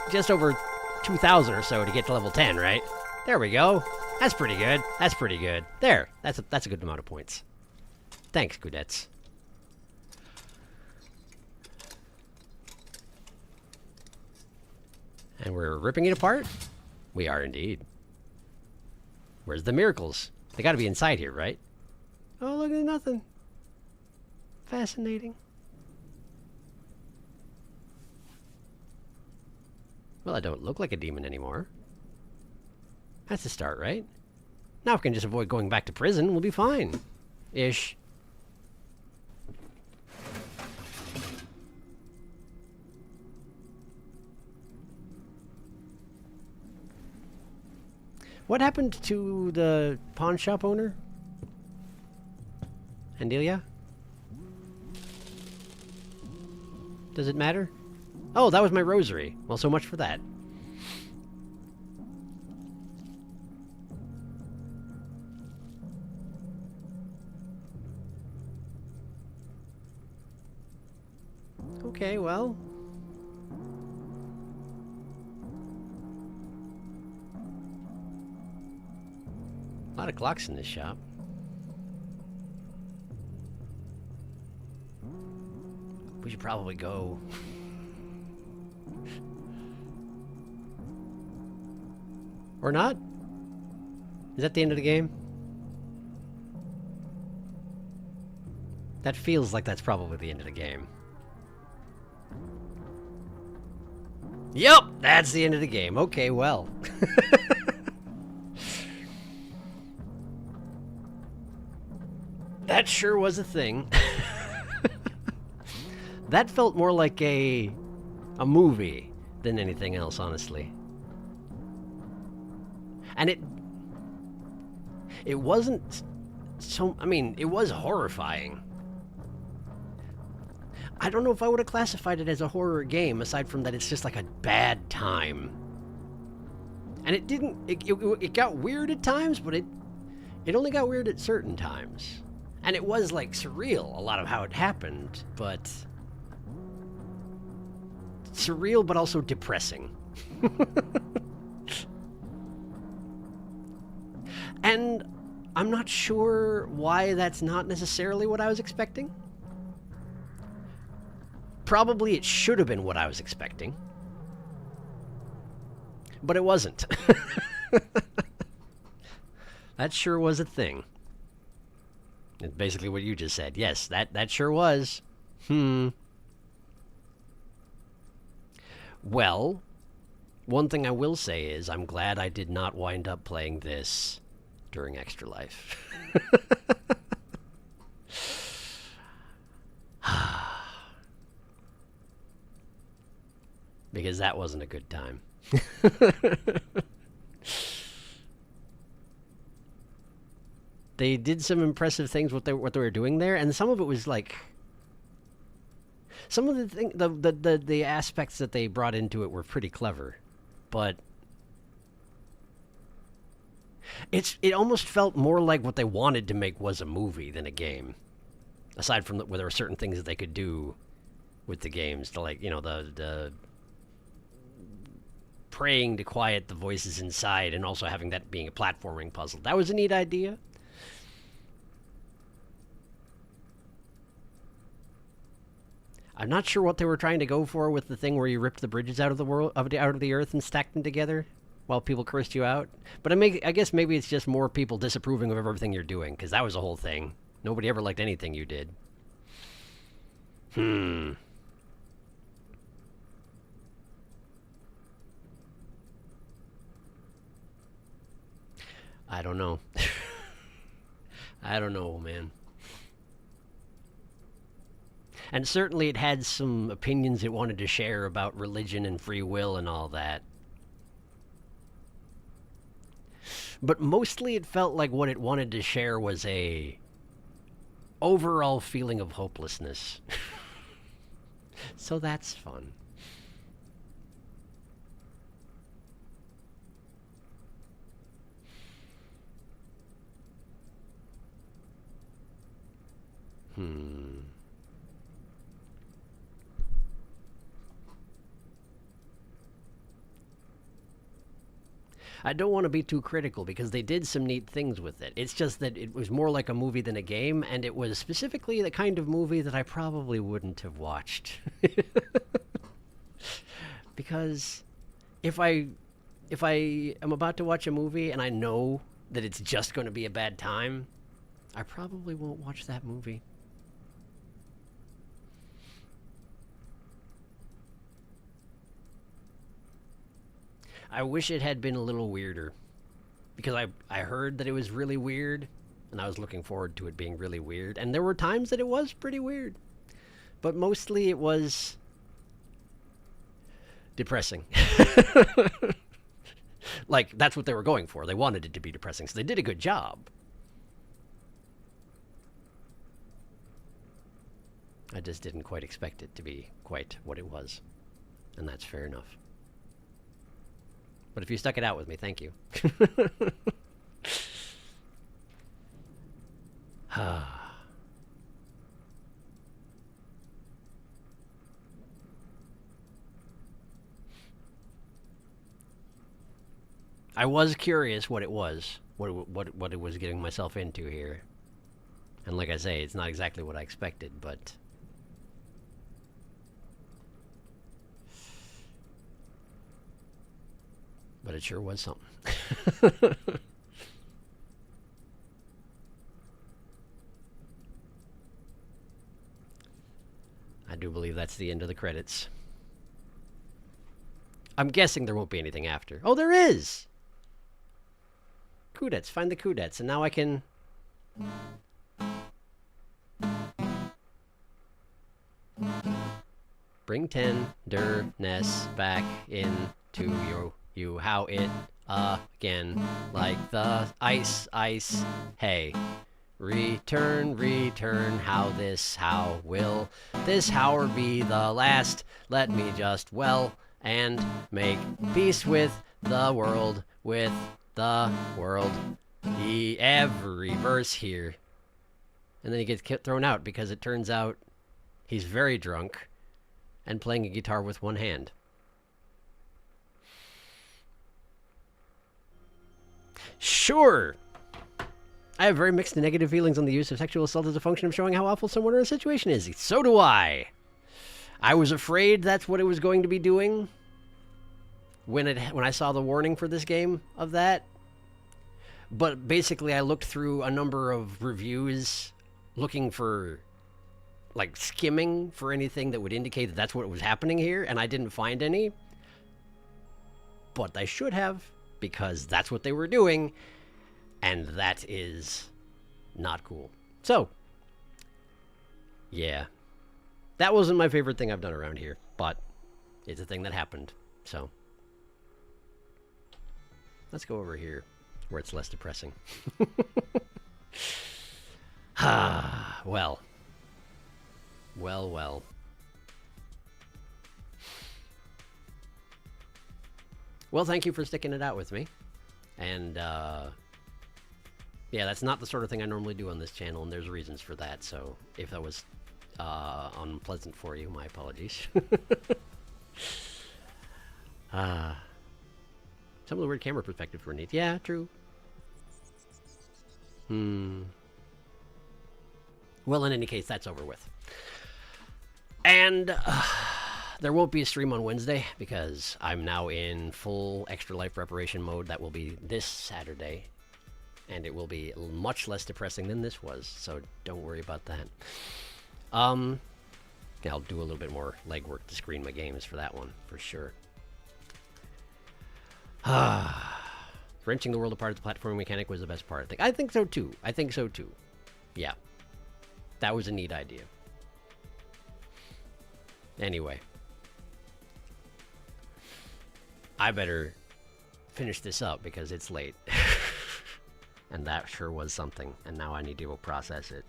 Just over 2,000 or so to get to level 10, right? There we go. That's pretty good. That's pretty good. There. That's a good amount of points. Thanks, Goodets. And we're ripping it apart? We are indeed. Where's the miracles? They gotta be inside here, right? Oh, look at nothing. Fascinating. Well, I don't look like a demon anymore. That's a start, right? Now we can just avoid going back to prison. We'll be fine. Ish. What happened to the pawn shop owner? Andelia? Does it matter? Oh, that was my rosary. Well, so much for that. Okay, well. A lot of clocks in this shop. We should probably go. Or not? Is that the end of the game? That feels like that's probably the end of the game. Yep, that's the end of the game. Okay, well. That sure was a thing. That felt more like a movie than anything else, honestly. And it wasn't so, I mean, it was horrifying. I don't know if I would have classified it as a horror game, aside from that it's just like a bad time. And it didn't, it got weird at times, but it only got weird at certain times. And it was like surreal, a lot of how it happened, but surreal but also depressing. And I'm not sure why that's not necessarily what I was expecting. Probably it should have been what I was expecting. But it wasn't. That sure was a thing. It's basically what you just said. Yes, that sure was. Well, one thing I will say is I'm glad I did not wind up playing this during Extra Life. Because that wasn't a good time. They did some impressive things what they were doing there, and some of it was like some of the aspects that they brought into it were pretty clever, but it almost felt more like what they wanted to make was a movie than a game. Aside from where there were certain things that they could do with the games, to like, you know, the praying to quiet the voices inside, and also having that being a platforming puzzle. That was a neat idea. I'm not sure what they were trying to go for with the thing where you ripped the bridges out of the world, out of the earth, and stacked them together while people cursed you out. But I guess maybe it's just more people disapproving of everything you're doing, because that was the whole thing. Nobody ever liked anything you did. I don't know. I don't know, man. And certainly it had some opinions it wanted to share about religion and free will and all that. But mostly it felt like what it wanted to share was a overall feeling of hopelessness. So that's fun. I don't want to be too critical because they did some neat things with it. It's just that it was more like a movie than a game, and it was specifically the kind of movie that I probably wouldn't have watched. Because if I am about to watch a movie and I know that it's just going to be a bad time, I probably won't watch that movie. I wish it had been a little weirder, because I heard that it was really weird, and I was looking forward to it being really weird, and there were times that it was pretty weird, but mostly it was depressing. Like, that's what they were going for. They wanted it to be depressing, so they did a good job. I just didn't quite expect it to be quite what it was, and that's fair enough. But if you stuck it out with me, thank you. I was curious what it was, what it was getting myself into here. And like I say, it's not exactly what I expected, but it sure was something. I do believe that's the end of the credits. I'm guessing there won't be anything after. Oh, there is! Coudettes. Find the Coudettes. And now I can... Bring tenderness back into you. How it again, like the ice, hey. Return, how will this hour be the last? Let me just and make peace with the world, every verse here. And then he gets thrown out because it turns out he's very drunk and playing a guitar with one hand. Sure! I have very mixed and negative feelings on the use of sexual assault as a function of showing how awful someone or a situation is. So do I. I was afraid that's what it was going to be doing when I saw the warning for this game of that. But basically I looked through a number of reviews looking for, like, skimming for anything that would indicate that that's what was happening here, and I didn't find any. But I should have, because that's what they were doing. And that is not cool. So, yeah. That wasn't my favorite thing I've done around here, but it's a thing that happened. So, let's go over here where it's less depressing. Well. Well, thank you for sticking it out with me. And, yeah, that's not the sort of thing I normally do on this channel, and there's reasons for that, so if that was unpleasant for you, my apologies. Some of the weird camera perspectives were neat. Yeah, true. Well, in any case, that's over with. And there won't be a stream on Wednesday, because I'm now in full Extra Life preparation mode. That will be this Saturday. And it will be much less depressing than this was, so don't worry about that. Yeah, I'll do a little bit more legwork to screen my games for that one, for sure. Wrenching the world apart as the platforming mechanic was the best part. I think so too. I think so too. Yeah. That was a neat idea. Anyway. I better finish this up because it's late. And that sure was something. And now I need to go process it.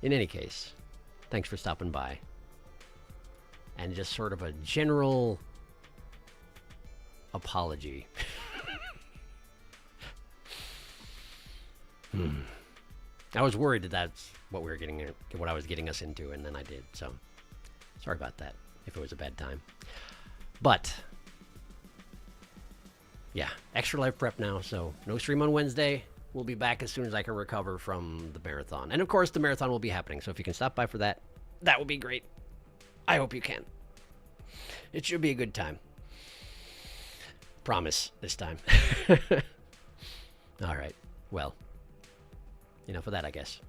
In any case, thanks for stopping by. And just sort of a general apology. I was worried that that's what we were getting, what I was getting us into, and then I did. So, sorry about that if it was a bad time. But yeah, extra life prep now. So no stream on Wednesday. We'll be back as soon as I can recover from the marathon, and of course the marathon will be happening. So if you can stop by for that, that would be great. I hope you can. It should be a good time. Promise this time. All right. Well, enough of that, I guess.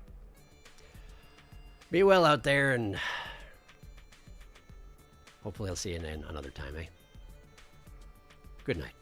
Be well out there, and hopefully I'll see you another time, eh? Good night.